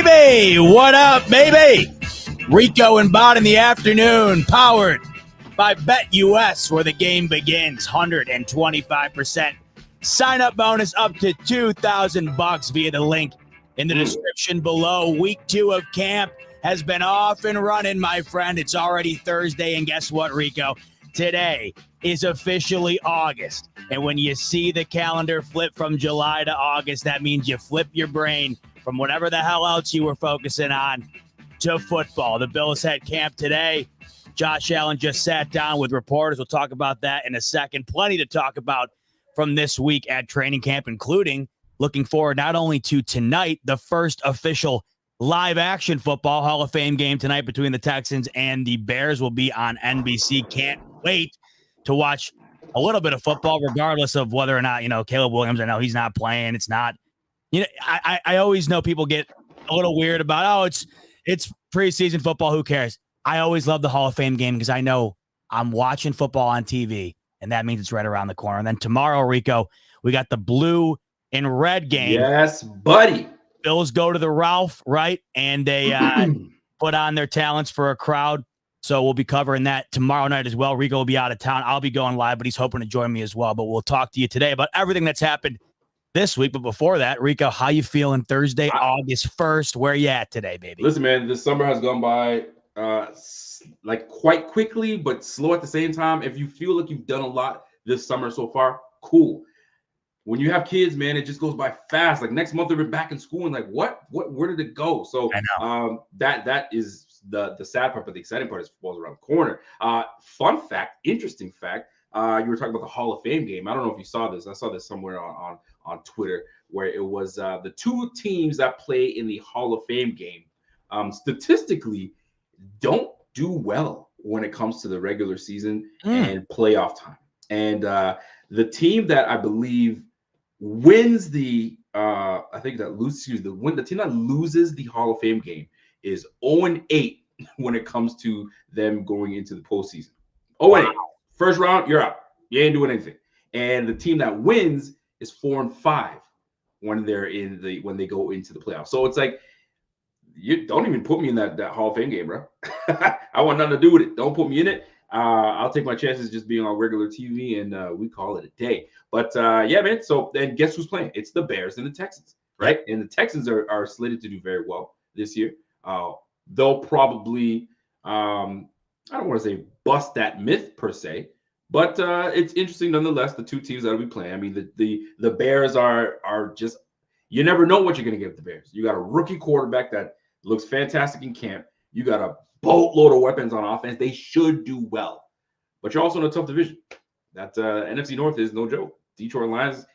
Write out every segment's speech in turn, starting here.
Baby, what up, baby? Rico and Bot in the afternoon, powered by BetUS, where the game begins. 125% sign-up bonus up to $2,000 via the link in the description below. Week 2 of camp has been off and running, my friend. It's already Thursday, and guess what, Rico? Today is officially August, and when you see the calendar flip from July to August, that means you flip your brain from whatever the hell else you were focusing on to football. The Bills had camp today. Josh Allen just sat down with reporters. We'll talk about that in a second. Plenty to talk about from this week at training camp, including looking forward not only to tonight, the first official live action football Hall of Fame game tonight between the Texans and the Bears will be on NBC. Can't wait to watch a little bit of football, regardless of whether or not, Caleb Williams, I know he's not playing. It's not, I always know people get a little weird about, it's preseason football. Who cares? I always love the Hall of Fame game because I know I'm watching football on TV, and that means it's right around the corner. And then tomorrow, Rico, we got the blue and red game. Yes, buddy. Bills go to the Ralph, right? And they put on their talents for a crowd. So we'll be covering that tomorrow night as well. Rico will be out of town. I'll be going live, but he's hoping to join me as well. But we'll talk to you today about everything that's happened this week. But before that, Rico, how you feeling Thursday, August 1st? Where you at today, baby? Listen, man, this summer has gone by like quite quickly, but slow at the same time. If you feel like you've done a lot this summer so far, cool. When you have kids, man, it just goes by fast. Like next month, they're back in school, and like, where did it go? So that is the sad part, but the exciting part is football's around the corner. Fun fact, interesting fact. You were talking about the Hall of Fame game. I don't know if you saw this. I saw this somewhere on Twitter where it was the two teams that play in the Hall of Fame game statistically don't do well when it comes to the regular season and playoff time. And the team that I believe wins the the team that loses the Hall of Fame game is 0-8 when it comes to them going into the postseason. 0-8. First round, you're out. You ain't doing anything. And the team that wins is 4-5 when they go into the playoffs. So it's like, you don't even put me in that Hall of Fame game, bro. I want nothing to do with it. Don't put me in it. I'll take my chances just being on regular TV, and we call it a day. But yeah, man. So then, guess who's playing? It's the Bears and the Texans, right? And the Texans are slated to do very well this year. They'll probably, I don't want to say bust that myth per se, but it's interesting nonetheless. The two teams that will be playing. I mean, the Bears are just, you never know what you're going to get with the Bears. You got a rookie quarterback that looks fantastic in camp. You got a boatload of weapons on offense. They should do well, but you're also in a tough division. That NFC North is no joke. Detroit Lions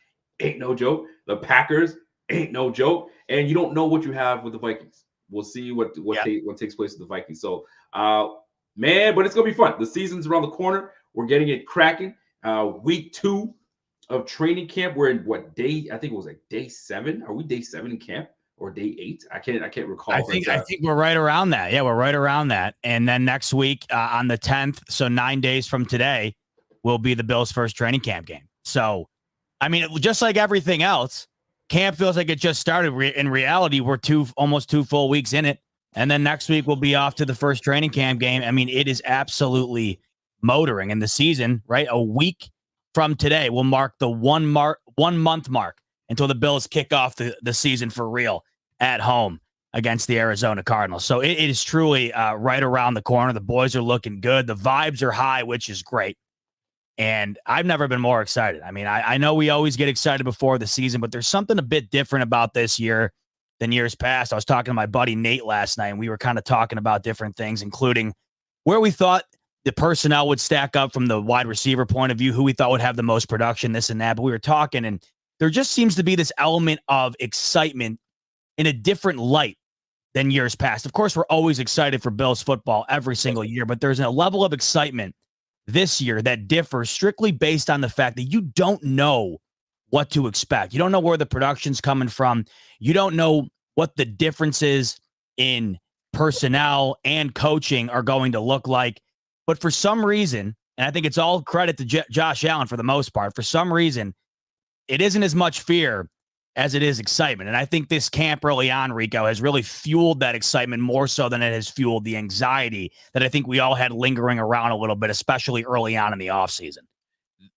ain't no joke. The Packers ain't no joke, and you don't know what you have with the Vikings. We'll see what takes place with the Vikings. So, man, but it's gonna be fun. The season's around the corner. We're getting it cracking. Week 2 of training camp. We're in what day? I think it was like day 7. Are we day 7 in camp? Or day 8? I can't recall. I think we're right around that. Yeah, we're right around that. And then next week on the 10th, so 9 days from today, will be the Bills' first training camp game. So, I mean, just like everything else, camp feels like it just started. In reality, we're almost 2 full weeks in it. And then next week we'll be off to the first training camp game. I mean, it is absolutely motoring. And the season, right? A week from today will mark the 1 month mark until the Bills kick off the season for real at home against the Arizona Cardinals. So it is truly right around the corner. The boys are looking good. The vibes are high, which is great. And I've never been more excited. I mean, I know we always get excited before the season, but there's something a bit different about this year. than years past. I was talking to my buddy Nate last night, and we were kind of talking about different things, including where we thought the personnel would stack up from the wide receiver point of view, who we thought would have the most production, this and that. But we were talking, and there just seems to be this element of excitement in a different light than years past. Of course, we're always excited for Bills football every single year, but there's a level of excitement this year that differs strictly based on the fact that you don't know what to expect. You don't know where the production's coming from. You don't know what the differences in personnel and coaching are going to look like. But for some reason, and I think it's all credit to Josh Allen for the most part, for some reason, it isn't as much fear as it is excitement. And I think this camp early on, Rico, has really fueled that excitement more so than it has fueled the anxiety that I think we all had lingering around a little bit, especially early on in the offseason.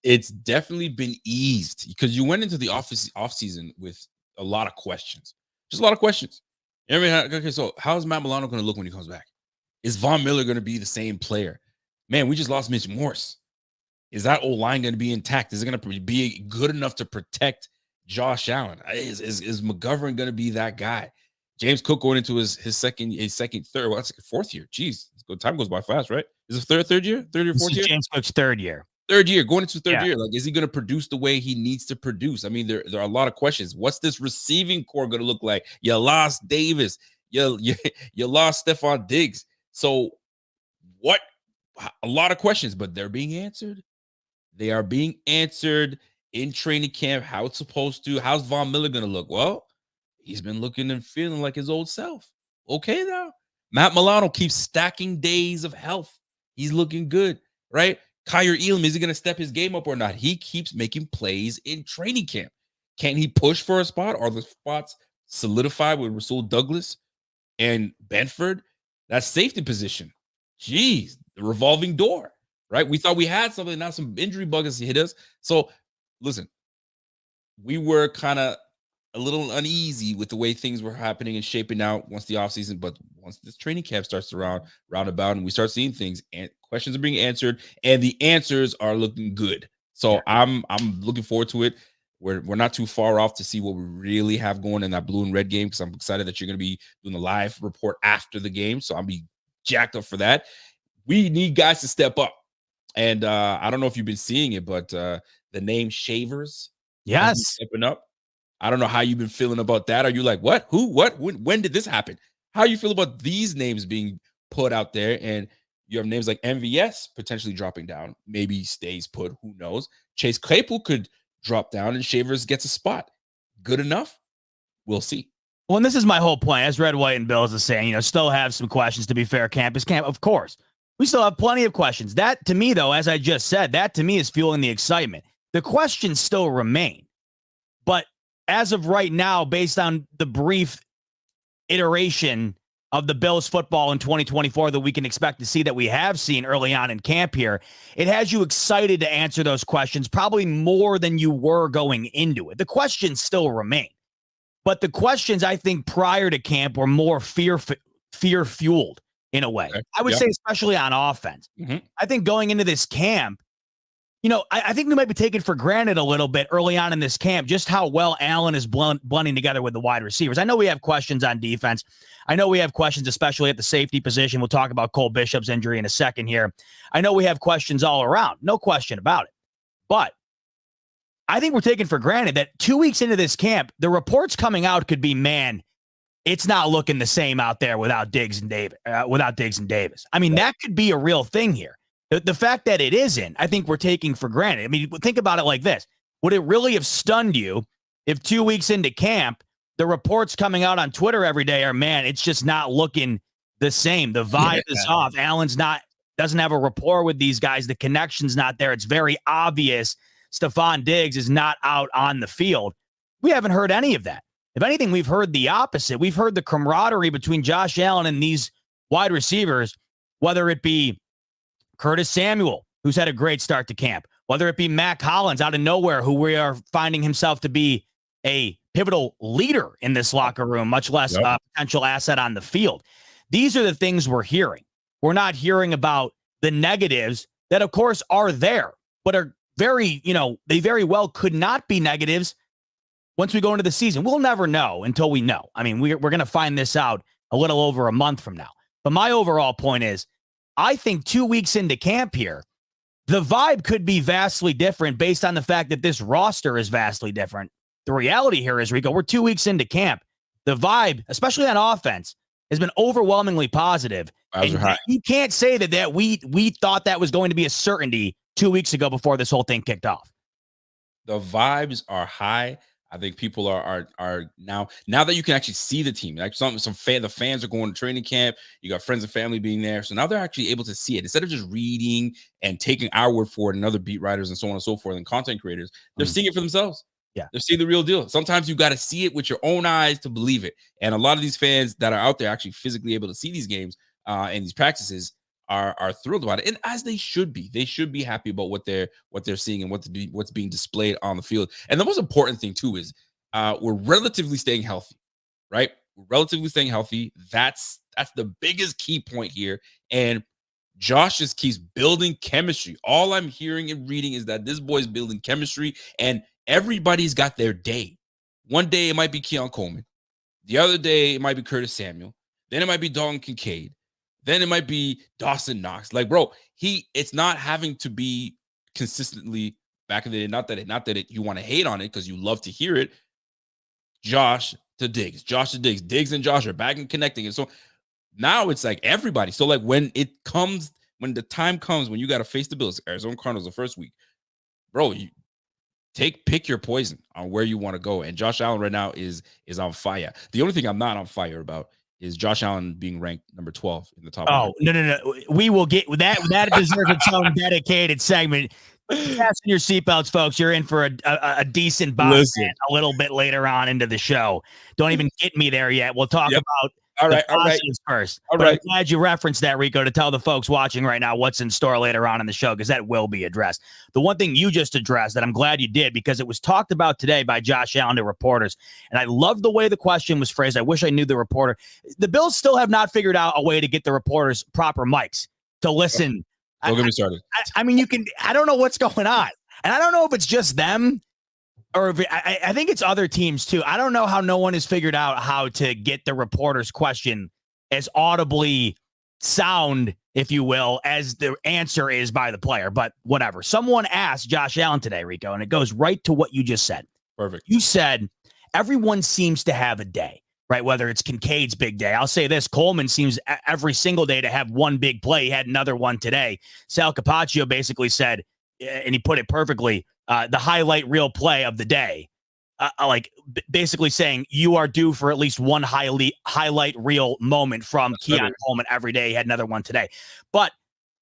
It's definitely been eased because you went into the offseason with a lot of questions. Just a lot of questions. I mean, okay, so how's Matt Milano going to look when he comes back? Is Von Miller going to be the same player? Man, we just lost Mitch Morse. Is that O-line going to be intact? Is it going to be good enough to protect Josh Allen? Is McGovern going to be that guy? James Cook going into his fourth year. Jeez, time goes by fast, right? Is it third year? Third or fourth year? James Cook's third year. Third year, going into third year. Like, is he going to produce the way he needs to produce? I mean, there are a lot of questions. What's this receiving core going to look like? You lost Davis. You lost Stephon Diggs. So what? A lot of questions, but they're being answered. They are being answered in training camp. How it's supposed to. How's Von Miller going to look? Well, he's been looking and feeling like his old self. Okay, now. Matt Milano keeps stacking days of health. He's looking good, right? Kyer Elam, is he going to step his game up or not? He keeps making plays in training camp. Can he push for a spot? Are the spots solidified with Rasul Douglas and Benford? That safety position. Jeez, the revolving door, right? We thought we had something. Now some injury bugs hit us. So, listen, we were kind of a little uneasy with the way things were happening and shaping out once the offseason. But once this training camp starts to round about and we start seeing things and questions are being answered and the answers are looking good. So I'm looking forward to it. We're not too far off to see what we really have going in that blue and red game, because I'm excited that you're going to be doing the live report after the game. So I'll be jacked up for that. We need guys to step up. And I don't know if you've been seeing it, but the name Shavers, yes, stepping up. I don't know how you've been feeling about that. Are you like, what? Who? What? When did this happen? How you feel about these names being put out there? And you have names like MVS potentially dropping down. Maybe stays put. Who knows? Chase Claypool could drop down and Shavers gets a spot. Good enough? We'll see. Well, and this is my whole point. As Red, White, and Bills is saying, still have some questions, to be fair. Campus camp, of course. We still have plenty of questions. That, to me, though, as I just said, that to me is fueling the excitement. The questions still remain. But as of right now, based on the brief iteration of the Bills football in 2024 that we can expect to see, that we have seen early on in camp here, it has you excited to answer those questions probably more than you were going into it. The questions still remain. But the questions, I think, prior to camp were more fear-fueled in a way. Okay. I would say especially on offense. Mm-hmm. I think going into this camp, I think we might be taking for granted a little bit early on in this camp just how well Allen is blending together with the wide receivers. I know we have questions on defense. I know we have questions, especially at the safety position. We'll talk about Cole Bishop's injury in a second here. I know we have questions all around. No question about it. But I think we're taking for granted that 2 weeks into this camp, the reports coming out could be, man, it's not looking the same out there without Diggs and Davis. I mean, that could be a real thing here. The fact that it isn't, I think we're taking for granted. I mean, think about it like this. Would it really have stunned you if 2 weeks into camp, the reports coming out on Twitter every day are, man, it's just not looking the same. The vibe is off. Allen's doesn't have a rapport with these guys. The connection's not there. It's very obvious Stephon Diggs is not out on the field. We haven't heard any of that. If anything, we've heard the opposite. We've heard the camaraderie between Josh Allen and these wide receivers, whether it be Curtis Samuel, who's had a great start to camp, whether it be Mac Hollins out of nowhere, who we are finding himself to be a pivotal leader in this locker room, much less a potential asset on the field. These are the things we're hearing. We're not hearing about the negatives that, of course, are there, but are very, they very well could not be negatives once we go into the season. We'll never know until we know. I mean, we're going to find this out a little over a month from now. But my overall point is, I think 2 weeks into camp here, the vibe could be vastly different based on the fact that this roster is vastly different. The reality here is, Rico, we're 2 weeks into camp. The vibe, especially on offense, has been overwhelmingly positive. And you can't say that we thought that was going to be a certainty 2 weeks ago before this whole thing kicked off. The vibes are high. I think people are now that you can actually see the team. Like the fans are going to training camp. You got friends and family being there, so now they're actually able to see it instead of just reading and taking our word for it and other beat writers and so on and so forth and content creators. They're seeing it for themselves. Yeah, they're seeing the real deal. Sometimes you got to see it with your own eyes to believe it. And a lot of these fans that are out there actually physically able to see these games and these practices are thrilled about it, and as they should be. They should be happy about what they're seeing and what's being displayed on the field. And the most important thing too is we're relatively staying healthy, right? We're relatively staying healthy. That's the biggest key point here. And Josh just keeps building chemistry. All I'm hearing and reading is that this boy's building chemistry, and everybody's got their day. One day it might be Keon Coleman. The other day it might be Curtis Samuel. Then it might be Dalton Kincaid. Then it might be Dawson Knox. Like, bro, it's not having to be consistently back in the day. Not that you want to hate on it because you love to hear it. Josh to Diggs, Diggs and Josh are back and connecting. And so now it's like everybody. So like when the time comes when you got to face the Bills, Arizona Cardinals the first week, bro, you pick your poison on where you want to go. And Josh Allen right now is on fire. The only thing I'm not on fire about is Josh Allen being ranked number 12 in the top. Oh, 100. No. We will get that. That deserves its own dedicated segment. Fasten your seatbelts, folks. You're in for a decent box a little bit later on into the show. Don't even get me there yet. We'll talk about all right first. All but right. I'm glad you referenced that, Rico, to tell the folks watching right now what's in store later on in the show, because that will be addressed. The one thing you just addressed that I'm glad you did, because it was talked about today by Josh Allen to reporters, and I love the way the question was phrased. I wish I knew the reporter. The Bills still have not figured out a way to get the reporters proper mics to listen. Don't get me started. I mean, I don't know what's going on. And I don't know if it's just them or if I think it's other teams too. I don't know how no one has figured out how to get the reporter's question as audibly sound, if you will, as the answer is by the player. But whatever. Someone asked Josh Allen today, Rico, and it goes right to what you just said. Perfect. You said everyone seems to have a day, right? Whether it's Kincaid's big day. I'll say this. Coleman seems every single day to have one big play. He had another one today. Sal Capaccio basically said, and he put it perfectly, the highlight reel play of the day. Basically saying you are due for at least one highlight reel moment from Keon Coleman every day. He had another one today. But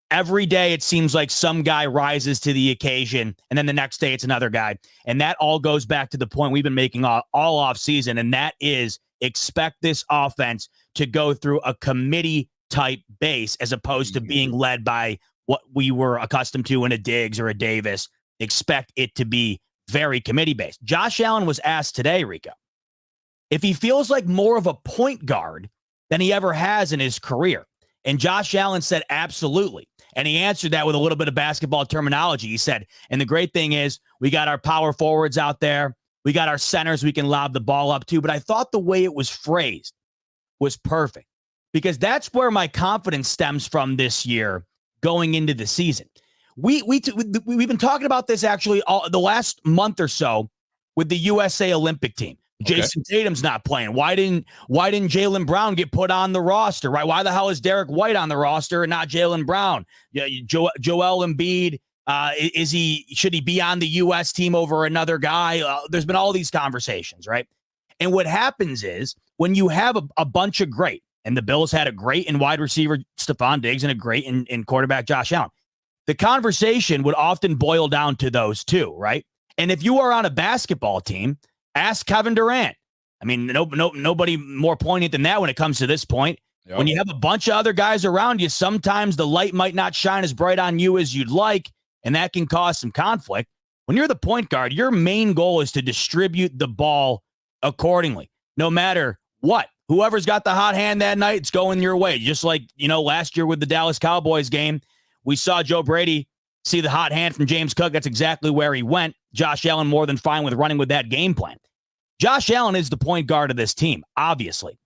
every day it seems like some guy rises to the occasion, and then the next day it's another guy. And that all goes back to the point we've been making all off season, and that is expect this offense to go through a committee type base as opposed to being led by what we were accustomed to in a Diggs or a Davis. Expect it to be very committee based. Josh Allen was asked today, Rico, if he feels like more of a point guard than he ever has in his career. And Josh Allen said, absolutely. And he answered that with a little bit of basketball terminology. He said, and the great thing is we got our power forwards out there. We got our centers we can lob the ball up to. But I thought the way it was phrased was perfect, because that's where my confidence stems from this year going into the season. We've been talking about this actually the last month or so with the USA Olympic team. Okay. Jason Tatum's not playing. Why didn't Jaylen Brown get put on the roster? Right? Why the hell is Derek White on the roster and not Jaylen Brown? Yeah, Joel Embiid. Should he be on the U.S. team over another guy? There's been all these conversations, right? And what happens is when you have a bunch of great, and the Bills had a great in wide receiver Stephon Diggs and a great in quarterback Josh Allen, the conversation would often boil down to those two, right? And if you are on a basketball team, ask Kevin Durant. I mean, nobody more poignant than that when it comes to this point. Yep. When you have a bunch of other guys around you, sometimes the light might not shine as bright on you as you'd like, and that can cause some conflict. When you're the point guard, your main goal is to distribute the ball accordingly, no matter what. Whoever's got the hot hand that night, it's going your way. Just like, last year with the Dallas Cowboys game, we saw Joe Brady see the hot hand from James Cook. That's exactly where he went. Josh Allen more than fine with running with that game plan. Josh Allen is the point guard of this team, obviously.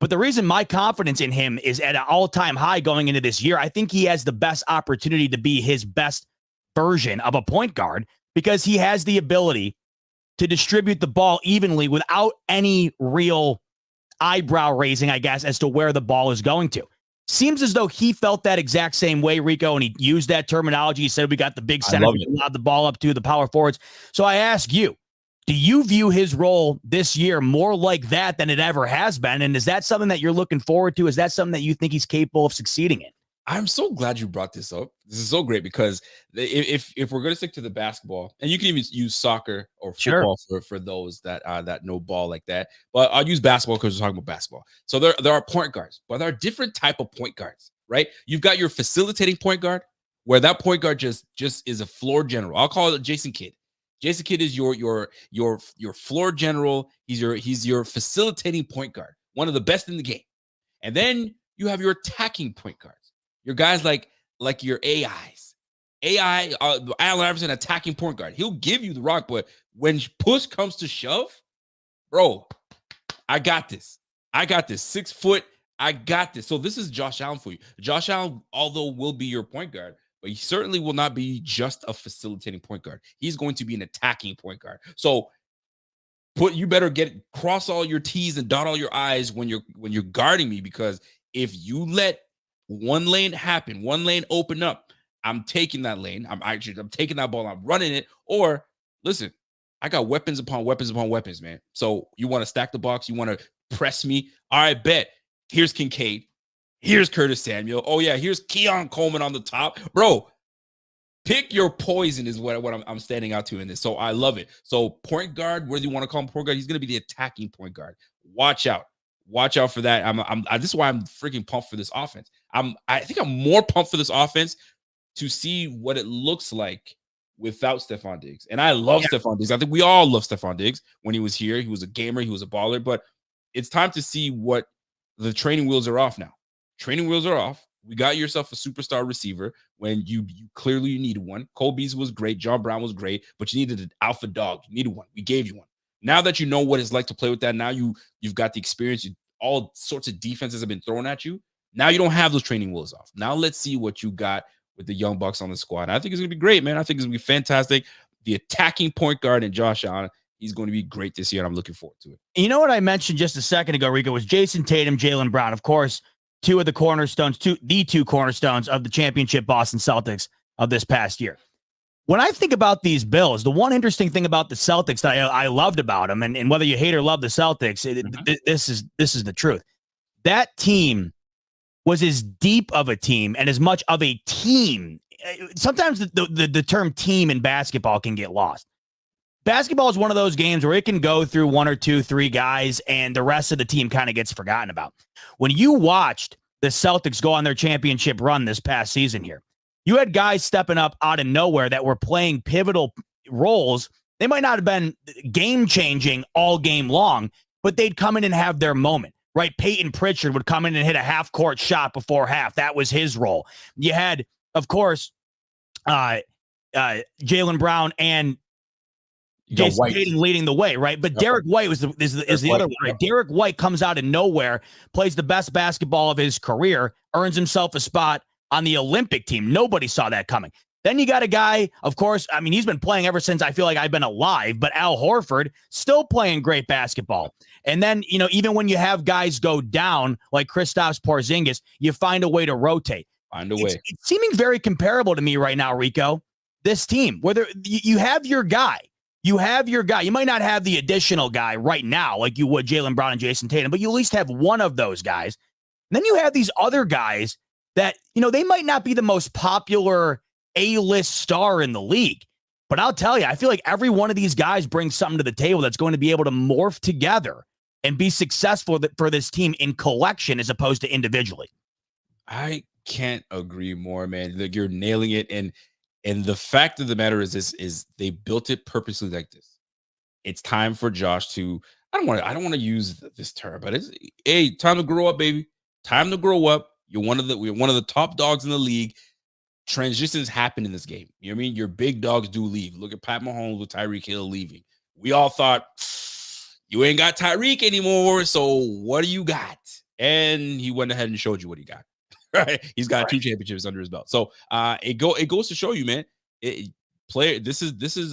But the reason my confidence in him is at an all-time high going into this year, I think he has the best opportunity to be his best version of a point guard because he has the ability to distribute the ball evenly without any real eyebrow raising, I guess, as to where the ball is going to. Seems as though he felt that exact same way, Rico, and he used that terminology. He said we got the big center, we allowed the ball up to the power forwards. So I ask you, do you view his role this year more like that than it ever has been? And is that something that you're looking forward to? Is that something that you think he's capable of succeeding in? I'm so glad you brought this up. This is so great because if we're going to stick to the basketball, and you can even use soccer or football for those that know ball like that, but I'll use basketball because we're talking about basketball. So there are point guards, but there are different type of point guards, right? You've got your facilitating point guard, where that point guard just is a floor general. I'll call it Jason Kidd. Jason Kidd is your floor general. He's your facilitating point guard, one of the best in the game. And then you have your attacking point guards. Your guys like your AIs. Allen Iverson, attacking point guard. He'll give you the rock, but when push comes to shove, bro, I got this. 6 foot, I got this. So this is Josh Allen for you. Josh Allen, although will be your point guard, but he certainly will not be just a facilitating point guard. He's going to be an attacking point guard. So you better cross all your T's and dot all your I's when you're guarding me, because if you let one lane happen, one lane open up, I'm taking that lane. I'm taking that ball. I'm running it. Or listen, I got weapons upon weapons upon weapons, man. So you want to stack the box? You want to press me? All right, bet. Here's Kincaid. Here's Curtis Samuel. Oh yeah, here's Keon Coleman on the top, bro. Pick your poison is what I'm standing out to in this. So I love it. So point guard, whether you want to call him point guard, he's going to be the attacking point guard. Watch out for that. This is why I'm freaking pumped for this offense. I think I'm more pumped for this offense to see what it looks like without Stephon Diggs. And I love Stephon Diggs. I think we all love Stephon Diggs when he was here. He was a gamer. He was a baller. But it's time to see what the training wheels are off now. Training wheels are off. We got yourself a superstar receiver when you clearly needed one. Cole Beasley was great. John Brown was great. But you needed an alpha dog. You needed one. We gave you one. Now that you know what it's like to play with that, now you've got the experience. All sorts of defenses have been thrown at you. Now you don't have those training wheels off. Now let's see what you got with the young bucks on the squad. I think it's going to be great, man. I think it's going to be fantastic. The attacking point guard and Josh Allen, he's going to be great this year, and I'm looking forward to it. You know what I mentioned just a second ago, Rico, was Jason Tatum, Jaylen Brown. Of course, the two cornerstones of the championship Boston Celtics of this past year. When I think about these Bills, the one interesting thing about the Celtics that I loved about them, and whether you hate or love the Celtics, this is the truth. That team was as deep of a team and as much of a team. Sometimes the term team in basketball can get lost. Basketball is one of those games where it can go through 1 or 2, 3 guys, and the rest of the team kind of gets forgotten about. When you watched the Celtics go on their championship run this past season here, you had guys stepping up out of nowhere that were playing pivotal roles. They might not have been game-changing all game long, but they'd come in and have their moment, right? Peyton Pritchard would come in and hit a half-court shot before half. That was his role. You had, of course, Jaylen Brown and Jason Tatum leading the way, right? But Derek White is the other one, right? Derek White comes out of nowhere, plays the best basketball of his career, earns himself a spot on the Olympic team. Nobody saw that coming. Then you got a guy, of course, I mean, he's been playing ever since I feel like I've been alive, but Al Horford still playing great basketball. And then, even when you have guys go down like Kristaps Porzingis, you find a way to rotate. It's seeming very comparable to me right now, Rico. This team, whether you have your guy, you might not have the additional guy right now like you would Jaylen Brown and Jason Tatum, but you at least have one of those guys. And then you have these other guys that, they might not be the most popular A-list star in the league, but I'll tell you, I feel like every one of these guys brings something to the table that's going to be able to morph together and be successful for this team in collection as opposed to individually. I can't agree more, man. Like, you're nailing it. And the fact of the matter is they built it purposely like this. It's time for Josh to, I don't want to use this term, but it's, hey, time to grow up, baby. Time to grow up. We're one of the top dogs in the league. Transitions happen in this game. You know what I mean? Your big dogs do leave. Look at Pat Mahomes with Tyreek Hill leaving. We all thought, you ain't got Tyreek anymore. So what do you got? And he went ahead and showed you what he got. Right? He's got 2 championships under his belt. So it goes to show you, man. This is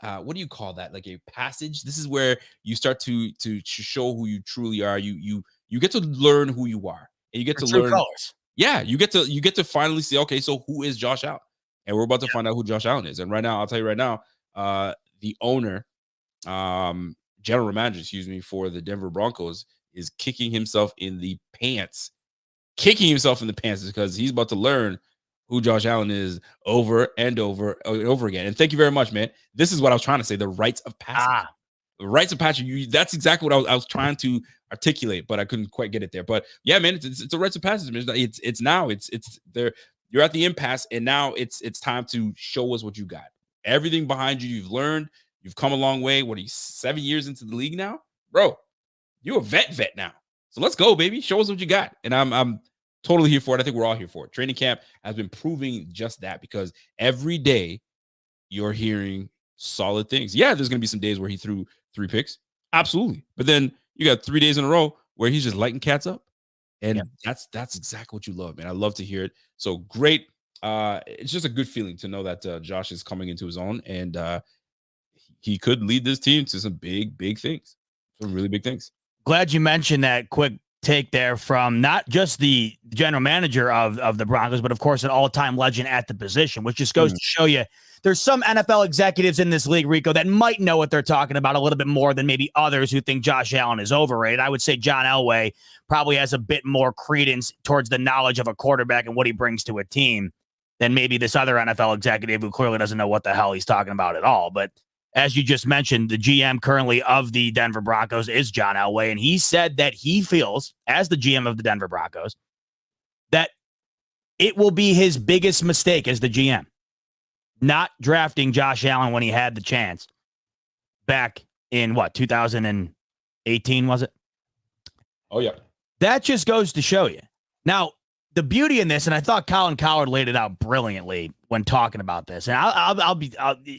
what do you call that? Like a passage. This is where you start to show who you truly are. You get to learn who you are, and you get to learn colors. Yeah, you get to finally see, okay, so who is Josh Allen? And we're about to find out who Josh Allen is. And right now, I'll tell you right now, the owner, general manager, for the Denver Broncos is kicking himself in the pants. Because he's about to learn who Josh Allen is over and over again. And thank you very much, man. This is what I was trying to say, the rites of passage. The rites of passage. That's exactly what I was trying to articulate, but I couldn't quite get it there. But yeah, man, it's a rites of passage. It's now. It's there. You're at the impasse, and now it's time to show us what you got. Everything behind you, you've learned. You've come a long way. What are you, 7 years into the league now? Bro, you're a vet now. So let's go, baby. Show us what you got. And I'm totally here for it. I think we're all here for it. Training camp has been proving just that, because every day you're hearing solid things. Yeah, there's going to be some days where he threw 3 picks. Absolutely. But then you got 3 days in a row where he's just lighting cats up. And that's exactly what you love, man. I love to hear it. So great. It's just a good feeling to know that Josh is coming into his own, and he could lead this team to some big things, some really big things. Glad you mentioned that quick take there from not just the general manager of the Broncos, but of course an all-time legend at the position, which just goes to show you there's some NFL executives in this league, Rico, that might know what they're talking about a little bit more than maybe others who think Josh Allen is overrated. I would say John Elway probably has a bit more credence towards the knowledge of a quarterback and what he brings to a team than maybe this other NFL executive who clearly doesn't know what the hell he's talking about at all. But as you just mentioned, the GM currently of the Denver Broncos is John Elway, and he said that he feels, as the GM of the Denver Broncos, that it will be his biggest mistake as the GM not drafting Josh Allen when he had the chance back in 2018, was it? Oh, yeah. That just goes to show you. Now, the beauty in this, and I thought Colin Cowherd laid it out brilliantly when talking about this. And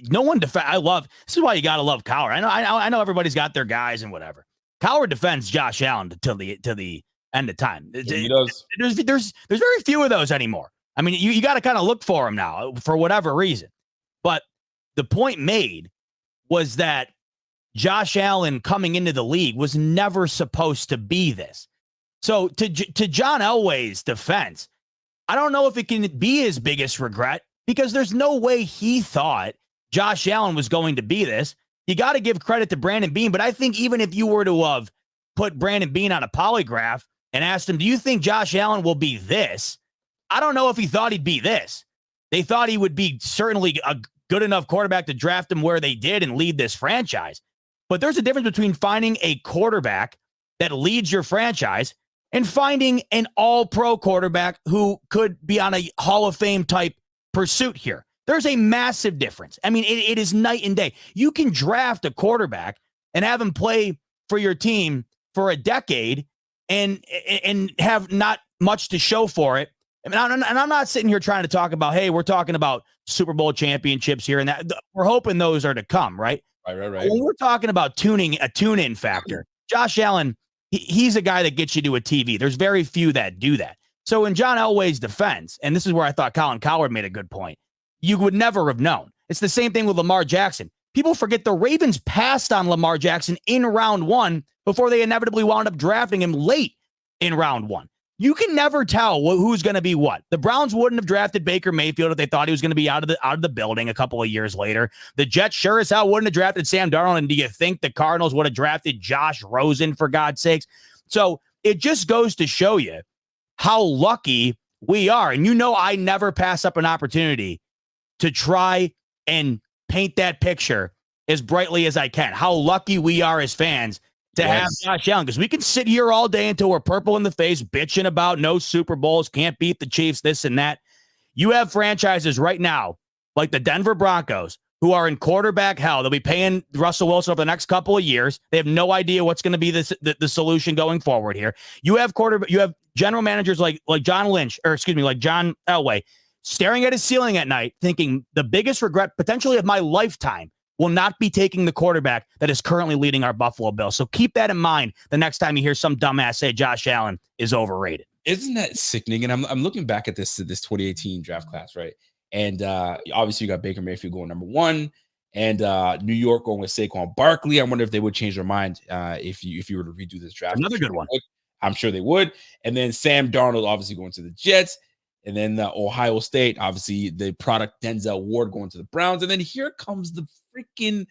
no one defend. This is why you got to love Cowherd. I know everybody's got their guys and whatever. Cowherd defends Josh Allen till the end of time. He does. There's very few of those anymore. I mean, you got to kind of look for him now for whatever reason. But the point made was that Josh Allen coming into the league was never supposed to be this. So to John Elway's defense, I don't know if it can be his biggest regret, because there's no way he thought Josh Allen was going to be this. You got to give credit to Brandon Beane, but I think even if you were to have put Brandon Beane on a polygraph and asked him, do you think Josh Allen will be this? I don't know if he thought he'd be this. They thought he would be certainly a good enough quarterback to draft him where they did and lead this franchise. But there's a difference between finding a quarterback that leads your franchise and finding an all-pro quarterback who could be on a Hall of Fame type pursuit here. There's a massive difference. I mean, it is night and day. You can draft a quarterback and have him play for your team for a decade and have not much to show for it. I mean, and I'm not sitting here trying to talk about, hey, we're talking about Super Bowl championships here and that. We're hoping those are to come, right? Right. When we're talking about a tune-in factor, Josh Allen, he's a guy that gets you to a TV. There's very few that do that. So in John Elway's defense, and this is where I thought Colin Cowherd made a good point, you would never have known. It's the same thing with Lamar Jackson. People forget the Ravens passed on Lamar Jackson in round 1 before they inevitably wound up drafting him late in round 1. You can never tell who's going to be what. The Browns wouldn't have drafted Baker Mayfield if they thought he was going to be out of the building a couple of years later. The Jets sure as hell wouldn't have drafted Sam Darnold. And do you think the Cardinals would have drafted Josh Rosen, for God's sakes? So it just goes to show you how lucky we are. And I never pass up an opportunity to try and paint that picture as brightly as I can. How lucky we are as fans to have Josh Allen, because we can sit here all day until we're purple in the face, bitching about no Super Bowls, can't beat the Chiefs, this and that. You have franchises right now, like the Denver Broncos, who are in quarterback hell. They'll be paying Russell Wilson over the next couple of years. They have no idea what's going to be the solution going forward here. You have general managers like John Elway, staring at his ceiling at night, thinking the biggest regret potentially of my lifetime will not be taking the quarterback that is currently leading our Buffalo Bills. So keep that in mind the next time you hear some dumbass say Josh Allen is overrated. Isn't that sickening? And I'm looking back at this 2018 draft class, right? And obviously you got Baker Mayfield going number 1, and New York going with Saquon Barkley. I wonder if they would change their mind if you were to redo this draft. Another good one. I'm sure they would. And then Sam Darnold obviously going to the Jets. And then Ohio State, obviously the product Denzel Ward going to the Browns. And then here comes the freaking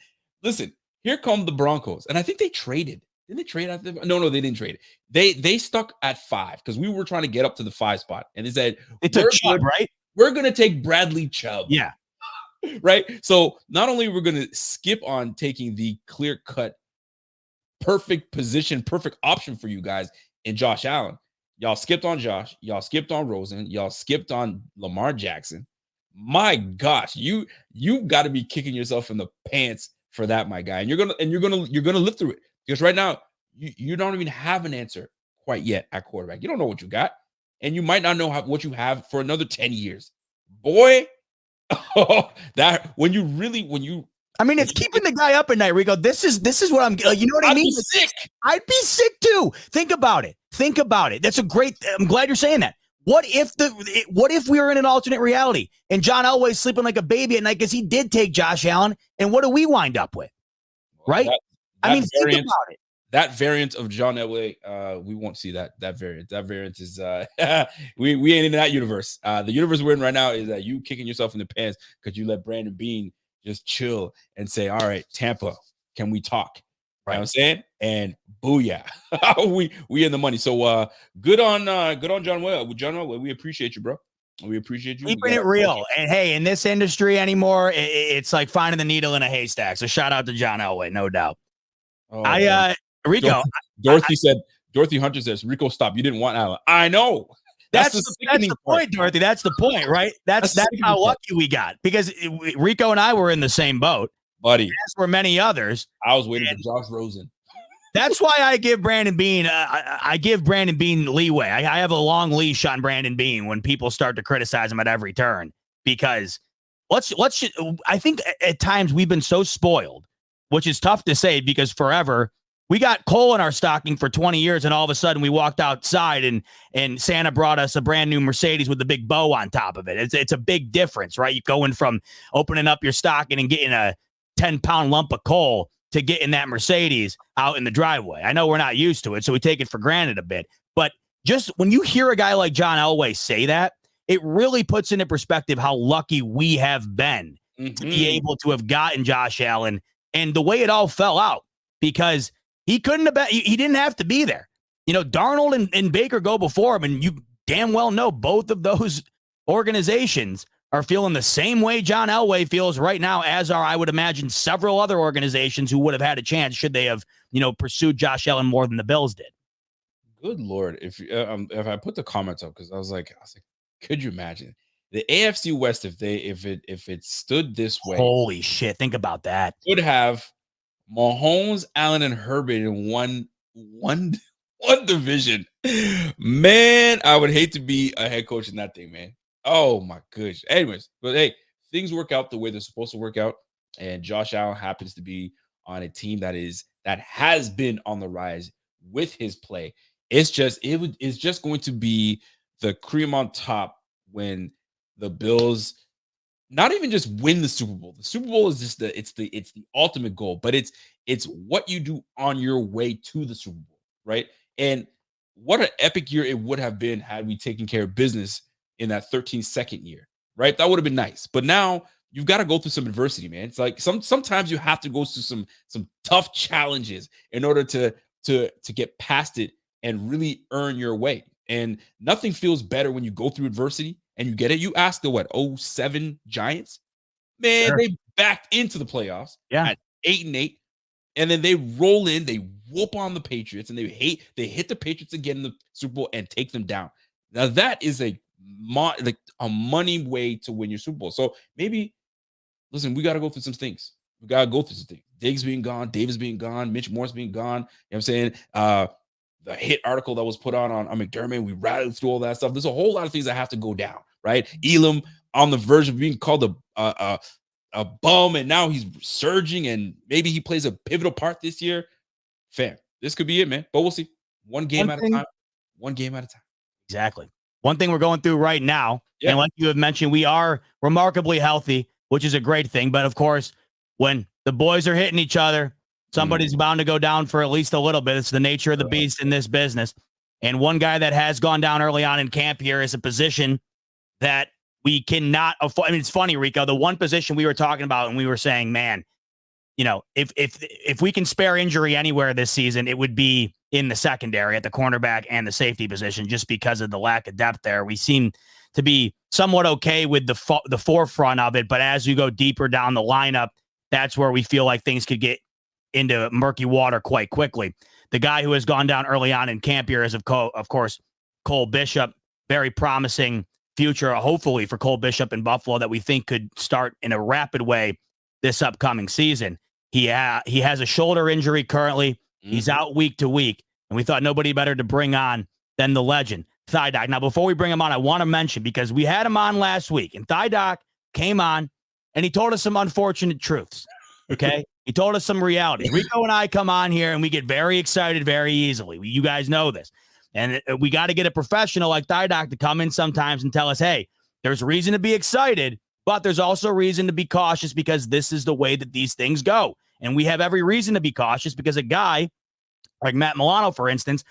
here come the Broncos. And I think they traded. Didn't they trade after them? No, they didn't trade it. They stuck at 5 because we were trying to get up to the 5 spot. And they said, they took Chubb, right? We're going to take Bradley Chubb. Yeah. Right. So not only we're going to skip on taking the clear-cut, perfect position, perfect option for you guys in Josh Allen. Y'all skipped on Josh. Y'all skipped on Rosen. Y'all skipped on Lamar Jackson. My gosh, you got to be kicking yourself in the pants for that, my guy. And you're gonna live through it because right now you don't even have an answer quite yet at quarterback. You don't know what you got, and you might not know what you have for another 10 years, boy. I mean, it's keeping the guy up at night, Rico. This is what I'm. You know what I mean? I'd be sick. I'd be sick too. Think about it. That's a great. I'm glad you're saying that. What if we were in an alternate reality and John Elway's sleeping like a baby at night because he did take Josh Allen, and what do we wind up with? Right? Think about it. That variant of John Elway, we won't see that variant. That variant is we ain't in that universe. The universe we're in right now is that you kicking yourself in the pants because you let Brandon Beane just chill and say, all right, Tampa, can we talk? Right. You know what I'm saying? And booyah. we in the money. So good on John Elway. John Elway, we appreciate you, bro. We appreciate you. Keeping it real. And hey, in this industry anymore, it's like finding the needle in a haystack. So shout out to John Elway, no doubt. Rico. Dorothy Hunter says, Rico, stop. You didn't want Allen. I know. That's the point, Dorothy. That's the point, right? That's how lucky we got because Rico and I were in the same boat, buddy. As were many others. I was waiting for Josh Rosen. That's why I give Brandon Beane. I give Brandon Beane leeway. I have a long leash on Brandon Beane when people start to criticize him at every turn because I think at times we've been so spoiled, which is tough to say because forever. We got coal in our stocking for 20 years, and all of a sudden we walked outside and Santa brought us a brand new Mercedes with the big bow on top of it. It's a big difference, right? You're going from opening up your stocking and getting a 10-pound lump of coal to getting that Mercedes out in the driveway. I know we're not used to it, so we take it for granted a bit. But just when you hear a guy like John Elway say that, it really puts into perspective how lucky we have been to be able to have gotten Josh Allen and the way it all fell out because he couldn't have he didn't have to be there. You know, Darnold and Baker go before him, and you damn well know both of those organizations are feeling the same way John Elway feels right now, as are, I would imagine, several other organizations who would have had a chance should they have, pursued Josh Allen more than the Bills did. Good Lord. If I put the comments up, because I was like, could you imagine the AFC West if it stood this way? Holy shit. Think about that. Would have Mahomes, Allen, and Herbert in one division. Man, I would hate to be a head coach in that thing, man. Oh my gosh. Anyways, but hey, things work out the way they're supposed to work out, and Josh Allen happens to be on a team that has been on the rise with his play. It's just going to be the cream on top when the Bills not even just win the Super Bowl. The Super Bowl is just the ultimate goal, but it's what you do on your way to the Super Bowl, right? And what an epic year it would have been had we taken care of business in that 13-second year, right? That would have been nice. But now you've got to go through some adversity, man. It's like sometimes you have to go through some tough challenges in order to get past it and really earn your way. And nothing feels better when you go through adversity and you get it. You ask the 07 Giants, man, They backed into the playoffs at 8-8, and then they roll in, they whoop on the Patriots, and they hit the Patriots again in the Super Bowl and take them down. Now that is a money way to win your Super Bowl. So maybe, listen, we got to go through some things. Diggs being gone, Davis being gone, Mitch Morse being gone. You know what I'm saying? The hit article that was put on McDermott, we rattled through all that stuff. There's a whole lot of things that have to go down, right? Elam on the verge of being called a bum, and now he's surging, and maybe he plays a pivotal part this year. Fam, this could be it, man. But we'll see. One game at a time. One game at a time. Exactly. One thing we're going through right now, Yep. and like you have mentioned, we are remarkably healthy, which is a great thing. But of course, when the boys are hitting each other, somebody's bound to go down for at least a little bit. It's the nature of the beast in this business. And one guy that has gone down early on in camp here is a position that we cannot afford. I mean, it's funny, Rico, the one position we were talking about and we were saying, man, you know, if we can spare injury anywhere this season, it would be in the secondary at the cornerback and the safety position, just because of the lack of depth there. We seem to be somewhat okay with the forefront of it, but as you go deeper down the lineup, that's where we feel like things could get into murky water quite quickly. The guy who has gone down early on in camp here is, of course, Cole Bishop. Very promising future, hopefully, for Cole Bishop in Buffalo that we think could start in a rapid way this upcoming season. He has a shoulder injury currently. He's out week to week, and we thought nobody better to bring on than the legend, Thigh Doc. Now, before we bring him on, I want to mention, because we had him on last week, and Thigh Doc came on, and he told us some unfortunate truths, okay? He told us some realities. Rico and I come on here, and we get very excited very easily. You guys know this. And we got to get a professional like Thigh Doc to come in sometimes and tell us, hey, there's reason to be excited, but there's also reason to be cautious because this is the way that these things go. And we have every reason to be cautious because a guy like Matt Milano, for instance,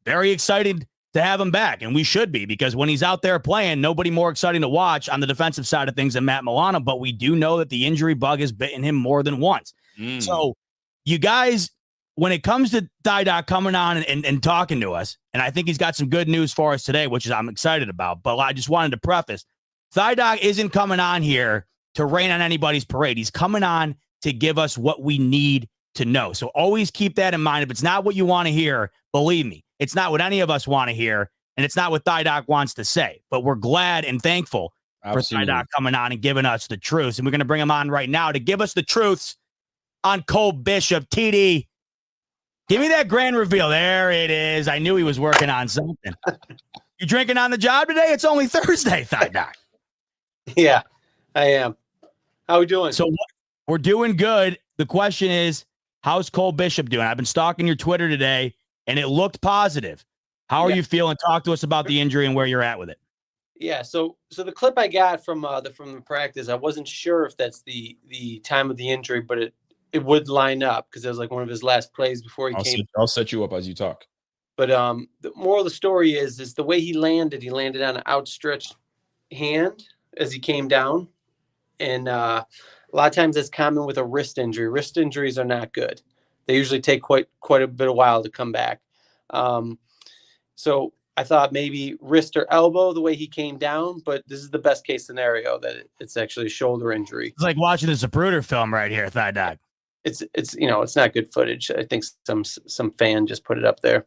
very excited to have him back. And we should be, because when he's out there playing, nobody more exciting to watch on the defensive side of things than Matt Milano. But we do know that the injury bug has bitten him more than once. So you guys, when it comes to Thigh Doc coming on and talking to us, and I think he's got some good news for us today, which is I'm excited about. But I just wanted to preface, Thigh Doc isn't coming on here to rain on anybody's parade. He's coming on to give us what we need to know. So always keep that in mind. If it's not what you want to hear, believe me, it's not what any of us want to hear, and it's not what Thigh Doc wants to say. But we're glad and thankful for Thigh Doc coming on and giving us the truths. And we're going to bring him on right now to give us the truths on Cole Bishop. TD, give me that grand reveal. There it is. I knew he was working on something. You drinking on the job today? It's only Thursday, Thigh Doc. Yeah, I am. How are we doing? So we're doing good. The question is, how's Cole Bishop doing? I've been stalking your Twitter today, and it looked positive. How are you feeling? Talk to us about the injury and where you're at with it. Yeah, so the clip I got from the practice, I wasn't sure if that's the time of the injury, but it would line up because it was like one of his last plays before he came. I'll set you up as you talk. But the moral of the story is the way he landed on an outstretched hand as he came down. And a lot of times that's common with a wrist injury. Wrist injuries are not good. They usually take quite a bit of while to come back. So I thought maybe wrist or elbow the way he came down, but this is the best case scenario that it's actually a shoulder injury. It's like watching the Zapruder film right here, Thigh Doc. It's it's not good footage. I think some fan just put it up there.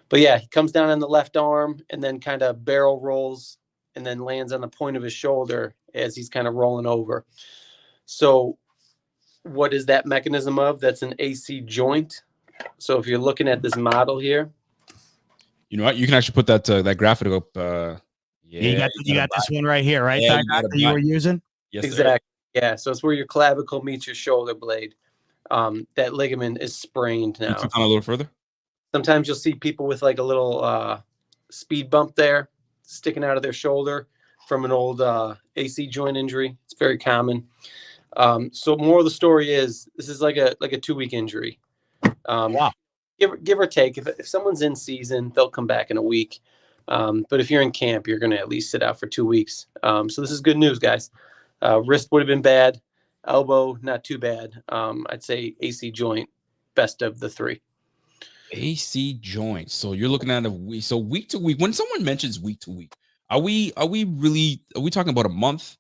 But yeah, he comes down on the left arm and then kind of barrel rolls and then lands on the point of his shoulder as he's kind of rolling over. So what is that mechanism of? That's an AC joint. So if you're looking at this model here. You know what? You can actually put that graphic up. You got this one right here, right? Yeah, that you were using? Yes, exactly. Sir. Yeah. So it's where your clavicle meets your shoulder blade. That ligament is sprained now. Click on a little further. Sometimes you'll see people with like a little speed bump there sticking out of their shoulder from an old AC joint injury. It's very common. So more of the story is this is like a 2-week injury. Wow. Give or take. If someone's in season, they'll come back in a week. But if you're in camp, you're going to at least sit out for 2 weeks. So this is good news, guys. Wrist would have been bad. Elbow, not too bad. I'd say AC joint, best of the 3. AC joint. So you're looking at week to week. When someone mentions week to week, are we talking about a month,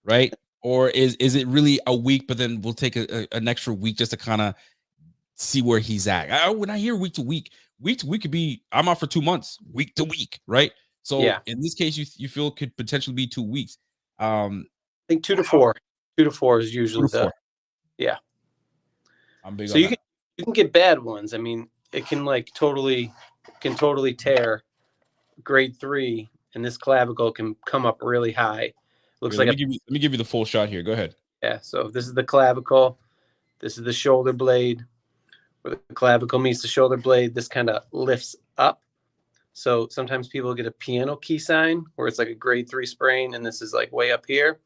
right? Or is it really a week? But then we'll take an extra week just to kind of see where he's at. When I hear week to week could be I'm out for 2 months, week to week, right? So yeah. In this case, you feel it could potentially be 2 weeks. I think 2 to 4. 2 to 4 is usually yeah. I'm big. So you can get bad ones. I mean, it can totally tear grade 3, and this clavicle can come up really high. Looks like let me give you the full shot here. Go ahead. Yeah. So this is the clavicle. This is the shoulder blade. Where the clavicle meets the shoulder blade, this kind of lifts up. So sometimes people get a piano key sign where it's like a grade 3 sprain, and this is like way up here.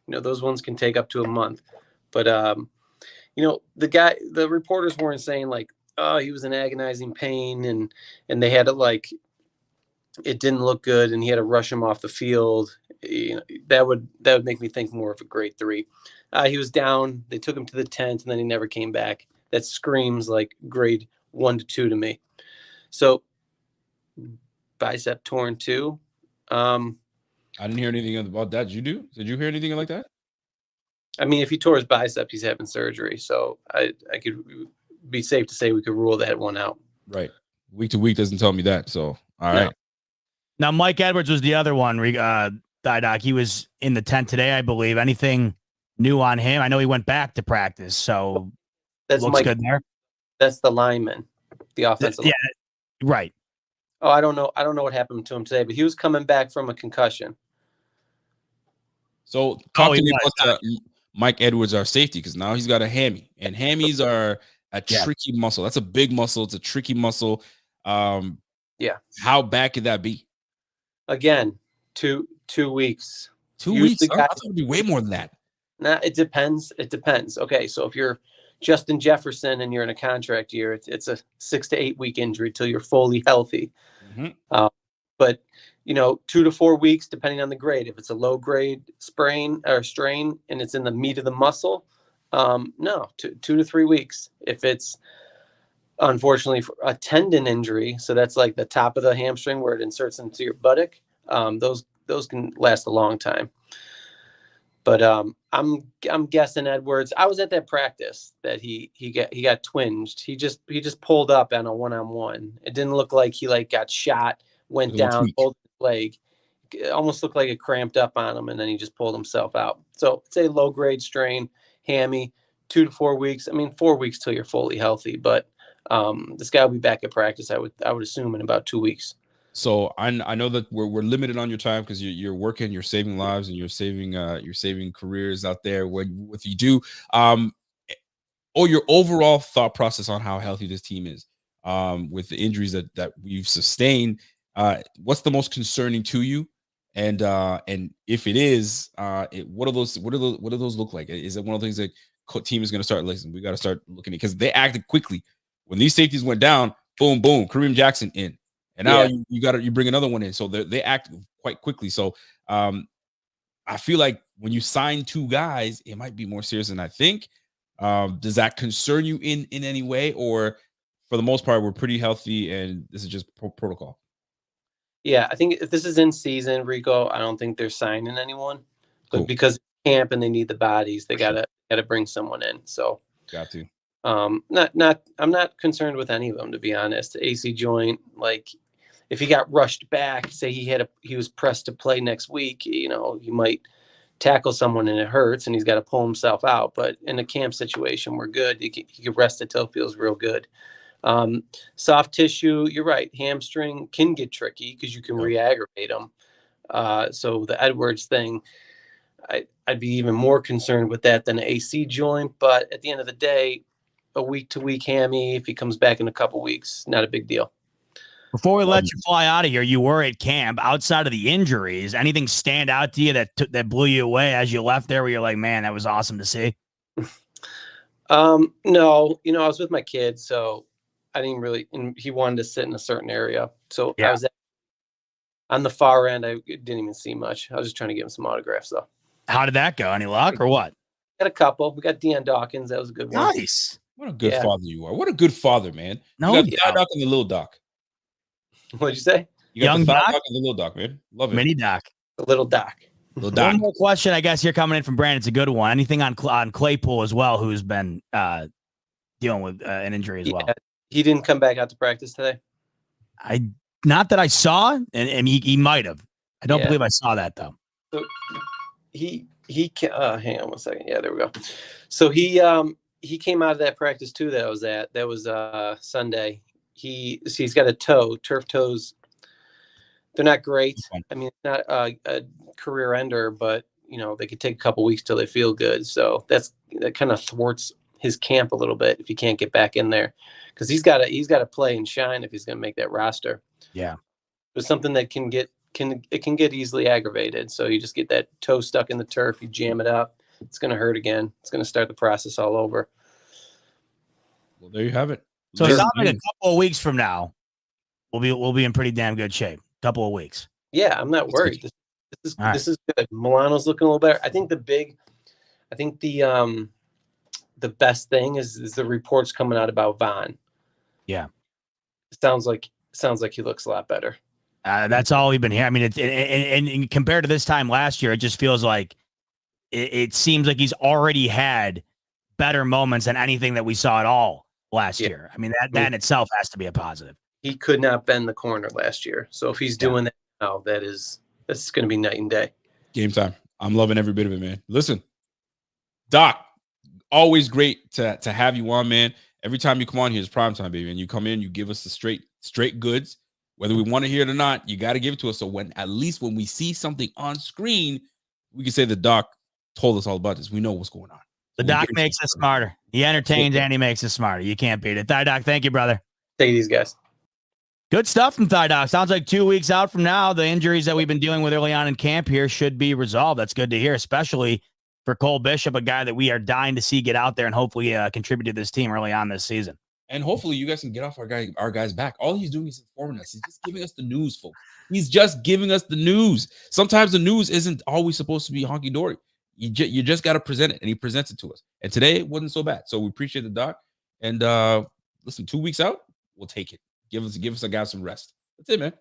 Those ones can take up to a month. But the reporters weren't saying like, oh, he was in agonizing pain, and they had to like, it didn't look good, and he had to rush him off the field. That would make me think more of a grade 3. He was down. They took him to the tent, and then he never came back. That screams like grade 1 to 2 to me. So bicep torn too. I didn't hear anything about that. Did you do? Did you hear anything like that? I mean, if he tore his bicep, he's having surgery. So I could be safe to say we could rule that one out. Right. Week to week doesn't tell me that. So, all right. Now, Mike Edwards was the other one, Doc. He was in the tent today, I believe. Anything new on him? I know he went back to practice, so that's looks good there. That's the lineman, the offensive. Yeah, right. Oh, I don't know what happened to him today, but he was coming back from a concussion. So talk to me about Mike Edwards, our safety, because now he's got a hammy, and hammies are a tricky muscle. That's a big muscle. It's a tricky muscle. How bad could that be? Again, 2 weeks. 2 weeks? I thought it would be way more than that. Nah, it depends. Okay, so if you're Justin Jefferson and you're in a contract year, it's a 6 to 8 week injury till you're fully healthy. Mm-hmm. But 2 to 4 weeks, depending on the grade. If it's a low grade sprain or strain and it's in the meat of the muscle, no, 2 to 3 weeks. If it's unfortunately a tendon injury, so that's like the top of the hamstring where it inserts into your buttock, those can last a long time. But I'm guessing Edwards. I was at that practice that he got twinged. He just pulled up on a 1-on-1. It didn't look like he got shot, went down, pulled his leg. It almost looked like it cramped up on him, and then he just pulled himself out. So it's a low grade strain, hammy, 2 to 4 weeks. I mean, 4 weeks till you're fully healthy. But this guy will be back at practice. I would assume in about 2 weeks. So I know that we're limited on your time because you're working, you're saving lives, and you're saving careers out there. What you do, or your overall thought process on how healthy this team is, with the injuries that we've sustained. What's the most concerning to you? And if it is, what do those look like? Is it one of the things that team is going to start listening? We got to start looking at, because they acted quickly when these safeties went down. Boom, boom, Kareem Jackson in. And now you bring another one in. So they act quite quickly. So I feel like when you sign 2 guys, it might be more serious than I think. Does that concern you in any way? Or for the most part, we're pretty healthy and this is just protocol? Yeah, I think if this is in season, Rico, I don't think they're signing anyone. But Cool. Because camp and they need the bodies, they gotta bring someone in. So got to. I'm not concerned with any of them, to be honest. AC joint, like if he got rushed back, say he was pressed to play next week, he might tackle someone and it hurts and he's got to pull himself out. But in a camp situation, we're good. He can rest it till it feels real good. Soft tissue, you're right. Hamstring can get tricky because you can re-aggravate them. So the Edwards thing, I'd be even more concerned with that than an AC joint. But at the end of the day, a week-to-week hammy, if he comes back in a couple weeks, not a big deal. Before we let you fly out of here, you were at camp. Outside of the injuries, anything stand out to you that blew you away as you left there where you're like, man, that was awesome to see? No, I was with my kids, so I didn't really, and he wanted to sit in a certain area. So I was on the far end. I didn't even see much. I was just trying to give him some autographs though. How did that go? Any luck or what? Got a couple. We got Deion Dawkins. That was a good one. Nice. What a good father you are. What a good father, man. No, you got the Doc and the little Doc. What'd you say? You got Young the Doc Doc and the little Doc, man. Love it. Mini Doc. The little Doc. Little Doc. One more question, I guess, here coming in from Brandon. It's a good one. Anything on Claypool as well, who's been dealing with an injury as well? He didn't come back out to practice today. Not that I saw, and he might have. I don't believe I saw that though. So he hang on one second. Yeah, there we go. So he came out of that practice too that I was at. That was Sunday. He's got a turf toes. They're not great. I mean, it's not a career ender, but they could take a couple weeks till they feel good. So that kind of thwarts his camp a little bit if he can't get back in there, because he's got to play and shine if he's going to make that roster. Yeah, But something that can get easily aggravated. So you just get that toe stuck in the turf, you jam it up, it's going to hurt again. It's going to start the process all over. Well, there you have it. so it sounds like a couple of weeks from now, we'll be in pretty damn good shape. Couple of weeks. Yeah, I'm not worried. This is good. Milano's looking a little better. I think the best thing is the reports coming out about Vaughn. Yeah, it sounds like he looks a lot better. That's all we've been hearing. I mean, and compared to this time last year, it just feels like it seems like he's already had better moments than anything that we saw at all last year. I mean, that in itself has to be a positive. He could not bend the corner last year, so if he's doing that now, that's going to be night and day. Game time. I'm loving every bit of it, man. Listen, Doc, always great to have you on, man. Every time you come on here, it's prime time, baby. And you come in, you give us the straight goods. Whether we want to hear it or not, you got to give it to us. So at least when we see something on screen, we can say the Doc told us all about this. We know what's going on. The Doc makes us smarter. He entertains and he makes us smarter. You can't beat it. Thigh Doc, thank you, brother. Take these guys. Good stuff from Thigh Doc. Sounds like 2 weeks out from now, the injuries that we've been dealing with early on in camp here should be resolved. That's good to hear, especially for Cole Bishop, a guy that we are dying to see get out there and hopefully contribute to this team early on this season. And hopefully you guys can get off our guys back. All he's doing is informing us. He's just giving us the news, folks. He's just giving us the news. Sometimes the news isn't always supposed to be honky-dory. You just got to present it, and he presents it to us. And today it wasn't so bad. So we appreciate the Doc. And listen, 2 weeks out, we'll take it. Give us a guy some rest. That's it, man.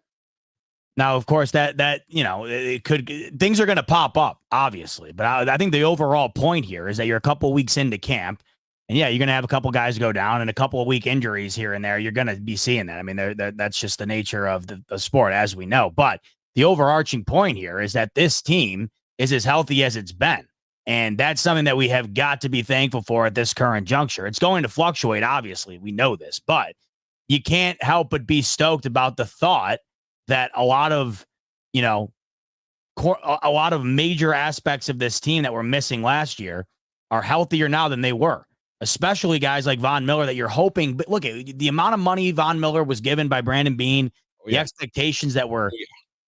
Now, of course, that things are going to pop up, obviously. But I think the overall point here is that you're a couple weeks into camp. And yeah, you're going to have a couple guys go down and a couple of week injuries here and there. You're going to be seeing that. I mean, that's just the nature of the sport, as we know. But the overarching point here is that this team is as healthy as it's been. And that's something that we have got to be thankful for at this current juncture. It's going to fluctuate, obviously. We know this. But you can't help but be stoked about the thought that a lot of major aspects of this team that were missing last year are healthier now than they were. Especially guys like Von Miller that you're hoping. But look, at the amount of money Von Miller was given by Brandon Beane, the expectations that were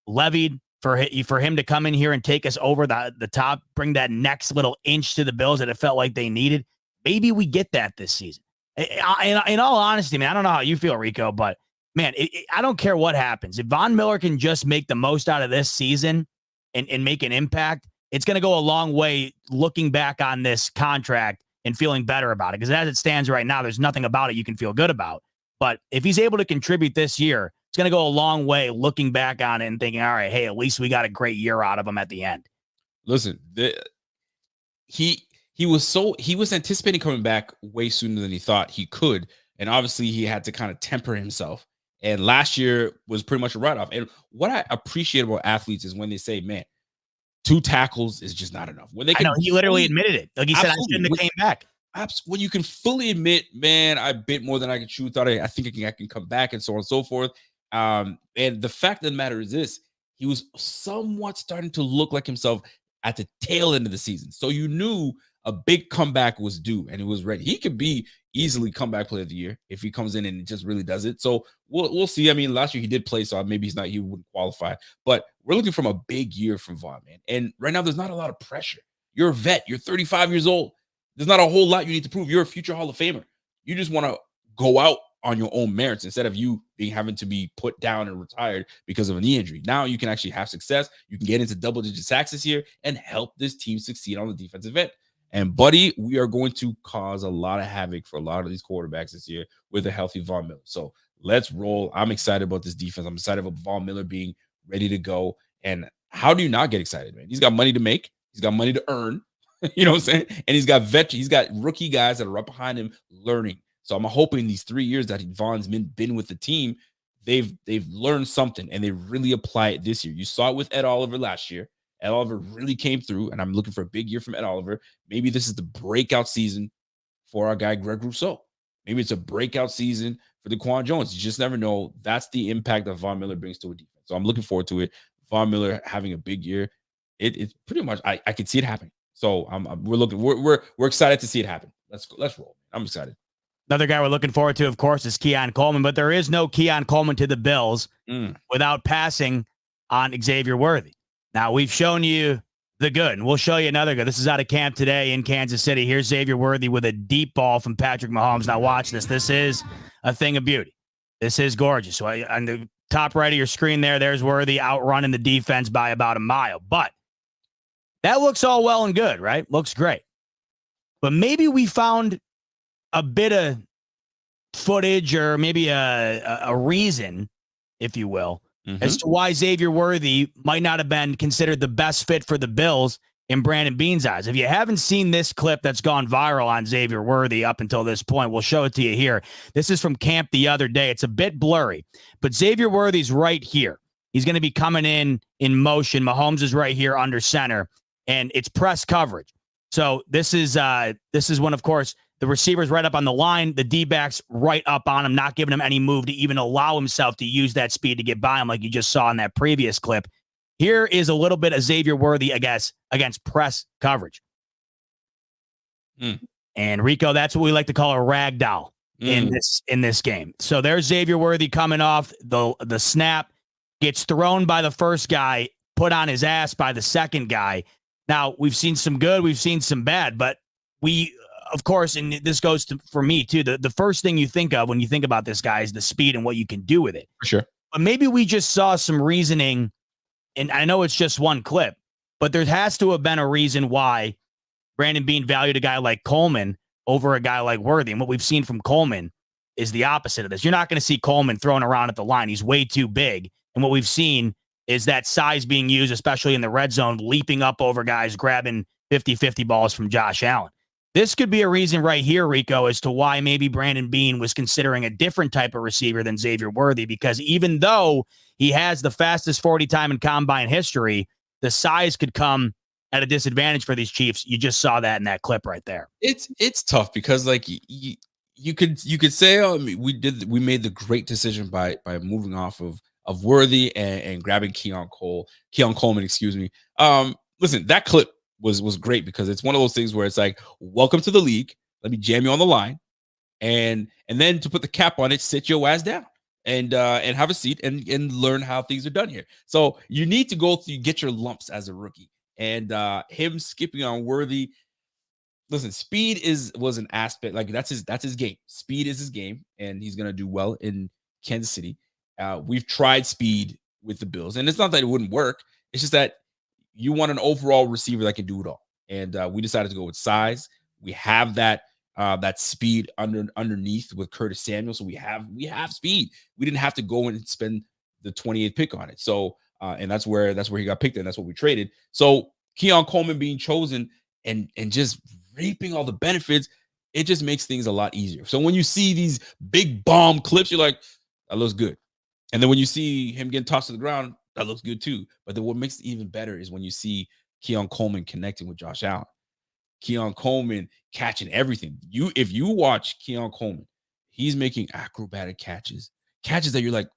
levied for him to come in here and take us over the top, bring that next little inch to the Bills that it felt like they needed. Maybe we get that this season. In all honesty, man, I don't know how you feel, Rico, but man, I don't care what happens. If Von Miller can just make the most out of this season and make an impact, it's going to go a long way looking back on this contract and feeling better about it. Because as it stands right now, there's nothing about it you can feel good about. But if he's able to contribute this year, it's going to go a long way looking back on it and thinking, all right, hey, at least we got a great year out of him at the end. Listen, he was anticipating coming back way sooner than he thought he could. And obviously he had to kind of temper himself. And last year was pretty much a write-off. And what I appreciate about athletes is when they say, man, 2 tackles is just not enough. When they can, I know, he literally admitted it. Like he said, I shouldn't have came back. When you can fully admit, man, I bit more than I could chew. Thought I think I can come back, and so on and so forth. And the fact of the matter is this: he was somewhat starting to look like himself at the tail end of the season. So you knew a big comeback was due, and it was ready. He could be easily comeback player of the year if he comes in and just really does it. So we'll see. I mean, last year he did play, so maybe he wouldn't qualify. But we're looking from a big year from Vaughn, man. And right now, there's not a lot of pressure. You're a vet. You're 35 years old. There's not a whole lot you need to prove. You're a future Hall of Famer. You just want to go out on your own merits instead of you having to be put down and retired because of a knee injury. Now you can actually have success. You can get into double-digit sacks this year and help this team succeed on the defensive end. And, buddy, we are going to cause a lot of havoc for a lot of these quarterbacks this year with a healthy Von Miller. So let's roll. I'm excited about this defense. I'm excited about Von Miller being ready to go. And how do you not get excited, man? He's got money to make. He's got money to earn. You know what I'm saying? And he's got rookie guys that are up behind him learning. So I'm hoping these 3 years that Von's been with the team, they've learned something and they really apply it this year. You saw it with Ed Oliver last year. Ed Oliver really came through, and I'm looking for a big year from Ed Oliver. Maybe this is the breakout season for our guy, Greg Rousseau. Maybe it's a breakout season for DaQuan Jones. You just never know. That's the impact that Von Miller brings to a defense. So I'm looking forward to it. Von Miller having a big year. it's pretty much I can see it happening. So we're excited to see it happen. Let's roll. I'm excited. Another guy we're looking forward to, of course, is Keon Coleman, but there is no Keon Coleman to the Bills without passing on Xavier Worthy. Now, we've shown you the good, and we'll show you another good. This is out of camp today in Kansas City. Here's Xavier Worthy with a deep ball from Patrick Mahomes. Now, watch this. This is a thing of beauty. This is gorgeous. So on the top right of your screen there's Worthy outrunning the defense by about a mile. But that looks all well and good, right? Looks great. But maybe we found a bit of footage or maybe a reason, if you will, as to why Xavier Worthy might not have been considered the best fit for the Bills in Brandon Beane's eyes. If you haven't seen this clip that's gone viral on Xavier Worthy up until this point, we'll show it to you here. This is from camp the other day. It's a bit blurry, but Xavier Worthy's right here. He's going to be coming in motion. Mahomes is right here under center, and it's press coverage. So this is when, of course, the receiver's right up on the line, the D-back's right up on him, not giving him any move to even allow himself to use that speed to get by him like you just saw in that previous clip. Here is a little bit of Xavier Worthy against press coverage. And Rico, that's what we like to call a ragdoll in this game. So there's Xavier Worthy coming off the snap, gets thrown by the first guy, put on his ass by the second guy. Now, we've seen some good, we've seen some bad, but we, of course, and this goes for me too, the first thing you think of when you think about this guy is the speed and what you can do with it. For sure. But maybe we just saw some reasoning, and I know it's just one clip, but there has to have been a reason why Brandon Beane valued a guy like Coleman over a guy like Worthy. And what we've seen from Coleman is the opposite of this. You're not going to see Coleman thrown around at the line. He's way too big. And what we've seen is that size being used, especially in the red zone, leaping up over guys, grabbing 50-50 balls from Josh Allen. This could be a reason right here, Rico, as to why maybe Brandon Beane was considering a different type of receiver than Xavier Worthy, because even though he has the fastest 40 time in combine history, the size could come at a disadvantage for these Chiefs. You just saw that in that clip right there. It's tough because like you could say, oh, I mean, we made the great decision by moving off of Worthy and grabbing Keon Coleman, excuse me. Listen, that clip was great because it's one of those things where it's like, welcome to the league. Let me jam you on the line. And then to put the cap on it, sit your ass down and have a seat and learn how things are done here. So you need to go through, get your lumps as a rookie. And him skipping on Worthy. Listen, speed was an aspect, like that's his game. Speed is his game, and he's gonna do well in Kansas City. We've tried speed with the Bills, and it's not that it wouldn't work. It's just that you want an overall receiver that can do it all. And we decided to go with size. We have that speed underneath with Curtis Samuel. So we have speed. We didn't have to go and spend the 28th pick on it. So and that's where he got picked, and that's what we traded. So Keon Coleman being chosen and just reaping all the benefits, it just makes things a lot easier. So when you see these big bomb clips, you're like, that looks good. And then when you see him getting tossed to the ground, that looks good too. But then what makes it even better is when you see Keon Coleman connecting with Josh Allen. Keon Coleman catching everything. If you watch Keon Coleman, he's making acrobatic catches that you're like,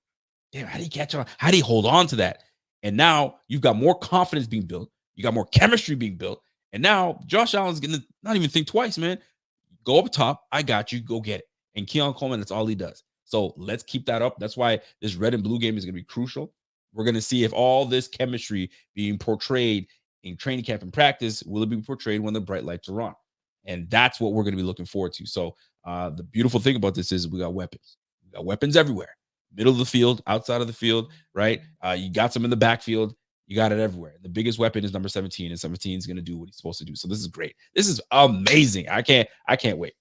damn, how do you catch on? How do you hold on to that? And now you've got more confidence being built. You got more chemistry being built. And now Josh Allen's going to not even think twice, man. Go up top. I got you. Go get it. And Keon Coleman, that's all he does. So let's keep that up. That's why this red and blue game is going to be crucial. We're going to see if all this chemistry being portrayed in training camp and practice, will it be portrayed when the bright lights are on? And that's what we're going to be looking forward to. So the beautiful thing about this is we got weapons. We got weapons everywhere. Middle of the field, outside of the field, right? You got some in the backfield. You got it everywhere. The biggest weapon is number 17, and 17 is going to do what he's supposed to do. So this is great. This is amazing. I can't wait.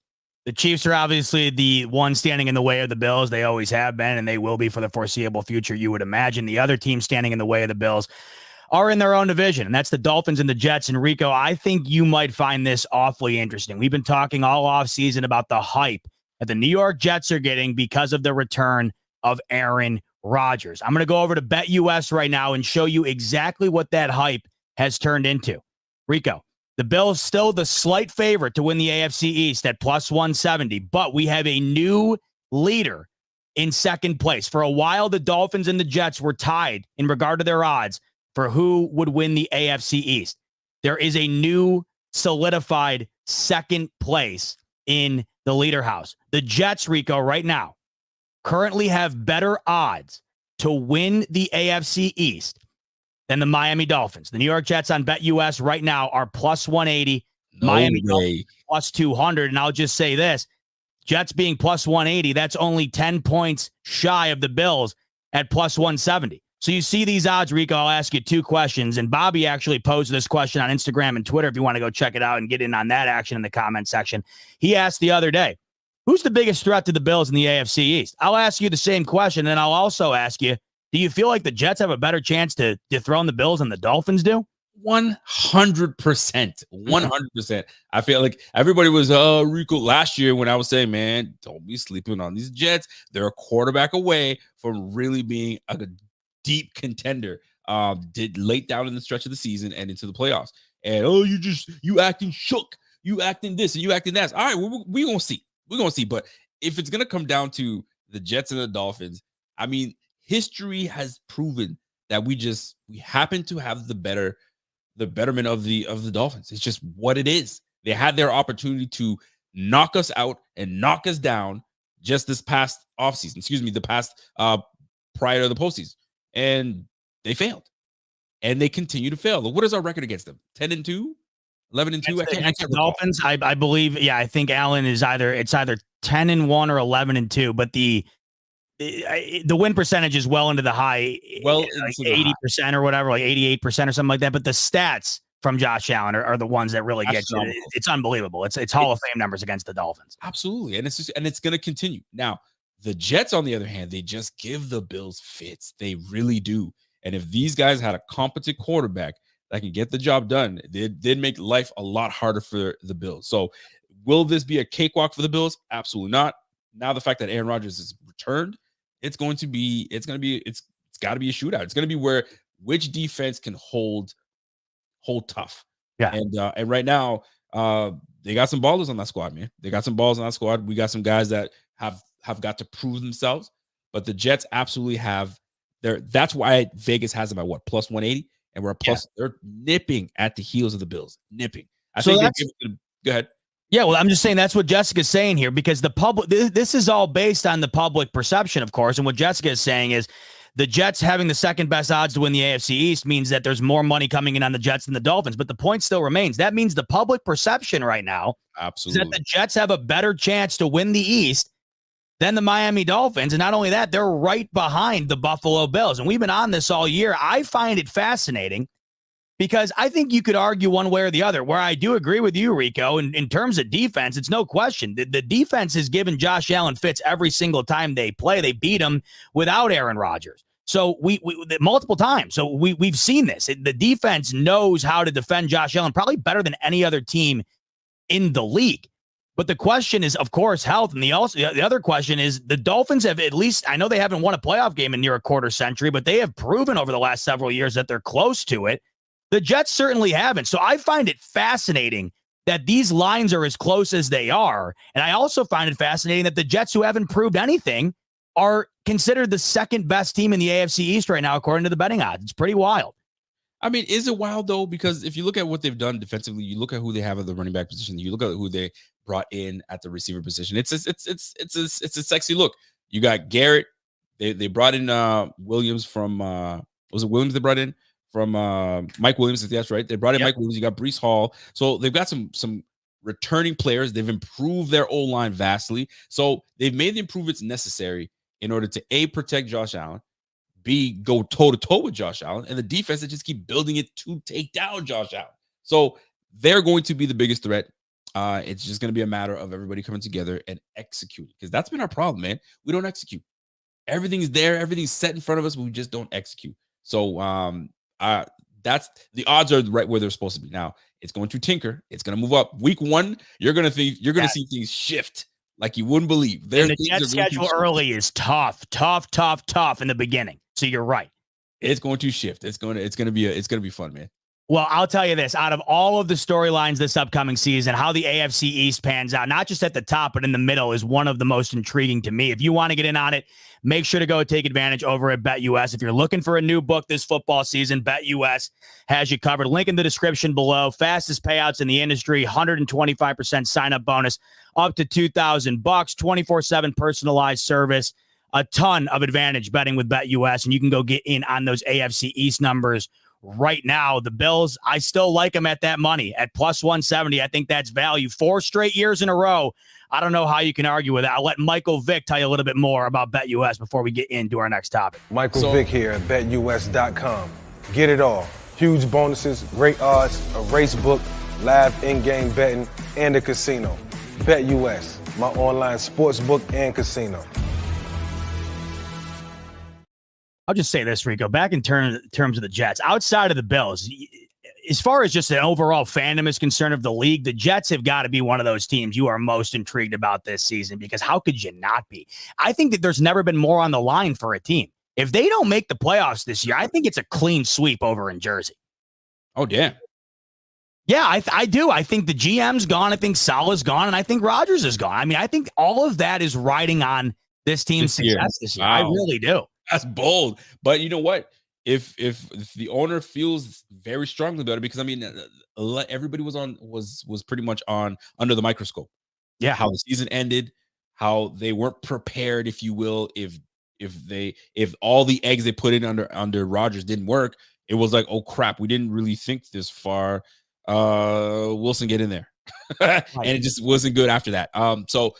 The Chiefs are obviously the one standing in the way of the Bills. They always have been, and they will be for the foreseeable future, you would imagine. The other team standing in the way of the Bills are in their own division, and that's the Dolphins and the Jets. And Rico, I think you might find this awfully interesting. We've been talking all offseason about the hype that the New York Jets are getting because of the return of Aaron Rodgers. I'm going to go over to BetUS right now and show you exactly what that hype has turned into. Rico, the Bills still the slight favorite to win the AFC East at plus 170, but we have a new leader in second place. For a while, the Dolphins and the Jets were tied in regard to their odds for who would win the AFC East. There is a new solidified second place in the leader house. The Jets, Rico, right now, currently have better odds to win the AFC East than the Miami Dolphins. The New York Jets on BetUS right now are plus 180. No Miami way. Dolphins plus 200. And I'll just say this, Jets being plus 180, that's only 10 points shy of the Bills at plus 170. So you see these odds, Rico. I'll ask you two questions. And Bobby actually posed this question on Instagram and Twitter if you want to go check it out and get in on that action in the comment section. He asked the other day, who's the biggest threat to the Bills in the AFC East? I'll ask you the same question, and I'll also ask you, do you feel like the Jets have a better chance to dethrone the Bills than the Dolphins do? 100%. 100%. I feel like everybody was Rico last year when I was saying, man, don't be sleeping on these Jets. They're a quarterback away from really being a deep contender. Did late down in the stretch of the season and into the playoffs. And you acting shook, you acting this and you acting that. All right, we're gonna see. We're gonna see. But if it's gonna come down to the Jets and the Dolphins, I mean, history has proven that we happen to have the betterment of the Dolphins. It's just what it is. They had their opportunity to knock us out and knock us down just this past offseason. The past prior to the postseason. And they failed. And they continue to fail. What is our record against them? 10-2? 11-2? I can't the Dolphins, I believe, I think Allen is either 10-1 or 11-2, but the win percentage is well into the high, like 80% or whatever, like 88% or something like that. But the stats from Josh Allen are the ones that really get you. It's unbelievable. It's Hall of Fame numbers against the Dolphins. Absolutely. And it's going to continue. Now, the Jets, on the other hand, they just give the Bills fits. They really do. And if these guys had a competent quarterback that can get the job done, they'd make life a lot harder for the Bills. So will this be a cakewalk for the Bills? Absolutely not. Now the fact that Aaron Rodgers has returned, it's got to be a shootout. It's going to be which defense can hold tough. Yeah. And right now, they got some ballers on that squad, man. They got some balls on that squad. We got some guys that have got to prove themselves, but the Jets absolutely have that's why Vegas has them at plus 180, and we're plus. Yeah. They're nipping at the heels of the Bills, nipping. Go ahead. Yeah, well, I'm just saying that's what Jessica's saying here, because the public, this is all based on the public perception, of course. And what Jessica is saying is the Jets having the second best odds to win the AFC East means that there's more money coming in on the Jets than the Dolphins. But the point still remains. That means the public perception right now absolutely is that the Jets have a better chance to win the East than the Miami Dolphins. And not only that, they're right behind the Buffalo Bills. And we've been on this all year. I find it fascinating because I think you could argue one way or the other, where I do agree with you, Rico, in terms of defense. It's no question. The defense has given Josh Allen fits every single time they play. They beat him without Aaron Rodgers. So we multiple times. So we've seen this. The defense knows how to defend Josh Allen probably better than any other team in the league. But the question is, of course, health. And the other question is the Dolphins have, at least, I know they haven't won a playoff game in near a quarter century, but they have proven over the last several years that they're close to it. The Jets certainly haven't. So I find it fascinating that these lines are as close as they are. And I also find it fascinating that the Jets, who haven't proved anything, are considered the second best team in the AFC East right now, according to the betting odds. It's pretty wild. I mean, is it wild, though? Because if you look at what they've done defensively, you look at who they have at the running back position, you look at who they brought in at the receiver position. It's a sexy look. You got Garrett. They brought in Williams from was it Williams they brought in from Mike Williams? That's right. They brought in Mike Williams. You got Breece Hall. So they've got some returning players. They've improved their O-line vastly. So they've made the improvements necessary in order to A, protect Josh Allen, B, go toe-to-toe with Josh Allen, and the defense that just keep building it to take down Josh Allen. So they're going to be the biggest threat. It's just going to be a matter of everybody coming together and executing, because that's been our problem, man. We don't execute. Everything's there. Everything's set in front of us, but we just don't execute. So that's the odds are right where they're supposed to be. Now, it's going to tinker. It's going to move up. Week 1, you're going to see things shift like you wouldn't believe. And the Jets schedule early is tough in the beginning. So you're right. It's going to shift. It's going to be fun, man. Well, I'll tell you this, out of all of the storylines this upcoming season, how the AFC East pans out, not just at the top, but in the middle, is one of the most intriguing to me. If you want to get in on it, make sure to go take advantage over at BetUS. If you're looking for a new book this football season, BetUS has you covered. Link in the description below. Fastest payouts in the industry, 125% sign-up bonus, up to $2,000, 24/7 personalized service, a ton of advantage betting with BetUS, and you can go get in on those AFC East numbers right now. The Bills, I still like them at that money at plus 170. I think that's value. 4 straight years in a row. I don't know how you can argue with that. I'll let Michael Vick tell you a little bit more about BetUS before we get into our next topic. Michael Vick here at BetUS.com. Get it all. Huge bonuses, great odds, a race book, live in-game betting, and a casino. BetUS, my online sports book and casino. I'll just say this, Rico, back in terms of the Jets, outside of the Bills, as far as just an overall fandom is concerned of the league, the Jets have got to be one of those teams you are most intrigued about this season, because how could you not be? I think that there's never been more on the line for a team. If they don't make the playoffs this year, I think it's a clean sweep over in Jersey. Oh, damn. Yeah, I do. I think the GM's gone. I think Salah's gone. And I think Rodgers is gone. I mean, I think all of that is riding on this team's success this year. Wow. I really do. That's bold. But you know what? If the owner feels very strongly about it, because I mean, everybody was pretty much under the microscope. Yeah, how the season ended, how they weren't prepared, if you will. If all the eggs they put in under Rodgers didn't work, it was like, oh crap, we didn't really think this far. Wilson, get in there, and it just wasn't good after that. So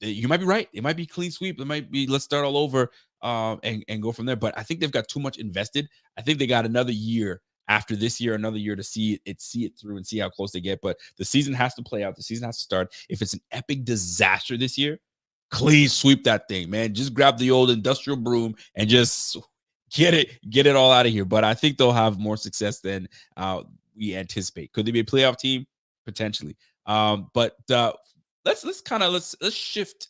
you might be right. It might be clean sweep. It might be let's start all over. And go from there. But I think they've got too much invested. I think they got another year after this year, another year to see it through and see how close they get. But the season has to play out. The season has to start. If it's an epic disaster this year, clean sweep that thing, man. Just grab the old industrial broom and just get it all out of here. But I think they'll have more success than we anticipate. Could they be a playoff team? Potentially. But let's shift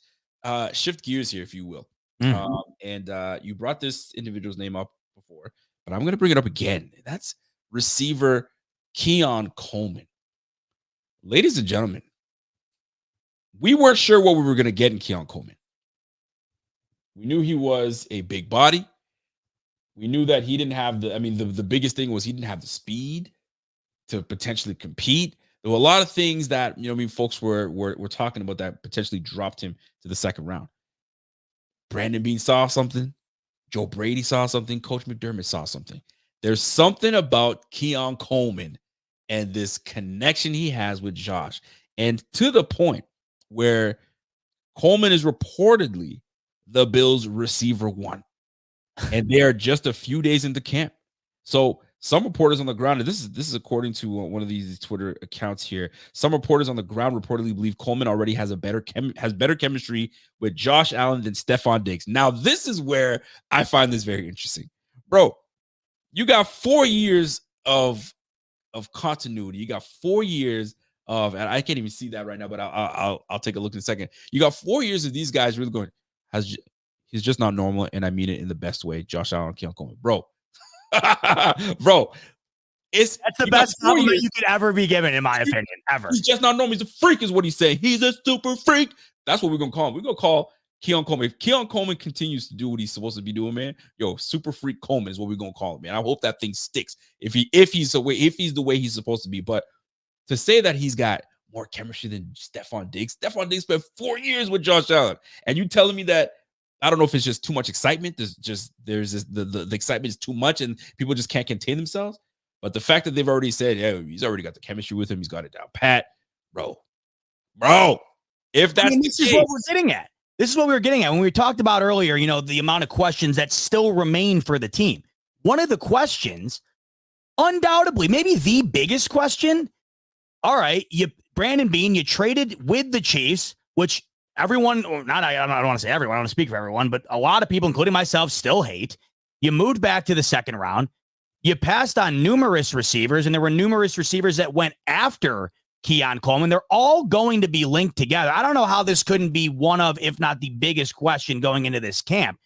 gears here, if you will. And you brought this individual's name up before, but I'm going to bring it up again. That's receiver Keon Coleman. Ladies and gentlemen, we weren't sure what we were going to get in Keon Coleman. We knew he was a big body. We knew that he didn't have the biggest thing was he didn't have the speed to potentially compete. There were a lot of things that, folks were talking about that potentially dropped him to the second round. Brandon Beane saw something. Joe Brady saw something. Coach McDermott saw something. There's something about Keon Coleman and this connection he has with Josh. And to the point where Coleman is reportedly the Bills' receiver 1. And they are just a few days into camp. So some reporters on the ground, and this is according to one of these Twitter accounts here. Some reporters on the ground reportedly believe Coleman already has better chemistry with Josh Allen than Stephon Diggs. Now, this is where I find this very interesting, bro. You got 4 years of continuity. You got 4 years of, and I can't even see that right now, but I'll take a look in a second. You got 4 years of these guys really going. He's just not normal, and I mean it in the best way. Josh Allen, Keon Coleman, bro. Bro, that's the best compliment you could ever be given, in my opinion, ever. He's just not normal. He's a freak, is what he's saying. He's a super freak. That's what we're gonna call him. We're gonna call Keon Coleman. If Keon Coleman continues to do what he's supposed to be doing, man, super freak Coleman is what we're gonna call him, man. I hope that thing sticks. If he's the way he's supposed to be. But to say that he's got more chemistry than Stephon Diggs spent 4 years with Josh Allen, and you telling me that. I don't know if it's just too much excitement. The excitement is too much and people just can't contain themselves. But the fact that they've already said, yeah, he's already got the chemistry with him. He's got it down pat. Bro. If that's this is what we're getting at. This is what we were getting at when we talked about earlier, the amount of questions that still remain for the team. One of the questions, undoubtedly, maybe the biggest question. All right, Brandon Beane, you traded with the Chiefs, which everyone, or not, I don't want to say everyone, I don't want to speak for everyone, but a lot of people, including myself, still hate. You moved back to the second round. You passed on numerous receivers, and there were numerous receivers that went after Keon Coleman. They're all going to be linked together. I don't know how this couldn't be one of, if not the biggest question going into this camp.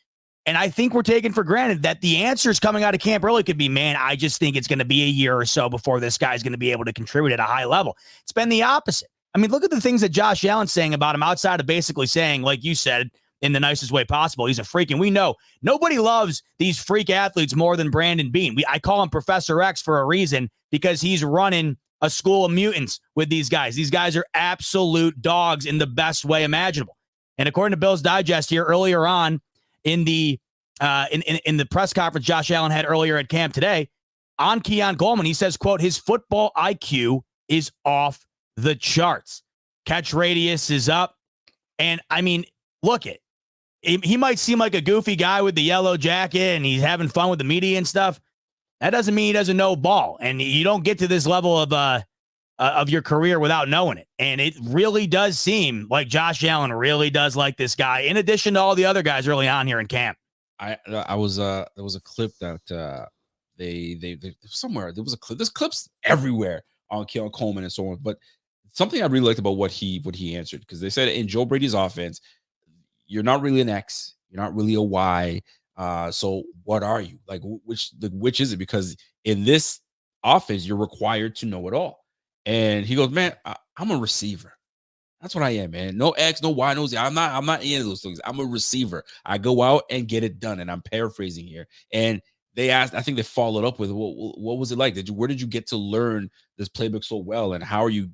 And I think we're taking for granted that the answers coming out of camp early could be, man, I just think it's going to be a year or so before this guy's going to be able to contribute at a high level. It's been the opposite. I mean, look at the things that Josh Allen's saying about him outside of basically saying, like you said, in the nicest way possible, he's a freak. And we know nobody loves these freak athletes more than Brandon Beane. I call him Professor X for a reason, because he's running a school of mutants with these guys. These guys are absolute dogs in the best way imaginable. And according to Bill's Digest here earlier on, in the press conference Josh Allen had earlier at camp today on Keon Coleman, he says, quote, his football IQ is off the charts. Catch radius is up. And I mean, look it. He might seem like a goofy guy with the yellow jacket and he's having fun with the media and stuff. That doesn't mean he doesn't know ball. And you don't get to this level of your career without knowing it. And it really does seem like Josh Allen really does like this guy, in addition to all the other guys early on here in camp. I was there was a clip that they somewhere there was a clip. There's clips everywhere on Keon Coleman and so on. But something I really liked about what he answered, because they said in Joe Brady's offense, you're not really an X, you're not really a Y. So what are you? Like which is it? Because in this offense, you're required to know it all. And he goes, man, I'm a receiver. That's what I am, man. No X, no Y, no Z. I'm not any of those things. I'm a receiver. I go out and get it done. And I'm paraphrasing here. And they asked, I think they followed up with, what was it like? Where did you get to learn this playbook so well? And how are you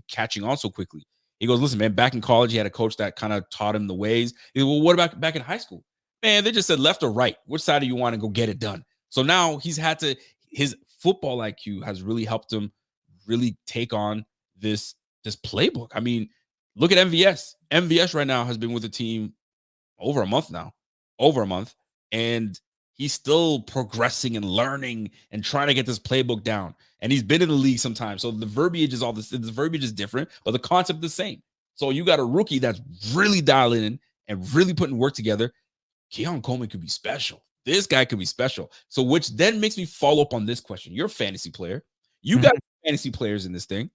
catching on so quickly? He goes, listen, man, back in college, he had a coach that kind of taught him the ways. He goes, well, what about back in high school? Man, they just said left or right. Which side do you want to go get it done? So now his football IQ has really helped him really take on this playbook. I mean, look at MVS. MVS right now has been with the team over a month now, and he's still progressing and learning and trying to get this playbook down. And he's been in the league sometimes, so the verbiage is the verbiage is different, but the concept is the same. So you got a rookie that's really dialing in and really putting work together. Keon Coleman could be special. This guy could be special. So which then makes me follow up on this question. You're a fantasy player. You got fantasy players in this thing.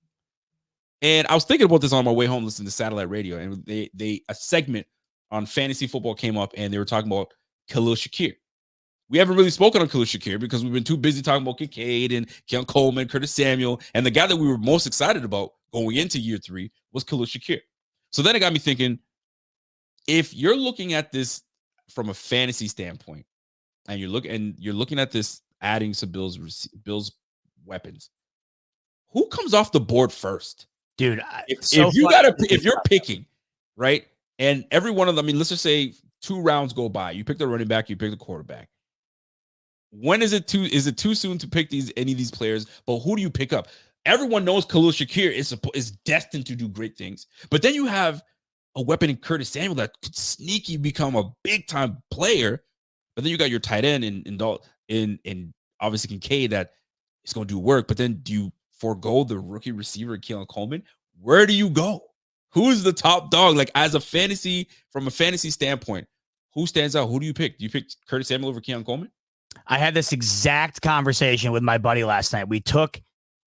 And I was thinking about this on my way home listening to satellite radio, and a segment on fantasy football came up, and they were talking about Khalil Shakir. We haven't really spoken on Khalil Shakir because we've been too busy talking about Kincaid and Keon Coleman, Curtis Samuel, and the guy that we were most excited about going into year 3 was Khalil Shakir. So then it got me thinking, if you're looking at this from a fantasy standpoint, and you're looking at this adding to Bills weapons, who comes off the board first? Dude, if you're picking, right? And every one of them, I mean, let's just say 2 rounds go by. You pick the running back, you pick the quarterback. When is it too soon to pick any of these players? But who do you pick up? Everyone knows Khalil Shakir is destined to do great things. But then you have a weapon in Curtis Samuel that could sneaky become a big time player. But then you got your tight end in obviously Kincaid that is going to do work. But then do you forego the rookie receiver Keon Coleman? Where do you go? Who's the top dog? Like from a fantasy standpoint, who stands out? Who do you pick? Do you pick Curtis Samuel over Keon Coleman? I had this exact conversation with my buddy last night. We took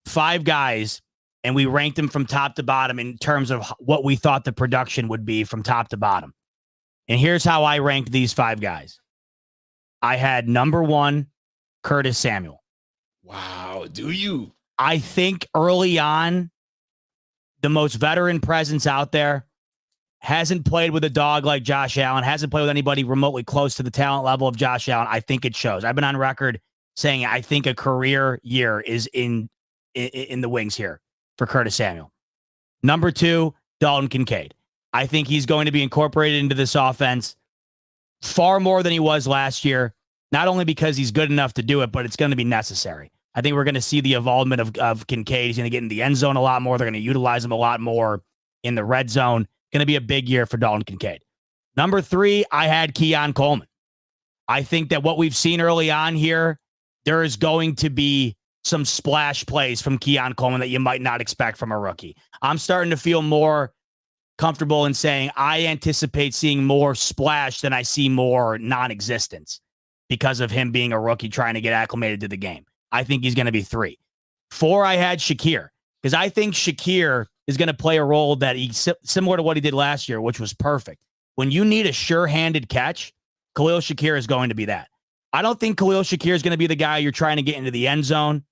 5 guys and we ranked them from top to bottom in terms of what we thought the production would be from top to bottom. And here's how I ranked these 5 guys. I had number 1, Curtis Samuel. Wow. Do you? I think early on, the most veteran presence out there, hasn't played with a dog like Josh Allen, hasn't played with anybody remotely close to the talent level of Josh Allen. I think it shows. I've been on record saying I think a career year is in the wings here for Curtis Samuel. Number 2, Dalton Kincaid. I think he's going to be incorporated into this offense far more than he was last year, not only because he's good enough to do it, but it's going to be necessary. I think we're going to see the involvement of Kincaid. He's going to get in the end zone a lot more. They're going to utilize him a lot more in the red zone. Going to be a big year for Dalton Kincaid. Number 3, I had Keon Coleman. I think that what we've seen early on here, there is going to be some splash plays from Keon Coleman that you might not expect from a rookie. I'm starting to feel more comfortable in saying I anticipate seeing more splash than I see more non-existence because of him being a rookie trying to get acclimated to the game. I think he's going to be 3. 4, I had Shakir, because I think Shakir is going to play a role that he's similar to what he did last year, which was perfect. When you need a sure-handed catch, Khalil Shakir is going to be that. I don't think Khalil Shakir is going to be the guy you're trying to get into the end zone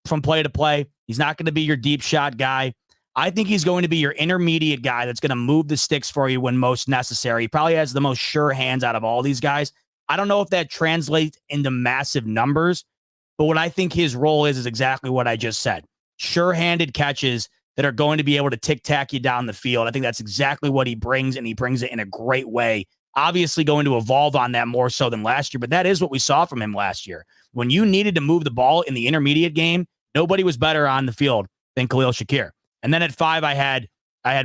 from play to play. He's not going to be your deep shot guy. I think he's going to be your intermediate guy that's going to move the sticks for you when most necessary. He probably has the most sure hands out of all these guys. I don't know if that translates into massive numbers, but what I think his role is exactly what I just said. Sure-handed catches that are going to be able to tic-tac you down the field. I think that's exactly what he brings, and he brings it in a great way. Obviously going to evolve on that more so than last year, but that is what we saw from him last year. When you needed to move the ball in the intermediate game, nobody was better on the field than Khalil Shakir. And then at 5, I had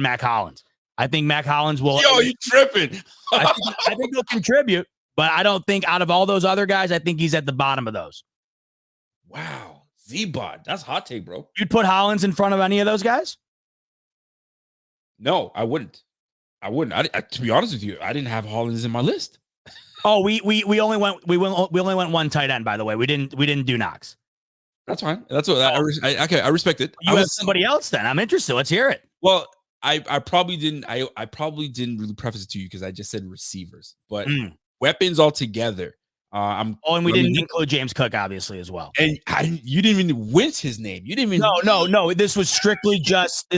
Mac Hollins. I think Mac Hollins will. Yo, you tripping? I think he'll contribute, but I don't think out of all those other guys, I think he's at the bottom of those. Wow. Z-Bot. That's hot take, bro. You'd put Hollins in front of any of those guys? No, I wouldn't. To be honest with you, I didn't have Hollins in my list. Oh, we only went one tight end, by the way. We didn't do Knox. That's fine. That's what I respect it. You have somebody else then. I'm interested. Let's hear it. Well, I probably didn't really preface it to you because I just said receivers, but weapons altogether. And we didn't include James Cook, obviously, as well. And you didn't even wince his name. You didn't even. No. This was strictly just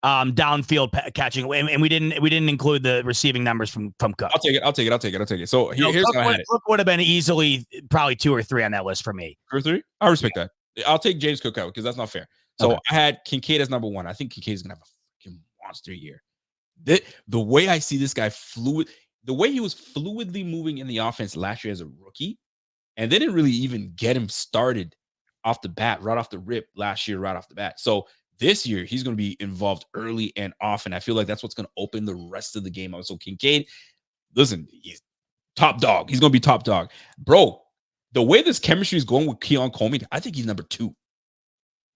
downfield catching, and we didn't include the receiving numbers from Cook. I'll take it. So here's how I had it. Cook would have been easily probably 2 or 3 on that list for me. 2 or 3? I respect that. I'll take James Cook out because that's not fair. So I had Kincaid as number 1. I think Kincaid is gonna have a freaking monster year. The way I see this guy the way he was fluidly moving in the offense last year as a rookie, and they didn't really even get him started off the bat, right off the rip last year, right off the bat. So this year, he's going to be involved early and often. I feel like that's what's going to open the rest of the game up. So Kincaid, listen, he's top dog. He's going to be top dog. Bro, the way this chemistry is going with Keon Coleman, I think he's number 2.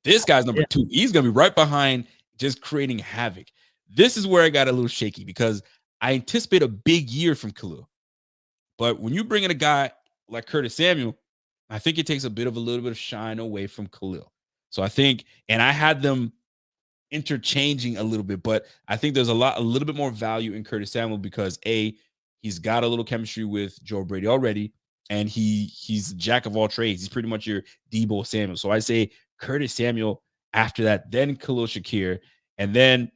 This guy's number 2. He's going to be right behind, just creating havoc. This is where I got a little shaky because I anticipate a big year from Khalil. But when you bring in a guy like Curtis Samuel, I think it takes a little bit of shine away from Khalil. So I think, and I had them interchanging a little bit, but I think there's a little bit more value in Curtis Samuel because he's got a little chemistry with Joe Brady already, and he's a jack of all trades. He's pretty much your Deebo Samuel. So I say Curtis Samuel after that, then Khalil Shakir, and then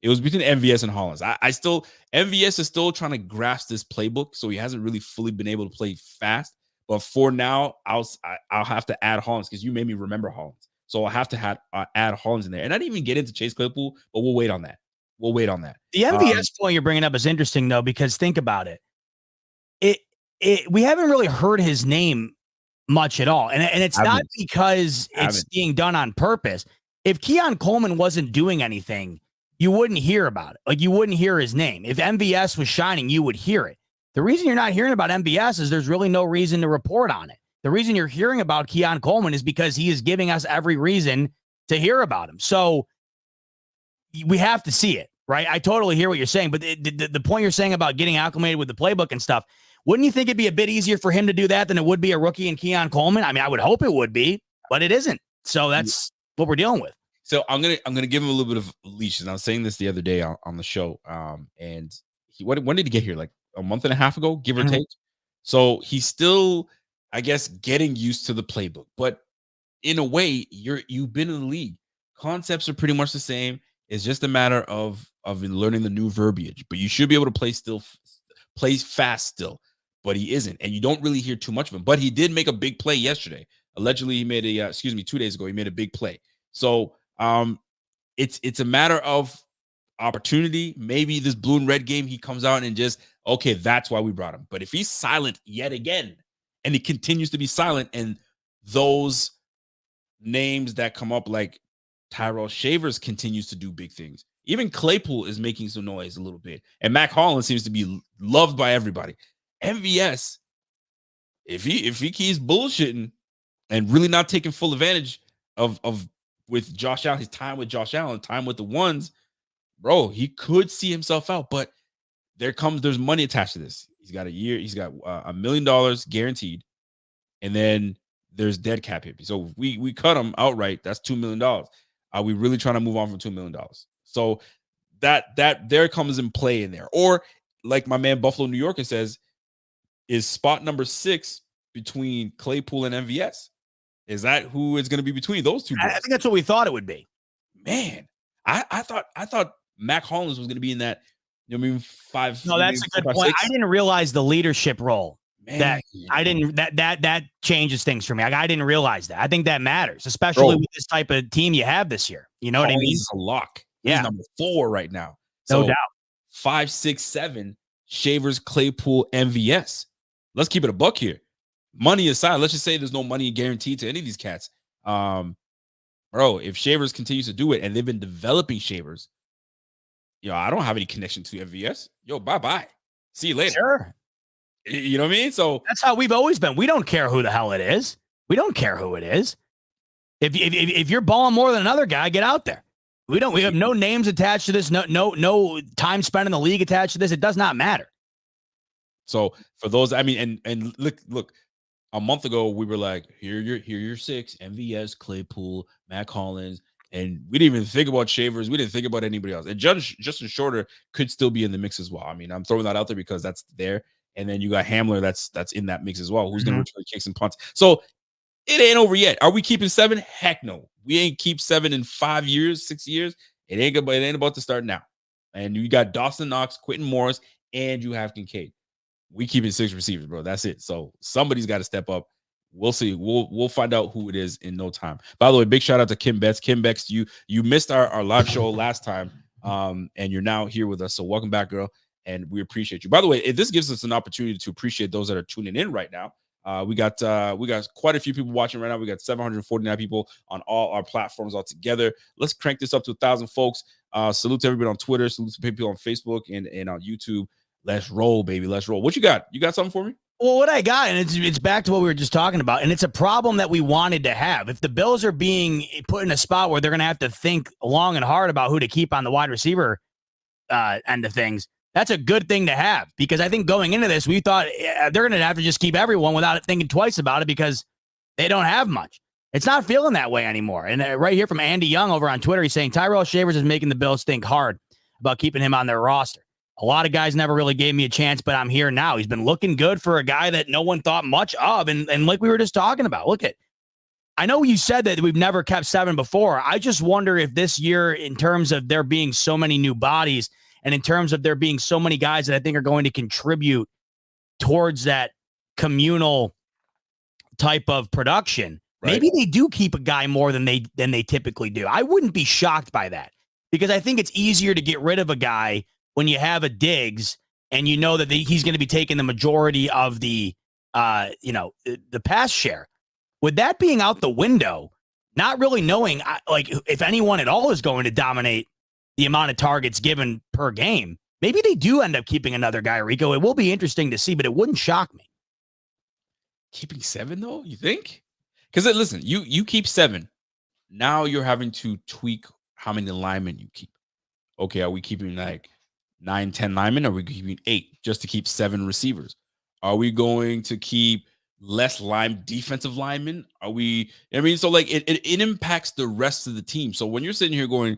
it was between MVS and Hollins. MVS is still trying to grasp this playbook, so he hasn't really fully been able to play fast. But for now, I'll have to add Hollins because you made me remember Hollins. So I'll have to add Hollins in there. And I didn't even get into Chase Claypool, but we'll wait on that. The MVS point you're bringing up is interesting, though, because think about it. We haven't really heard his name much at all. And it's not because it's being done on purpose. If Keon Coleman wasn't doing anything, you wouldn't hear about it. Like, you wouldn't hear his name. If MVS was shining, you would hear it. The reason you're not hearing about MVS is there's really no reason to report on it. The reason you're hearing about Keon Coleman is because he is giving us every reason to hear about him. So we have to see it, right? I totally hear what you're saying, but the point you're saying about getting acclimated with the playbook and stuff, wouldn't you think it'd be a bit easier for him to do that than it would be a rookie in Keon Coleman? I mean, I would hope it would be, but it isn't. So that's what we're dealing with. So I'm gonna give him a little bit of leash. And I was saying this the other day on the show. And when did he get here? Like a month and a half ago, give or take. So he's still, I guess, getting used to the playbook. But in a way, you've been in the league. Concepts are pretty much the same. It's just a matter of learning the new verbiage. But you should be able to play fast still. But he isn't, and you don't really hear too much of him. But he did make a big play yesterday. Allegedly, he made 2 days ago, he made a big play. So it's a matter of opportunity. Maybe this blue and red game, he comes out and just, okay, that's why we brought him. But if he's silent yet again, and he continues to be silent, and those names that come up like Tyrell Shavers continues to do big things. Even Claypool is making some noise a little bit. And Mac Hollins seems to be loved by everybody. MVS, if he keeps bullshitting and really not taking full advantage of with Josh Allen, his time with Josh Allen, time with the ones, bro, he could see himself out. But there's money attached to this. He's got a year. He's got $1 million guaranteed, and then there's dead cap hit. So if we cut him outright, that's $2 million. Are we really trying to move on from $2 million? So that there comes in play in there. Or like my man Buffalo New Yorker says, is spot number 6 between Claypool and MVS. Is that who is going to be between those two boys? I think that's what we thought it would be. Man, I thought Mac Hollins was going to be in that. You know what I mean? 5. No, that's a good point. 6. I didn't realize the leadership role. Man, That changes things for me. I didn't realize that. I think that matters, especially with this type of team you have this year. You know what I mean? He's a lock. Yeah. He's number 4 right now. So No doubt. 5, 6, 7, Shavers, Claypool, MVS. Let's keep it a buck here. Money aside, let's just say there's no money guaranteed to any of these cats. Bro, if Shavers continues to do it, and they've been developing Shavers, I don't have any connection to MVS. Bye-bye. See you later. Sure. You know what I mean? So that's how we've always been. We don't care who the hell it is. We don't care who it is. If you're balling more than another guy, get out there. We have no names attached to this. No time spent in the league attached to this. It does not matter. So for those, I mean, and look, a month ago we were like, here your 6, MVS, Claypool, Mac Hollins, and we didn't even think about Shavers. We didn't think about anybody else. And Justin Shorter could still be in the mix as well. I mean, I'm throwing that out there because that's there. And then you got Hamler that's in that mix as well, who's going to return kicks and punts. So it ain't over yet. Are we keeping 7? Heck no. We ain't keep 7 in 5 years, 6 years. It ain't about to start now. And you got Dawson Knox, Quentin Morris, and you have Kincaid. We keeping 6 receivers, bro. That's it. So somebody's got to step up. We'll see. We'll find out who it is in no time. By the way, big shout out to Kim Betts. Kim Betts, you missed our live show last time, and you're now here with us. So welcome back, girl. And we appreciate you. By the way, this gives us an opportunity to appreciate those that are tuning in right now. We got quite a few people watching right now. We got 749 people on all our platforms all together. Let's crank this up to 1,000 folks. Salute to everybody on Twitter. Salute to people on Facebook and on YouTube. Let's roll, baby. Let's roll. What you got? You got something for me? Well, what I got, and it's back to what we were just talking about, and it's a problem that we wanted to have. If the Bills are being put in a spot where they're going to have to think long and hard about who to keep on the wide receiver end of things, that's a good thing to have, because I think going into this, we thought they're going to have to just keep everyone without thinking twice about it because they don't have much. It's not feeling that way anymore. And right here from Andy Young over on Twitter, he's saying Tyrell Shavers is making the Bills think hard about keeping him on their roster. A lot of guys never really gave me a chance, but I'm here now. He's been looking good for a guy that no one thought much of. And like we were just talking about, I know you said that we've never kept 7 before. I just wonder if this year, in terms of there being so many new bodies and in terms of there being so many guys that I think are going to contribute towards that communal type of production, maybe they do keep a guy more than they typically do. I wouldn't be shocked by that, because I think it's easier to get rid of a guy when you have a Diggs and you know that he's going to be taking the majority of the pass share. With that being out the window, not really knowing if anyone at all is going to dominate the amount of targets given per game, maybe they do end up keeping another guy, Rico. It will be interesting to see, but it wouldn't shock me. Keeping 7 though, you think? Because listen, you keep 7. Now you're having to tweak how many linemen you keep. Okay, are we keeping like 9, 10 linemen? Or are we keeping 8 just to keep 7 receivers? Are we going to keep less defensive linemen? Are we? I mean, so like it impacts the rest of the team. So when you're sitting here going,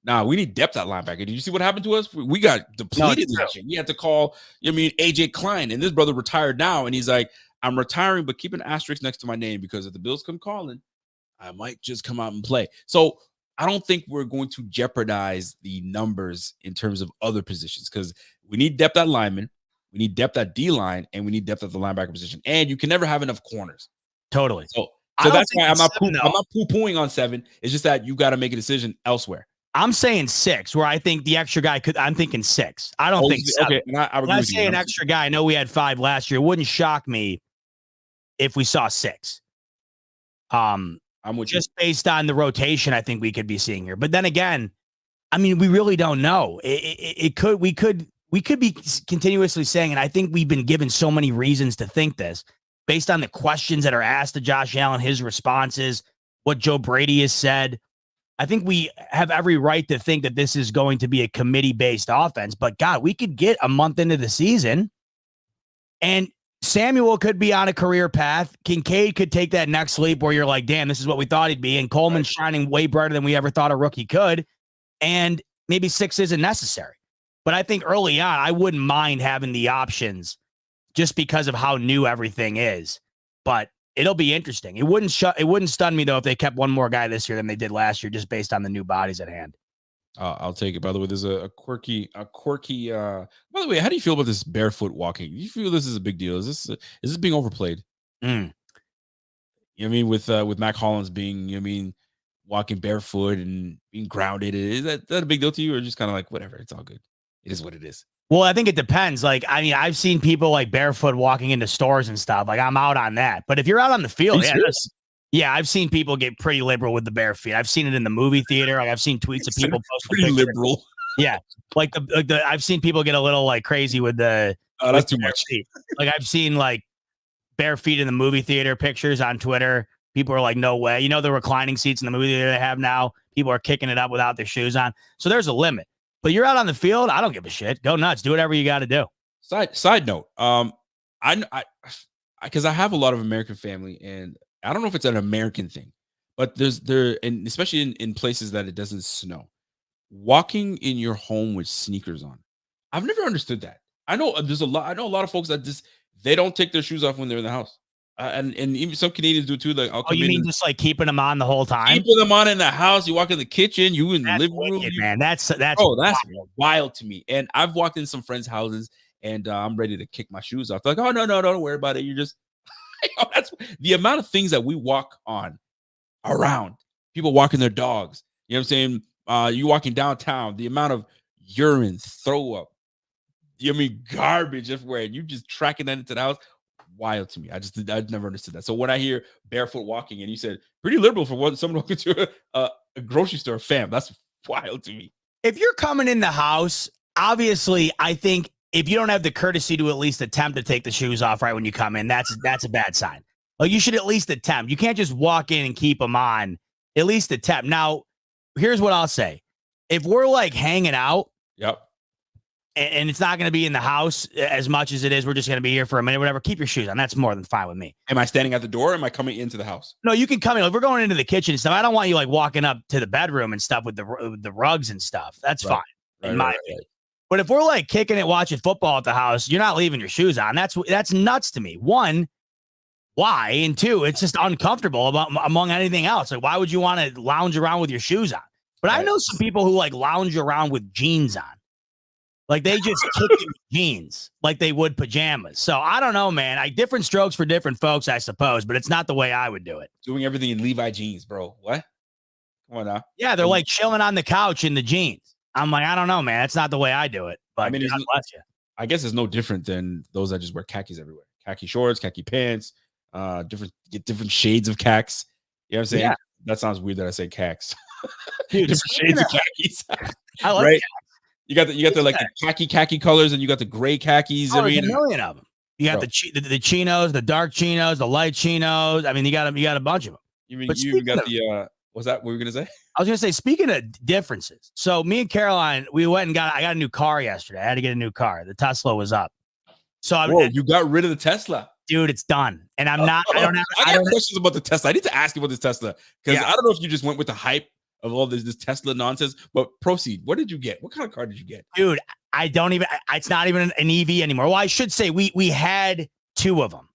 nah, we need depth at linebacker. Did you see what happened to us? We got depleted last year. We had to call, AJ Klein, and this brother retired now, and he's like, I'm retiring, but keep an asterisk next to my name, because if the Bills come calling, I might just come out and play. So I don't think we're going to jeopardize the numbers in terms of other positions, because we need depth at lineman, we need depth at D-line, and we need depth at the linebacker position. And you can never have enough corners. Totally. So that's why I'm not poo-pooing on 7. It's just that you got to make a decision elsewhere. I'm saying 6, where I think the extra guy I'm thinking 6. I don't think 7. Okay, I when I say an extra guy, I know we had 5 last year. It wouldn't shock me if we saw 6. I'm with just you. Based on the rotation, I think we could be seeing here. But then again, I mean, we really don't know. We could be continuously saying, and I think we've been given so many reasons to think this, based on the questions that are asked to Josh Allen, his responses, what Joe Brady has said. I think we have every right to think that this is going to be a committee-based offense. But God, we could get a month into the season, and Samuel could be on a career path. Kincaid could take that next leap where you're like, damn, this is what we thought he'd be. And Coleman's shining way brighter than we ever thought a rookie could. And maybe 6 isn't necessary. But I think early on, I wouldn't mind having the options just because of how new everything is. But it'll be interesting. It wouldn't stun me though if they kept one more guy this year than they did last year, just based on the new bodies at hand. I'll take it. By the way, there's a quirky. By the way, how do you feel about this barefoot walking? Do you feel this is a big deal? Is this being overplayed? Mm. You know what I mean, with Mac Hollins being, you know what I mean, walking barefoot and being grounded. Is that a big deal to you, or just kind of like whatever? It's all good. It is what it is. Well, I think it depends. Like, I mean, I've seen people like barefoot walking into stores and stuff. Like, I'm out on that. But if you're out on the field, yeah, I've seen people get pretty liberal with the bare feet. I've seen it in the movie theater. Like, I've seen tweets of people posting pretty liberal. Yeah, like the I've seen people get a little like crazy with the. Oh, that's too much. Feet. Like, I've seen like bare feet in the movie theater pictures on Twitter. People are like, no way. You know, the reclining seats in the movie theater they have now. People are kicking it up without their shoes on. So there's a limit. But you're out on the field. I don't give a shit. Go nuts. Do whatever you got to do. Side note. Because I have a lot of American family, and I don't know if it's an American thing, but and especially in places that it doesn't snow, walking in your home with sneakers on. I've never understood that. I know a lot of folks that just they don't take their shoes off when they're in the house. And even some Canadians do too. Like, you mean just like keeping them on the whole time? Keeping them on in the house. You walk in the kitchen. You in the living room. Man, that's wild to me. And I've walked in some friends' houses, and I'm ready to kick my shoes off. They're like, oh no, don't worry about it. You're just that's the amount of things that we walk on around. People walking their dogs. You know what I'm saying? You walking downtown. The amount of urine, throw up. I mean, garbage everywhere. And you just tracking that into the house. Wild to me. I'd never understood that. So when I hear barefoot walking, and you said pretty liberal for someone walking to a grocery store, fam, that's wild to me. If you're coming in the house, obviously, I think if you don't have the courtesy to at least attempt to take the shoes off right when you come in, that's a bad sign. Like, you should at least attempt. You can't just walk in and keep them on. At least attempt. Now, here's what I'll say: if we're like hanging out, yep. And it's not going to be in the house as much as it is. We're just going to be here for a minute, whatever. Keep your shoes on. That's more than fine with me. Am I standing at the door? Or am I coming into the house? No, you can come in. Like, we're going into the kitchen and stuff. I don't want you like walking up to the bedroom and stuff with the rugs and stuff. That's fine, in my opinion. But if we're like kicking it, watching football at the house, you're not leaving your shoes on. That's nuts to me. One, why? And two, it's just uncomfortable among anything else. Like, why would you want to lounge around with your shoes on? But I know some people who like lounge around with jeans on. Like, they just kick it with jeans like they would pajamas. So I don't know, man. Different strokes for different folks, I suppose, but it's not the way I would do it. Doing everything in Levi jeans, bro. What? Come on now. Yeah, they're like chilling on the couch in the jeans. I'm like, I don't know, man. That's not the way I do it. But I mean, God bless you. I guess it's no different than those that just wear khakis everywhere. Khaki shorts, khaki pants, different shades of khakis. You know what I'm saying? Yeah. That sounds weird that I say khakis. Dude, different shades of khakis. I like right? You got the like the khaki colors, and you got the gray khakis. There's a million of them. You got the chinos, the dark chinos, the light chinos. I mean, you got a bunch of them. You even got the what's that? What were we gonna say? I was gonna say, speaking of differences. So me and Caroline, we went and I got a new car yesterday. I had to get a new car. The Tesla was up. So you got rid of the Tesla. Dude, it's done. And I'm not. I got questions about the Tesla. I need to ask you about this Tesla because I don't know if you just went with the hype of all this Tesla nonsense, but proceed. What did you get? What kind of car did you get? Dude, I don't even, it's not even an EV anymore. Well, I should say we had two of them.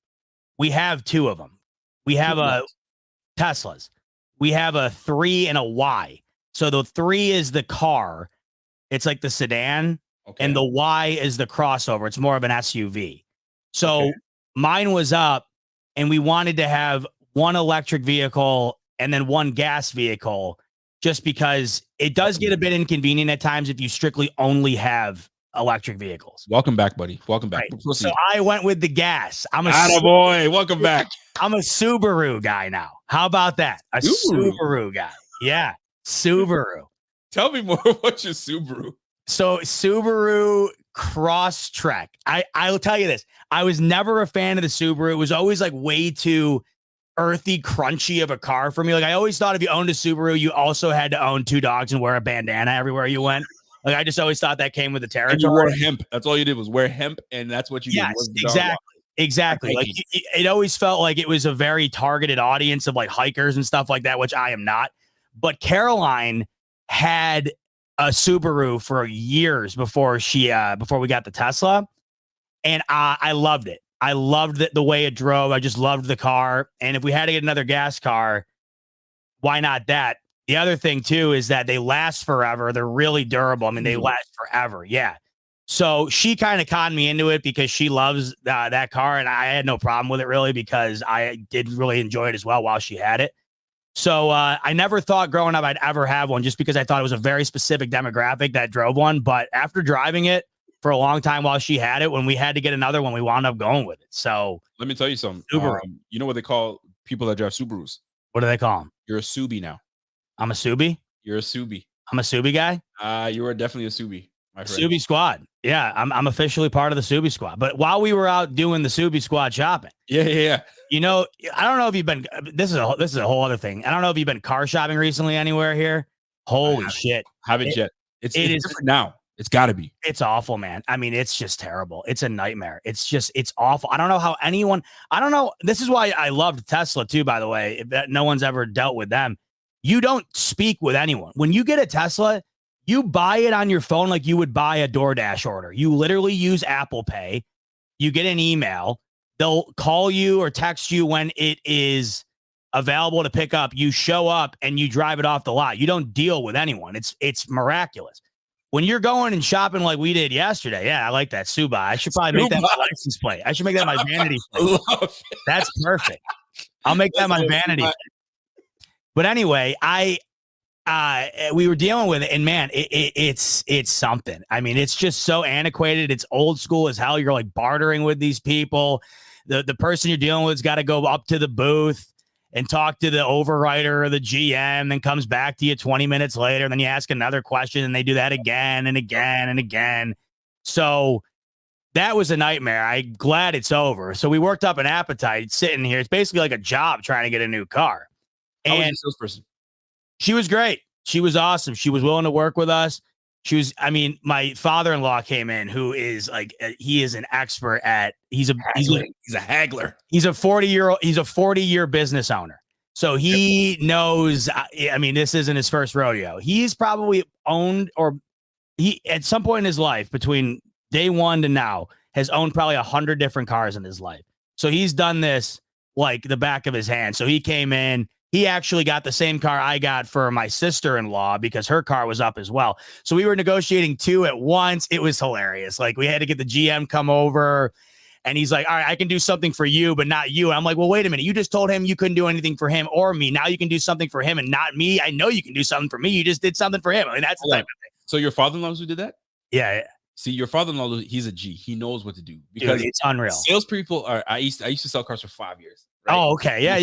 We have two of them. We have Teslas. We have a 3 and a Y. So the 3 is the car. It's like the sedan. Okay. And the Y is the crossover. It's more of an SUV. So mine was up, and we wanted to have one electric vehicle and then one gas vehicle, just because it does get a bit inconvenient at times if you strictly only have electric vehicles. Welcome back, buddy. Welcome back. Right. So I went with the gas. I'm boy. Welcome back. I'm a Subaru guy now. How about that? A Subaru guy. Yeah. Subaru. Tell me more. What's your Subaru? So Subaru Crosstrek. I'll tell you this. I was never a fan of the Subaru. It was always like way too earthy, crunchy of a car for me. Like, I always thought if you owned a Subaru, you also had to own 2 dogs and wear a bandana everywhere you went. Like, I just always thought that came with the territory. And you wore hemp. That's all you did was wear hemp, and that's what you did. Yes, exactly. Like, it always felt like it was a very targeted audience of like hikers and stuff like that, which I am not. But Caroline had a Subaru for years before we got the Tesla, and I loved it. I loved the way it drove. I just loved the car. And if we had to get another gas car, why not that? The other thing too is that they last forever. They're really durable. I mean, they last forever. Yeah. So she kind of conned me into it because she loves that car, and I had no problem with it really because I did really enjoy it as well while she had it. So I never thought growing up I'd ever have one just because I thought it was a very specific demographic that drove one. But after driving it for a long time while she had it, when we had to get another one, we wound up going with it. So let me tell you something. Subaru. You know what they call people that drive Subarus? What do they call them? You're a Subi now. I'm a Subi. You're a Subi. I'm a Subi guy. You are definitely a Subi. Subi squad. Yeah, I'm officially part of the Subi squad. But while we were out doing the Subi squad shopping, yeah. You know, I don't know if you've been. This is a whole other thing. I don't know if you've been car shopping recently anywhere here. Holy shit! Haven't yet. It's different now. It's got to be. It's awful, man. I mean, it's just terrible. It's a nightmare. It's awful. I don't know how anyone. I don't know. This is why I loved Tesla too. By the way, that no one's ever dealt with them. You don't speak with anyone when you get a Tesla. You buy it on your phone like you would buy a DoorDash order. You literally use Apple Pay. You get an email. They'll call you or text you when it is available to pick up. You show up and you drive it off the lot. You don't deal with anyone. It's miraculous. When you're going and shopping like we did yesterday, yeah, I like that Subai. I should probably make that my license plate. I should make that my vanity plate. That's perfect. I'll make that my vanity plate. But anyway, we were dealing with it, and man, it's something. I mean, it's just so antiquated. It's old school as hell. You're like bartering with these people. The person you're dealing with's got to go up to the booth and talk to the overwriter or the GM, then comes back to you 20 minutes later. And then you ask another question, and they do that again and again and again. So that was a nightmare. I'm glad it's over. So we worked up an appetite sitting here. It's basically like a job trying to get a new car. How was the salesperson? She was great. She was awesome. She was willing to work with us. My father-in-law came in, who is he is an expert at, he's a haggler. He's a 40-year business owner. So he knows, this isn't his first rodeo. He's probably owned, or he, at some point in his life, between day one to now, has owned probably 100 different cars in his life. So he's done this like the back of his hand. So he came in. He actually got the same car I got for my sister-in-law because her car was up as well. So we were negotiating two at once. It was hilarious. Like, we had to get the GM come over, and he's like, all right, I can do something for you, but not you. And I'm like, well, wait a minute. You just told him you couldn't do anything for him or me. Now you can do something for him and not me. I know you can do something for me. You just did something for him. I mean, that's the type of thing. So your father-in-law who did that? Yeah. See, your father-in-law, he's a G. He knows what to do. Because dude, it's unreal. Salespeople are. I used to sell cars for 5 years. Right? Oh, okay. Yeah. I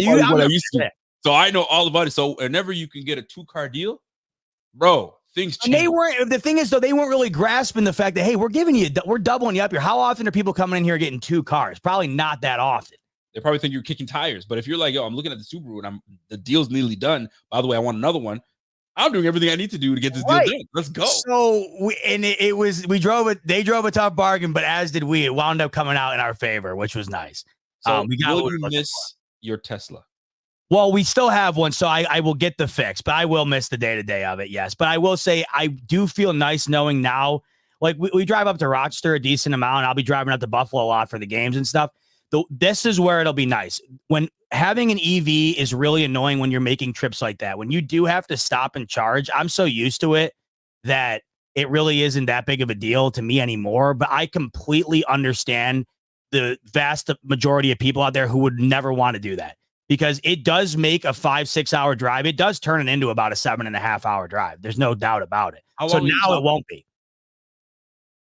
used to. So I know all about it. So whenever you can get a 2-car deal, bro, things change. And the thing is, though, they weren't really grasping the fact that, hey, we're doubling you up here. How often are people coming in here getting 2 cars? Probably not that often. They probably think you're kicking tires. But if you're like, yo, I'm looking at the Subaru and the deal's nearly done. By the way, I want another one. I'm doing everything I need to do to get this deal done. Let's go. So they drove a tough bargain, but as did we. It wound up coming out in our favor, which was nice. So will you miss your Tesla? Well, we still have one, so I will get the fix, but I will miss the day-to-day of it, yes. But I will say I do feel nice knowing now, like we drive up to Rochester a decent amount. I'll be driving up to Buffalo a lot for the games and stuff. This is where it'll be nice. When having an EV is really annoying when you're making trips like that. When you do have to stop and charge, I'm so used to it that it really isn't that big of a deal to me anymore. But I completely understand the vast majority of people out there who would never want to do that. Because it does make a 5-6 hour drive. It does turn it into about a 7.5 hour drive. There's no doubt about it. So now it won't be.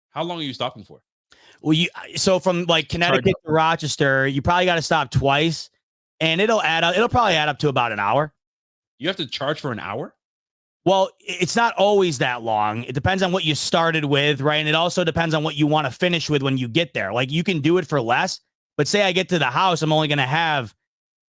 How long are you stopping for? Well, so from like Connecticut to Rochester, you probably got to stop twice, and it'll add up. It'll probably add up to about an hour. You have to charge for an hour? Well, it's not always that long. It depends on what you started with, right? And it also depends on what you want to finish with when you get there. Like, you can do it for less, but say I get to the house, I'm only going to have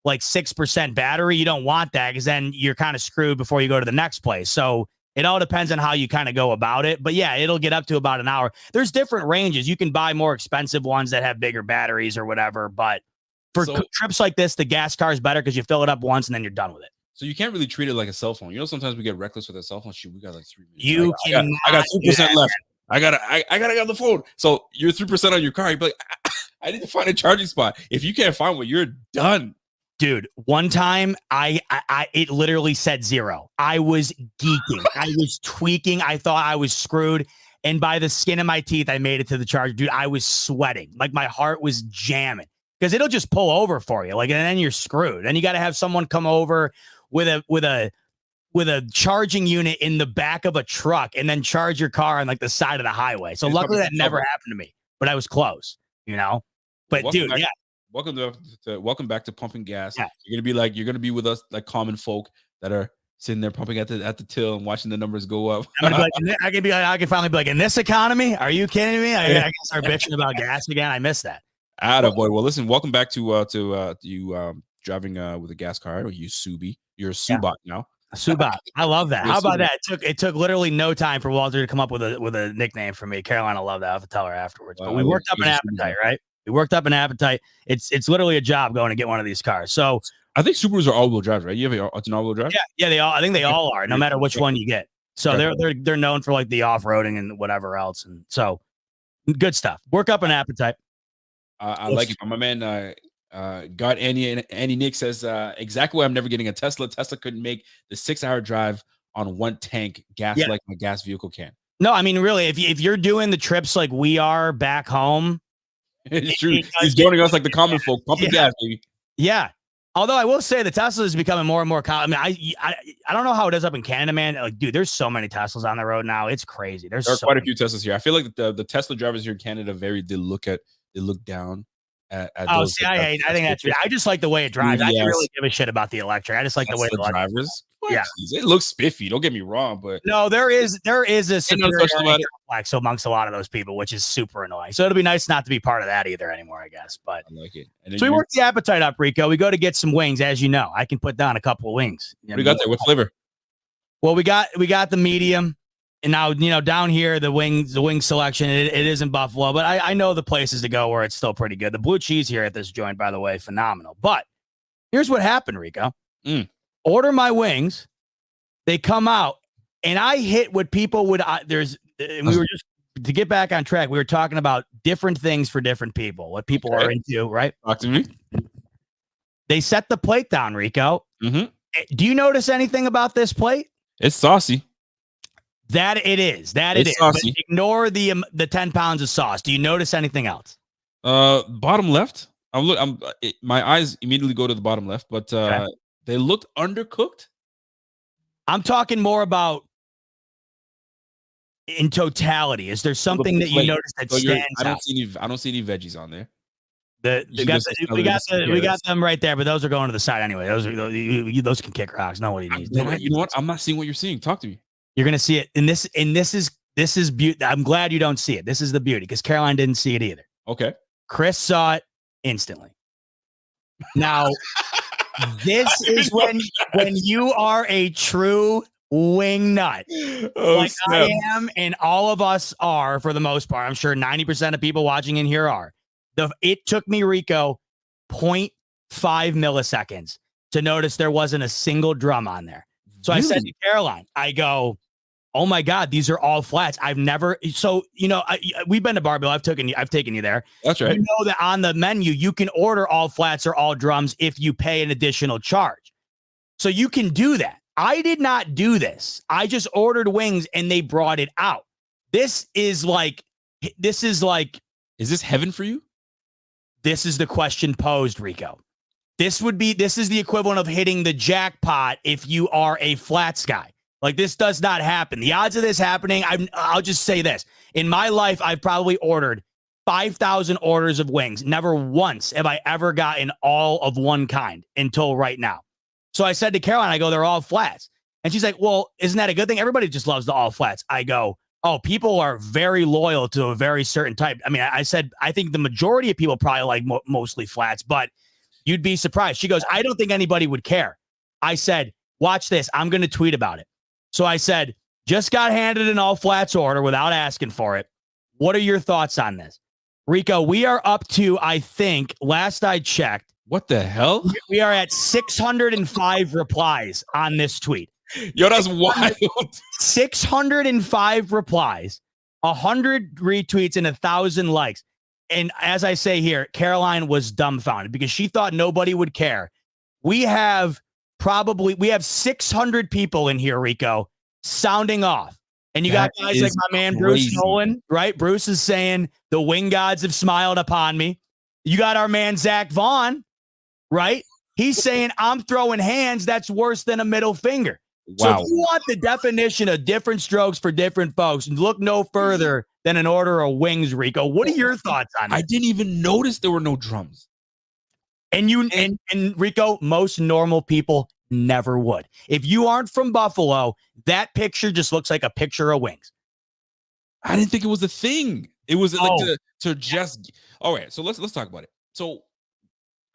like 6% battery. You don't want that because then you're kind of screwed before you go to the next place. So it all depends on how you kind of go about it. But yeah, it'll get up to about an hour. There's different ranges. You can buy more expensive ones that have bigger batteries or whatever. But for trips like this, the gas car is better because you fill it up once and then you're done with it. So you can't really treat it like a cell phone. You know, sometimes we get reckless with a cell phone. Shoot, we got like 3 minutes. I got 2% left. I gotta get on the phone. So you're 3% on your car. You'd be like, I need to find a charging spot. If you can't find one, you're done. Dude, one time it literally said 0. I was geeking. I was tweaking. I thought I was screwed. And by the skin of my teeth, I made it to the charger. Dude, I was sweating. Like my heart was jamming because it'll just pull over for you. Like, and then you're screwed. And you got to have someone come over with a charging unit in the back of a truck and then charge your car on like the side of the highway. So luckily that never happened to me, but I was close, you know. But welcome dude, back, yeah. Welcome back to pumping gas. Yeah. You're gonna be with us like common folk that are sitting there pumping at the till and watching the numbers go up. I can finally be like, in this economy, are you kidding me? I can start bitching about gas again. I missed that. Attaboy. Well, listen, welcome back to you driving with a gas car. Or you Subi. You're a Subot now. Z-Bot. I love that. How about that? It took literally no time for Walter to come up with a nickname for me. Carolina loved that. I'll have to tell her afterwards. But we worked up an appetite, right? We worked up an appetite. It's literally a job going to get one of these cars. So I think Subarus are all-wheel drive, right? You have it's an all-wheel drive? Yeah, they all. I think they all are, no matter which one you get. So they're known for like the off-roading and whatever else, and so good stuff. Work up an appetite. I like it. My man, God Andy Nick says exactly why I'm never getting a Tesla. Tesla couldn't make the 6-hour drive on one tank gas like my gas vehicle can. No, I mean really, if you're doing the trips like we are back home, it's true. He's joining us like the common folk, pumping gas, baby. Yeah. Although I will say the Tesla is becoming more and more common. I mean, I don't know how it is up in Canada, man. Like, dude, there's so many Teslas on the road now. It's crazy. There are quite a few Teslas here. I feel like the Tesla drivers here in Canada they look down at those. See, I think that's. I just like the way it drives. I don't really give a shit about the electric. I just like the way the drivers. Yeah, it looks spiffy. Don't get me wrong, but no, there is a superiority complex amongst a lot of those people, which is super annoying. So it'll be nice not to be part of that either anymore, I guess. But I like it. So we worked the appetite up, Rico. We go to get some wings, as you know. I can put down a couple of wings. What do you got there? What flavor? Well, we got the medium, and now down here the wing selection. It is in Buffalo, but I know the places to go where it's still pretty good. The blue cheese here at this joint, by the way, phenomenal. But here's what happened, Rico. Order my wings. They come out, and I hit what people would. We were just to get back on track. We were talking about different things for different people, what people are into, right? Talk to me. They set the plate down, Rico. Mm-hmm. Do you notice anything about this plate? It's saucy. That it is. Saucy. Ignore the 10 pounds of sauce. Do you notice anything else? Bottom left. My eyes immediately go to the bottom left, but they looked undercooked. I'm talking more about in totality. Is there something that you notice that stands out? I don't see any veggies on there. We got them right there, but those are going to the side anyway. Those can kick rocks. Nobody needs. You know what? I'm not seeing what you're seeing. Talk to me. You're gonna see it, and this is beauty. I'm glad you don't see it. This is the beauty because Caroline didn't see it either. Okay. Chris saw it instantly. Now. This is when you are a true wing nut, like snap. I am, and all of us are for the most part. I'm sure 90% of people watching in here are. It took me, Rico, 0.5 milliseconds to notice there wasn't a single drum on there. So I said to Caroline, I go, oh my God, these are all flats. I've never. So, we've been to Barbell. I've taken you there. That's right. You know that on the menu, you can order all flats or all drums if you pay an additional charge. So you can do that. I did not do this. I just ordered wings and they brought it out. Is this heaven for you? This is the question posed, Rico. This is the equivalent of hitting the jackpot if you are a flats guy. Like, this does not happen. The odds of this happening, I'll just say this. In my life, I've probably ordered 5,000 orders of wings. Never once have I ever gotten all of one kind until right now. So I said to Caroline, I go, they're all flats. And she's like, well, isn't that a good thing? Everybody just loves the all flats. I go, oh, people are very loyal to a very certain type. I mean, I said, I think the majority of people probably like mostly flats, but you'd be surprised. She goes, I don't think anybody would care. I said, watch this. I'm going to tweet about it. So I said, just got handed an all flats order without asking for it. What are your thoughts on this? Rico, we are up to, I think, last I checked. What the hell? We are at 605 replies on this tweet. Yo, that's wild. 605 replies, 100 retweets, and 1,000 likes. and as I say here, Caroline was dumbfounded because she thought nobody would care. We have 600 people in here, Rico, sounding off. And you got guys like my man Bruce Nolan, right? Bruce is saying the wing gods have smiled upon me. You got our man Zach Vaughn, right? He's saying I'm throwing hands. That's worse than a middle finger. Wow. So if you want the definition of different strokes for different folks, look no further than an order of wings, Rico. What are your thoughts on that? I didn't even notice there were no drums. And Rico, most normal people never would. If you aren't from Buffalo, that picture just looks like a picture of wings. I didn't think it was a thing. It was like to just. All right, so let's talk about it. So,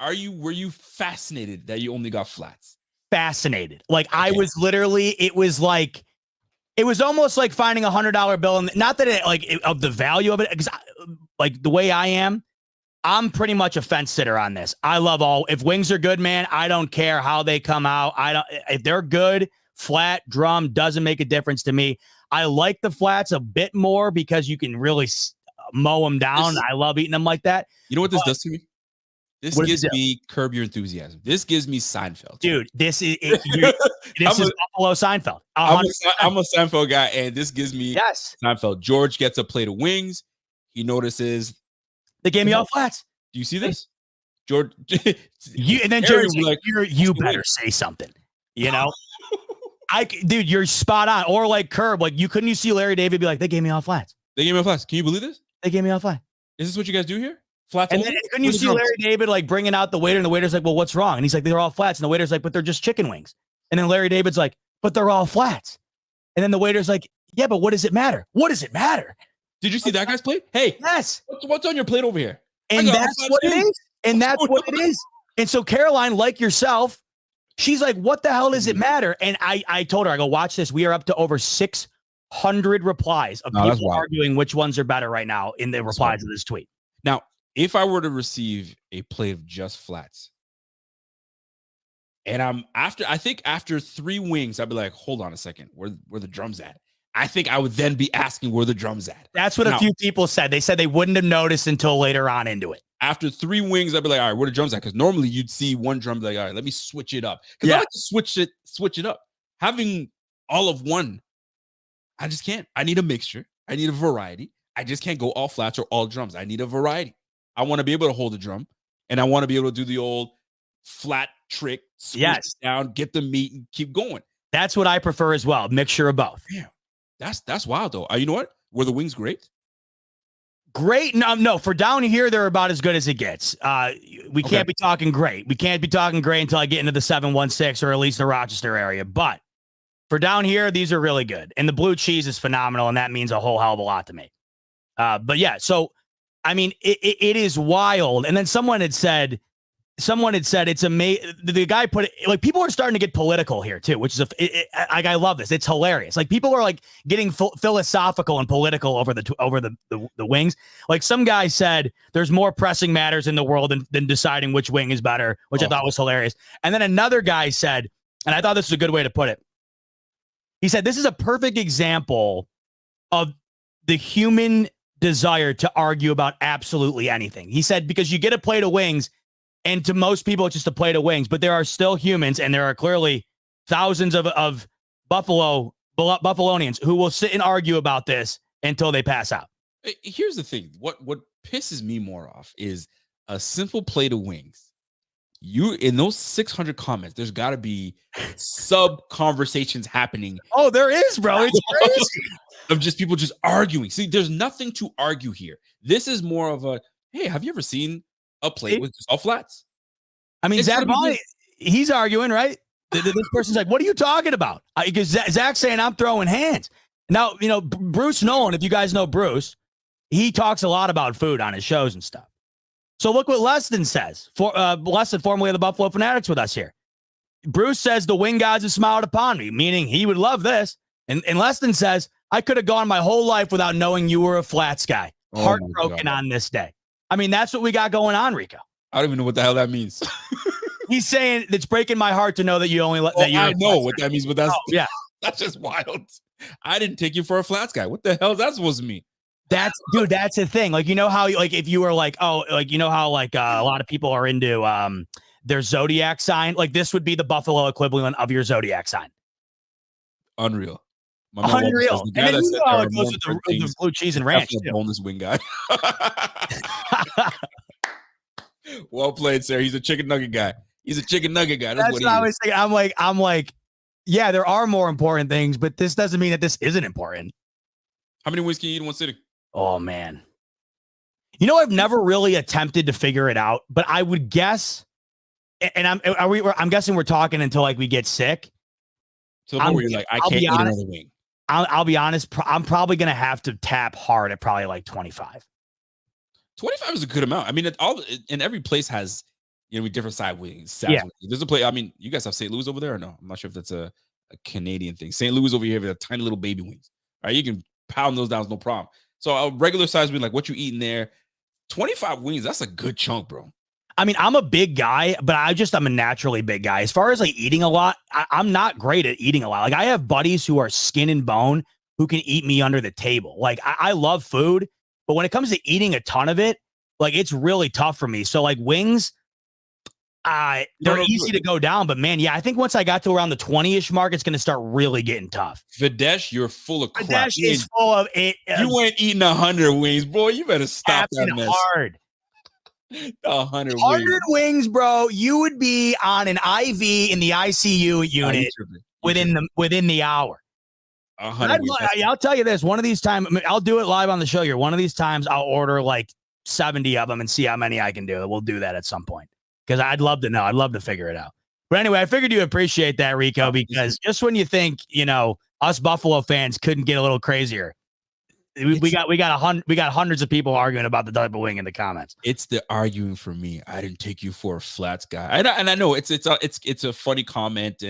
were you fascinated that you only got flats? Fascinated. Like okay. I was literally. It was almost like finding $100 bill, and not that of the value of it, because like the way I am. I'm pretty much a fence sitter on this. I love if wings are good, man, I don't care how they come out. If they're good, flat, drum, doesn't make a difference to me. I like the flats a bit more because you can really mow them down. I love eating them like that. You know what this does to me? This gives me Curb Your Enthusiasm. This gives me Seinfeld. Dude, this is Buffalo Seinfeld. I'm a Seinfeld guy, and this gives me Seinfeld. George gets a plate of wings. He notices they gave me all flats. Do you see this? George, and then George like, you better say something. You know? Dude, you're spot on. Or like Curb, like you see Larry David be like, they gave me all flats. They gave me all flats. Can you believe this? They gave me all flats. Is this what you guys do here? Flats. And then couldn't you see Larry David like bringing out the waiter, and the waiter's like, well, what's wrong? And he's like, they're all flats. And the waiter's like, but they're just chicken wings. And then Larry David's like, but they're all flats. And then the waiter's like, yeah, but what does it matter? What does it matter? Did you see that guy's plate? Hey, yes. What's on your plate over here? And that's what it is. And that's what it is. And so Caroline, like yourself, she's like, what the hell does it matter? And I told her, I go, watch this. We are up to over 600 replies of people arguing which ones are better right now in the replies of this tweet. Now, if I were to receive a plate of just flats, and I think after 3 wings, I'd be like, hold on a second, where the drums at? I think I would then be asking where the drums at. That's what a few people said. They said they wouldn't have noticed until later on into it. After 3 wings, I'd be like, all right, where the drums at? Because normally you'd see one drum, like, all right, let me switch it up. Because I like to switch it up. Having all of one, I just can't. I need a mixture. I need a variety. I just can't go all flats or all drums. I need a variety. I want to be able to hold a drum, and I want to be able to do the old flat trick, switch it down, get the meat, and keep going. That's what I prefer as well. Mixture of both. Yeah. That's wild though. You know what? Were the wings great? Great. No. For down here, they're about as good as it gets. We can't be talking great. We can't be talking great until I get into the 716 or at least the Rochester area. But for down here, these are really good. And the blue cheese is phenomenal, and that means a whole hell of a lot to me. But yeah, so I mean, it is wild. And then someone had said it's amazing. The guy put it like people are starting to get political here too, which is I love this. It's hilarious. Like people are like getting philosophical and political over the wings. Like some guy said, there's more pressing matters in the world than deciding which wing is better, which I thought was hilarious. And then another guy said, and I thought this was a good way to put it. He said, this is a perfect example of the human desire to argue about absolutely anything. He said, because you get a plate of wings, and to most people, it's just a plate of wings, but there are still humans, and there are clearly thousands of Buffalonians who will sit and argue about this until they pass out. Here's the thing. What pisses me more off is a simple plate of wings. In those 600 comments, there's got to be sub conversations happening. Oh, there is, bro. It's crazy. Of just people just arguing. See, there's nothing to argue here. This is more of a, hey, have you ever seen a plate with just all flats? I mean, Zach Molly, he's arguing, right? This person's like, what are you talking about? Because Zach's saying I'm throwing hands. Now, you know, Bruce Nolan, if you guys know Bruce, he talks a lot about food on his shows and stuff. So look what Leston says. Leston, formerly of the Buffalo Fanatics, with us here. Bruce says the wing gods have smiled upon me, meaning he would love this. And Leston says, I could have gone my whole life without knowing you were a flats guy. Heartbroken on this day. I mean, that's what we got going on, Rico. I don't even know what the hell that means. He's saying it's breaking my heart to know that you only that you. I know what that means, but that's just wild. I didn't take you for a flats guy. What the hell is that supposed to mean? That's the thing. Like, you know how, like, if you were like, oh, like, you know how, like, a lot of people are into their zodiac sign. Like, this would be the Buffalo equivalent of your zodiac sign. Unreal. My man Walter says, Unreal. the And guy then that you said know how there it are goes more with important the things blue cheese is and ranch, definitely a too. boneless wing guy. Well played, sir. He's a chicken nugget guy. He's a chicken nugget guy. That's what he I is. was thinking. I'm like, yeah, there are more important things, but this doesn't mean that this isn't important. How many wings can you eat in one sitting? Oh, man. You know, I've never really attempted to figure it out, but I would guess, and I'm guessing we're talking until like we get sick. To the point where you're like, I can't eat another wing. I'll be honest. I'm probably going to have to tap hard at probably like 25. 25 is a good amount. I mean, and every place has, different side wings. Yeah. There's a place. I mean, you guys have St. Louis over there or no? I'm not sure if that's a Canadian thing. St. Louis over here have tiny little baby wings. All right, you can pound those down, no problem. So a regular size wing, like what you eat in there, 25 wings, that's a good chunk, bro. I mean, I'm a big guy, but I'm a naturally big guy. As far as like eating a lot, I'm not great at eating a lot. Like, I have buddies who are skin and bone who can eat me under the table. Like, I love food, but when it comes to eating a ton of it, like, it's really tough for me. So like wings, they're easy to go down, but man, yeah, I think once I got to around the 20-ish mark, it's going to start really getting tough. Videsh, you're full of crap. Videsh is full of it. You ain't eating 100 wings, boy. You better stop that mess. Hard. 100 wings, bro. You would be on an IV in the ICU unit within the hour. I'll tell you this. One of these times, I'll do it live on the show here. One of these times, I'll order like 70 of them and see how many I can do. We'll do that at some point because I'd love to know. I'd love to figure it out. But anyway, I figured you appreciate that, Rico, because just when you think, us Buffalo fans couldn't get a little crazier, we got hundreds of people arguing about the type of wing in the comments. It's the arguing for me. I didn't take you for a flats guy. And I know it's a funny comment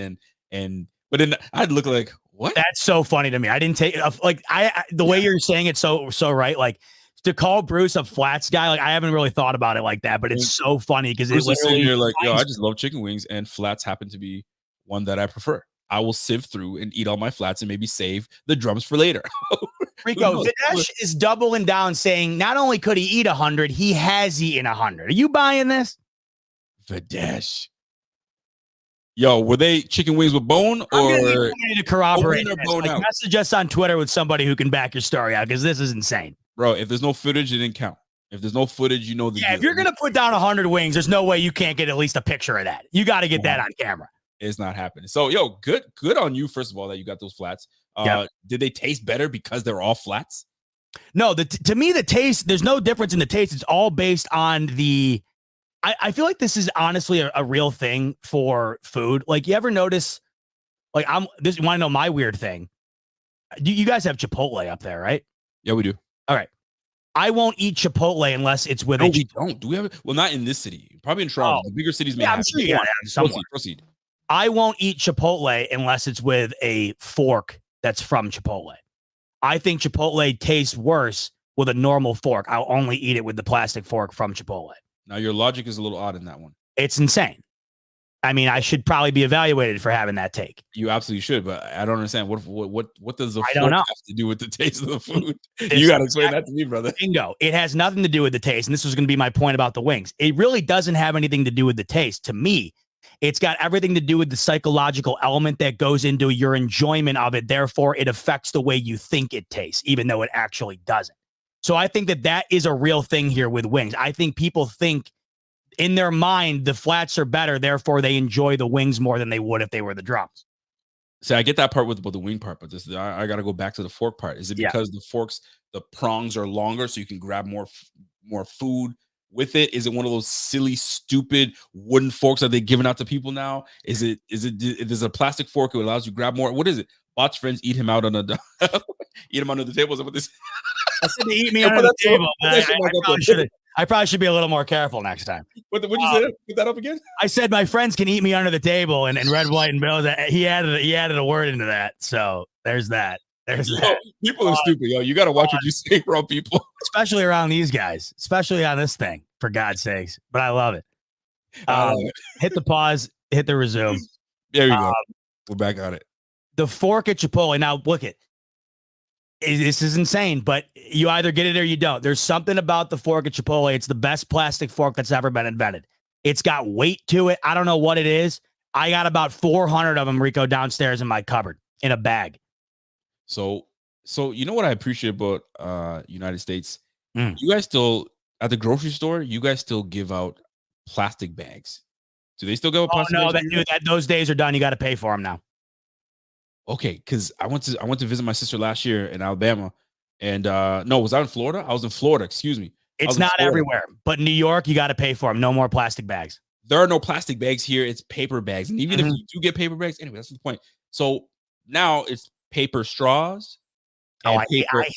but then I'd look like, what? That's so funny to me. I didn't take the way you're saying it so right. Like, to call Bruce a flats guy, like, I haven't really thought about it like that, but it's so funny because it's literally, you're like, yo, I just love chicken wings, and flats happen to be one that I prefer. I will sift through and eat all my flats and maybe save the drums for later. Rico, Videsh is doubling down, saying not only could he eat 100, he has eaten 100. Are you buying this? Videsh. Yo, were they chicken wings with bone or to corroborate? Message us on Twitter with somebody who can back your story out, because this is insane. Bro, if there's no footage, it didn't count. If there's no footage, if you're gonna put down 100 wings, there's no way you can't get at least a picture of that. You got to get that on camera. It's not happening. So, yo, good on you, first of all, that you got those flats. Did they taste better because they're all flats? No, to me, the taste, there's no difference in the taste. It's all based on the. I feel like this is honestly a real thing for food. Like, you ever notice? Like, you want to know my weird thing? You guys have Chipotle up there, right? Yeah, we do. All right. I won't eat Chipotle unless it's with we don't. Do we have it? Well, not in this city. Probably in Toronto. The bigger cities may have. I'm sure you got to have somewhere. Proceed. I won't eat Chipotle unless it's with a fork that's from Chipotle. I think Chipotle tastes worse with a normal fork. I'll only eat it with the plastic fork from Chipotle. Now, your logic is a little odd in that one. It's insane. I mean, I should probably be evaluated for having that take. You absolutely should, but I don't understand. What does the fork have to do with the taste of the food? You got to explain that to me, brother. Bingo. It has nothing to do with the taste. And this was going to be my point about the wings. It really doesn't have anything to do with the taste. To me, it's got everything to do with the psychological element that goes into your enjoyment of it. Therefore, it affects the way you think it tastes, even though it actually doesn't. So I think that is a real thing here with wings. I think people think in their mind the flats are better, therefore they enjoy the wings more than they would if they were the drums. See, I get that part with the wing part, but I got to go back to the fork part. Is it because the prongs are longer so you can grab more food with it? Is it one of those silly, stupid wooden forks that they're giving out to people now? Is it there's a plastic fork that allows you to grab more? What is it? Bot's friends eat him out on eat him under the table. Is that what this? I said to eat me under the table. I probably should be a little more careful next time. What'd you say? Put that up again. I said my friends can eat me under the table, and Red, White, and Bill. He added a word into that. So there's that. People are stupid, yo. You got to watch what you say around people, especially around these guys, especially on this thing. For God's sakes, but I love it. Hit the pause. Hit the resume. There you go. We're back on it. The fork at Chipotle. Now look it. This is insane, but you either get it or you don't. There's something about the fork at Chipotle. It's the best plastic fork that's ever been invented. It's got weight to it. I don't know what it is. I got about 400 of them, Rico, downstairs in my cupboard in a bag. So you know what I appreciate about United States? Mm. You guys still at the grocery store, you guys still give out plastic bags. Do they still give out plastic bags? Those days are done. You got to pay for them now. Okay, because I went to visit my sister last year in Alabama, and no, was I in Florida? I was in Florida. Excuse me. It's not everywhere, but in New York, you got to pay for them. No more plastic bags. There are no plastic bags here. It's paper bags, and even if you do get paper bags, anyway, that's the point. So now it's paper straws. I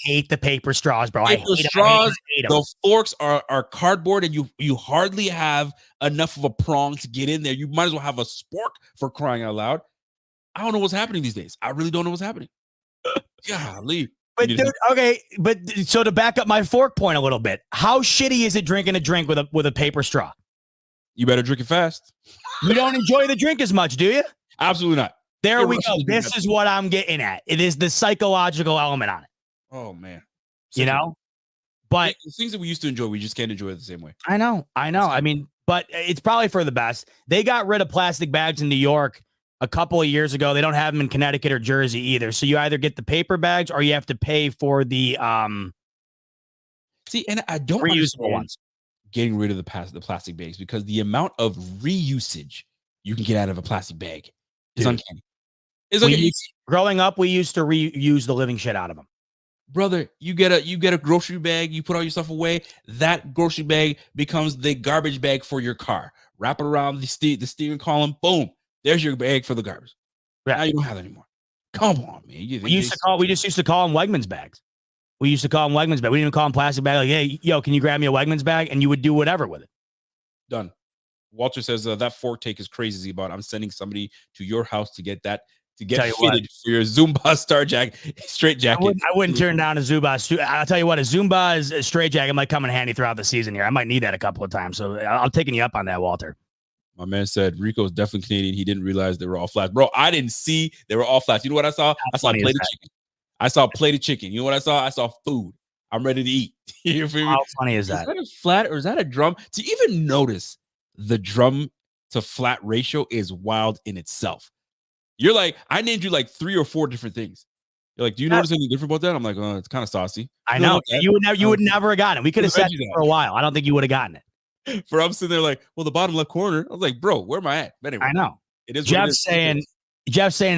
hate the paper straws, bro. Paper straws. The forks are cardboard, and you hardly have enough of a prong to get in there. You might as well have a spork, for crying out loud. I don't know what's happening these days. I really don't know what's happening. Golly. But dude, okay, but so to back up my fork point a little bit, how shitty is it drinking a drink with a paper straw? You better drink it fast. You don't enjoy the drink as much, do you? Absolutely not. There we go. This is what I'm getting at. It is the psychological element on it. Oh man. You know? But the things that we used to enjoy, we just can't enjoy it the same way. I know. I mean, but it's probably for the best. They got rid of plastic bags in New York a couple of years ago. They don't have them in Connecticut or Jersey either. So you either get the paper bags or you have to pay for the see, and I don't reusable ones. Getting rid of the plastic bags, because the amount of reusage you can get out of a plastic bag is uncanny. Growing up, we used to reuse the living shit out of them. Brother, you get a grocery bag, you put all your stuff away, that grocery bag becomes the garbage bag for your car. Wrap it around the steering column, boom. There's your bag for the garbage. Yeah. Now you don't have that anymore. Come on, man. We just used to call them Wegmans bags. We used to call them Wegmans bags. We didn't even call them plastic bag. Like, hey, yo, can you grab me a Wegmans bag? And you would do whatever with it. Done. Walter says that fork take is crazy, Z-Bot. I'm sending somebody to your house to get fitted for your Zumba straight jacket. I wouldn't turn down a Zumba. I'll tell you what, a Zumba is a straight jacket might come in handy throughout the season here. I might need that a couple of times. So I'm taking you up on that, Walter. My man said Rico's definitely Canadian. He didn't realize they were all flats. Bro, I didn't see they were all flats. You know what I saw? I saw a plate of chicken. I saw a plate of chicken. You know what I saw? I saw food. I'm ready to eat. You feel me? How funny is that? Is that a flat or is that a drum? To even notice the drum to flat ratio is wild in itself. You're like, I named you like 3 or 4 different things. You're like, do you notice anything different about that? I'm like, oh, it's kind of saucy. I know. You would never have gotten it. We could have said it for a while. I don't think you would have gotten it. For I'm sitting there like, well, the bottom left corner. I was like, bro, where am I at? But anyway, I know. It is. Jeff's saying,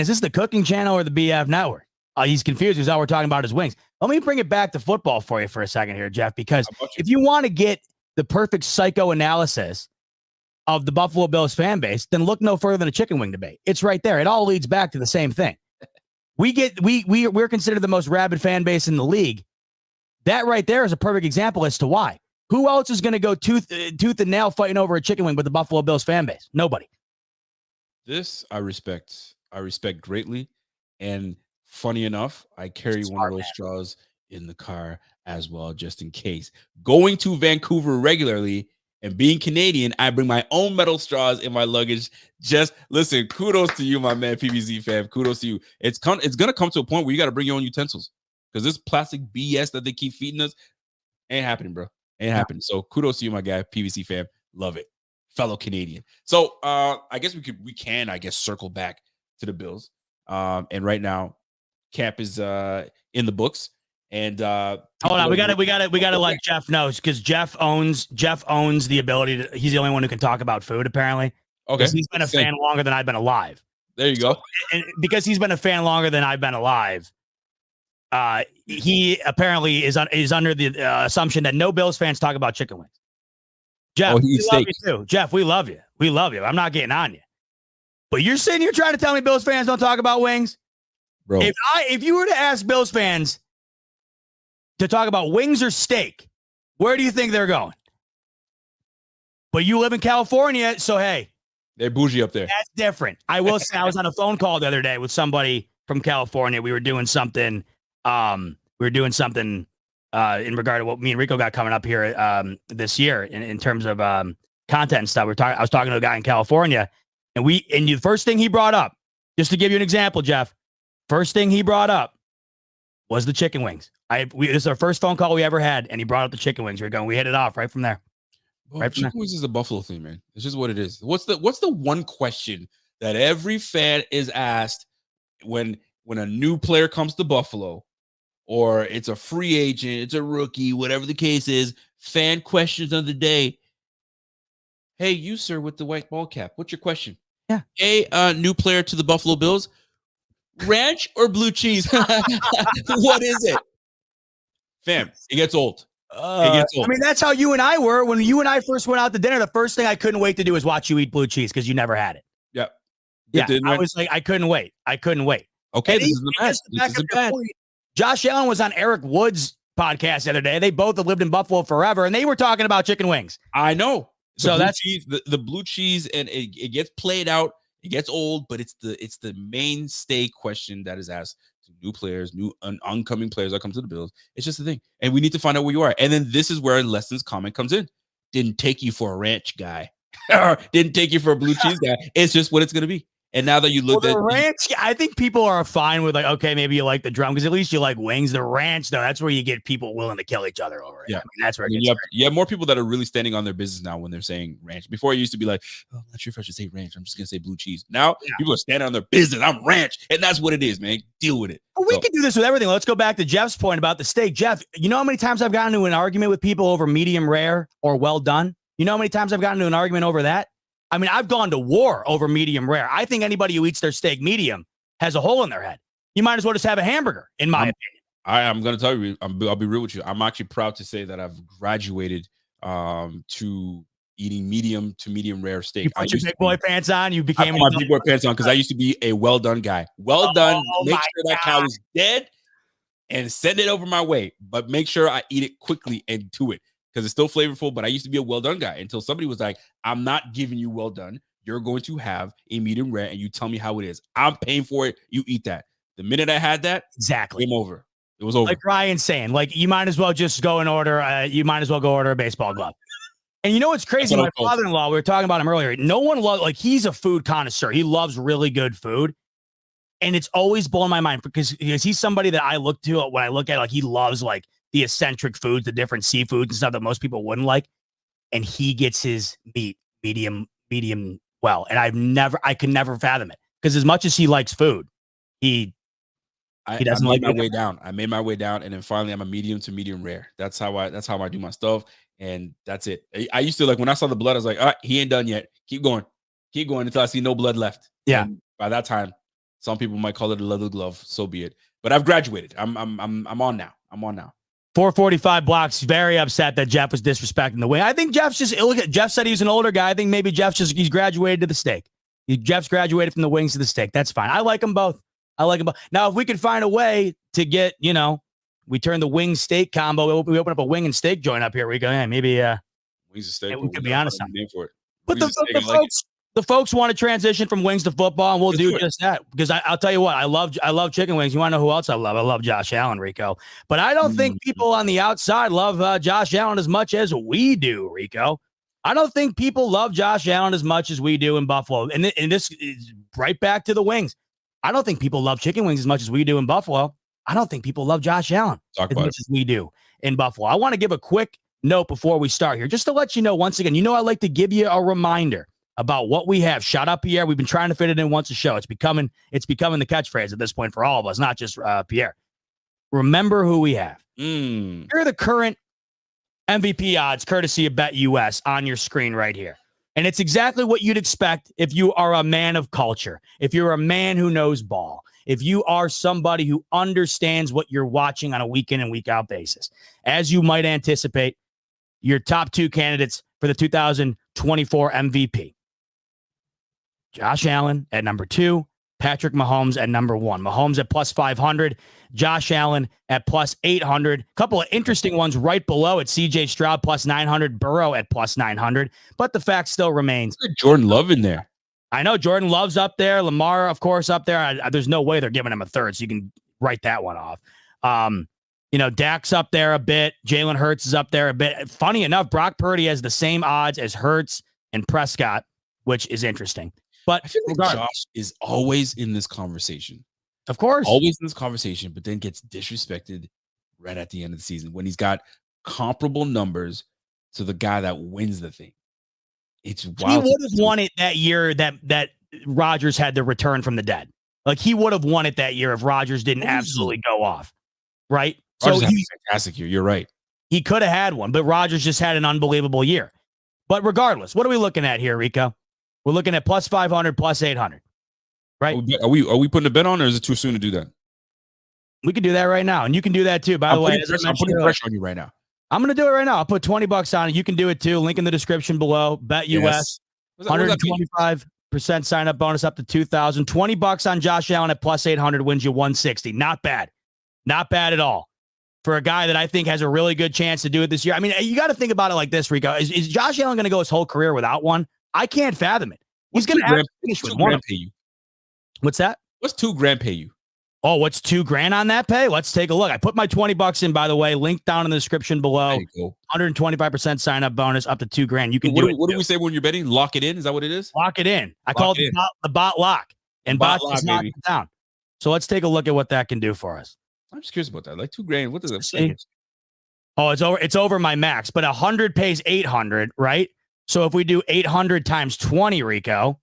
is this the cooking channel or the BF network? He's confused because all we're talking about is wings. Let me bring it back to football for you for a second here, Jeff, because if you want to get the perfect psychoanalysis of the Buffalo Bills fan base, then look no further than a chicken wing debate. It's right there. It all leads back to the same thing. We're considered the most rabid fan base in the league. That right there is a perfect example as to why. Who else is going to go tooth and nail fighting over a chicken wing with the Buffalo Bills fan base? Nobody. This I respect. I respect greatly. And funny enough, I carry one of those straws in the car as well, just in case. Going to Vancouver regularly and being Canadian, I bring my own metal straws in my luggage. Just listen, kudos to you, my man, PBZ fam. Kudos to you. It's going to come to a point where you got to bring your own utensils, because this plastic BS that they keep feeding us ain't happening, bro. Ain't happening. So kudos to you, my guy, PVC fam. Love it. Fellow Canadian. So I guess we can circle back to the Bills. And right now, camp is in the books. And hold on, we gotta let Jeff know, because Jeff owns the ability to. He's the only one who can talk about food, apparently. Okay, he's been a fan longer than I've been alive. There you go. And because he's been a fan longer than I've been alive, he apparently is under the assumption that no Bills fans talk about chicken wings. Jeff, we love you too. Jeff, we love you. We love you. I'm not getting on you, but you're sitting here trying to tell me Bills fans don't talk about wings, bro. If you were to ask Bills fans to talk about wings or steak, where do you think they're going? But you live in California, so hey, they're bougie up there. That's different. I will say, I was on a phone call the other day with somebody from California. We were doing something. In regard to what me and Rico got coming up here this year in terms of content and stuff. I was talking to a guy in California, and the first thing he brought up, just to give you an example, Jeff, first thing he brought up was the chicken wings. This is our first phone call we ever had, and he brought up the chicken wings. We hit it off right from there. Well, chicken wings is a Buffalo thing, man. It's just what it is. What's the one question that every fan is asked when a new player comes to Buffalo, or it's a free agent, it's a rookie, whatever the case is? Fan questions of the day. Hey, you sir with the white ball cap, what's your question? Yeah. Hey, new player to the Buffalo Bills, ranch or blue cheese? What is it? Fam, it gets old. I mean, that's how you and I were when you and I first went out to dinner. The first thing I couldn't wait to do was watch you eat blue cheese because you never had it. Yep. Yeah, I was like, I couldn't wait. Okay, this isn't bad. This isn't bad. Josh Allen was on Eric Wood's podcast the other day. They both have lived in Buffalo forever, and they were talking about chicken wings. I know. So that's the blue cheese, and it gets played out. It gets old, but it's the mainstay question that is asked to new players, new oncoming players that come to the Bills. It's just the thing, and we need to find out where you are. And then this is where Leston's comment comes in. Didn't take you for a ranch guy, or didn't take you for a blue cheese guy. It's just what it's gonna be. And now that you look at the ranch, I think people are fine with like, okay, maybe you like the drum because at least you like wings. The ranch, though, that's where you get people willing to kill each other over it. Yeah, I mean, that's where you have more people that are really standing on their business now when they're saying ranch. Before it used to be like, oh, I'm not sure if I should say ranch. I'm just gonna say blue cheese. Now people are standing on their business. I'm ranch, and that's what it is, man. Deal with it. Well, we can do this with everything. Let's go back to Jeff's point about the steak. Jeff, you know how many times I've gotten into an argument with people over medium rare or well done? You know how many times I've gotten into an argument over that? I mean, I've gone to war over medium rare. I think anybody who eats their steak medium has a hole in their head. You might as well just have a hamburger, in my opinion. I'm going to tell you, I'll be real with you. I'm actually proud to say that I've graduated to eating medium to medium rare steak. You put your big boy pants on. You became my big boy pants on because I used to be a well done guy. Well done. Make sure that cow is dead and send it over my way, but make sure I eat it quickly and to it. Because it's still flavorful, but I used to be a well-done guy until somebody was like, I'm not giving you well-done. You're going to have a medium rare, and you tell me how it is. I'm paying for it. You eat that. The minute I had that, exactly, game over. It was over. Like Ryan's saying, like, you might as well just go and order, you might as well go order a baseball glove. And you know what's crazy? My father-in-law, we were talking about him earlier. No one loves, like, he's a food connoisseur. He loves really good food. And it's always blown my mind because he's somebody that I look to when I look at, like, he loves, like, the eccentric foods, the different seafoods and stuff that most people wouldn't like. And he gets his meat medium well. And I can never fathom it because as much as he likes food, he doesn't like my way down. I made my way down. And then finally I'm a medium to medium rare. That's how I do my stuff. And that's it. I used to, like, when I saw the blood, I was like, all right, he ain't done yet. Keep going until I see no blood left. Yeah. And by that time, some people might call it a leather glove. So be it. But I've graduated. I'm on now. 445 blocks, very upset that Jeff was disrespecting the wing. I think Jeff's just, look at Jeff said he's an older guy. I think maybe he's graduated to the steak. Jeff's graduated from the wings to the steak. That's fine. I like them both. Now, if we could find a way to get, we turn the wing steak combo, we open up a wing and steak joint up here. We go, maybe wings and steak. We could be honest on name for it. But the folks want to transition from wings to football, and we'll do just that. Because I'll tell you what, I love chicken wings. You want to know who else I love? I love Josh Allen, Rico. But I don't think people on the outside love Josh Allen as much as we do, Rico. I don't think people love Josh Allen as much as we do in Buffalo. And this is right back to the wings. I don't think people love chicken wings as much as we do in Buffalo. I don't think people love Josh Allen as much as we do in Buffalo. I want to give a quick note before we start here, just to let you know, once again, I like to give you a reminder about what we have. Shout out Pierre. We've been trying to fit it in once a show. It's becoming the catchphrase at this point for all of us, not just Pierre. Remember who we have. Here are the current MVP odds, courtesy of BetUS, on your screen right here. And it's exactly what you'd expect if you are a man of culture, if you're a man who knows ball, if you are somebody who understands what you're watching on a week in and week out basis. As you might anticipate, your top two candidates for the 2024 MVP. Josh Allen at number 2, Patrick Mahomes at number 1. Mahomes at plus 500, Josh Allen at plus 800. Couple of interesting ones right below it. CJ Stroud plus 900, Burrow at plus 900. But the fact still remains. Jordan Love in there. I know Jordan Love's up there. Lamar, of course, up there. There's no way they're giving him a third, so you can write that one off. Dak's up there a bit. Jalen Hurts is up there a bit. Funny enough, Brock Purdy has the same odds as Hurts and Prescott, which is interesting. But I feel like Josh is always in this conversation. Of course. Always in this conversation, but then gets disrespected right at the end of the season when he's got comparable numbers to the guy that wins the thing. It's wild. He would have won it that year that Rodgers had to return from the dead. Like, he would have won it that year if Rodgers didn't absolutely go off, right? Rodgers So had a fantastic year. You're right. He could have had one, but Rodgers just had an unbelievable year. But regardless, what are we looking at here, Rico? We're looking at plus 500, plus 800, right? Are we putting a bet on, or is it too soon to do that? We can do that right now, and you can do that too. By the way, I'm putting pressure on you right now. I'm going to do it right now. I'll put $20 on it. You can do it too. Link in the description below. Bet US, 125% sign up bonus up to $2,000. $20 on Josh Allen at plus 800 wins you 160. Not bad. Not bad at all for a guy that I think has a really good chance to do it this year. I mean, you got to think about it like this, Rico. Is Josh Allen going to go his whole career without one? I can't fathom it. He's going to have to finish with one. What's that? What's $2,000 pay you? Oh, what's $2,000 on that pay? Let's take a look. I put my $20 in, by the way. Link down in the description below. 125% sign up bonus up to $2,000. You can do it. What do we say when you're betting? Lock it in. Is that what it is? Lock it in. I call it the bot lock, and bot just knock it down. So let's take a look at what that can do for us. I'm just curious about that. Like $2,000. What does that say? Oh, it's over my max, but 100 pays 800, right? So if we do 800 times 20, Rico.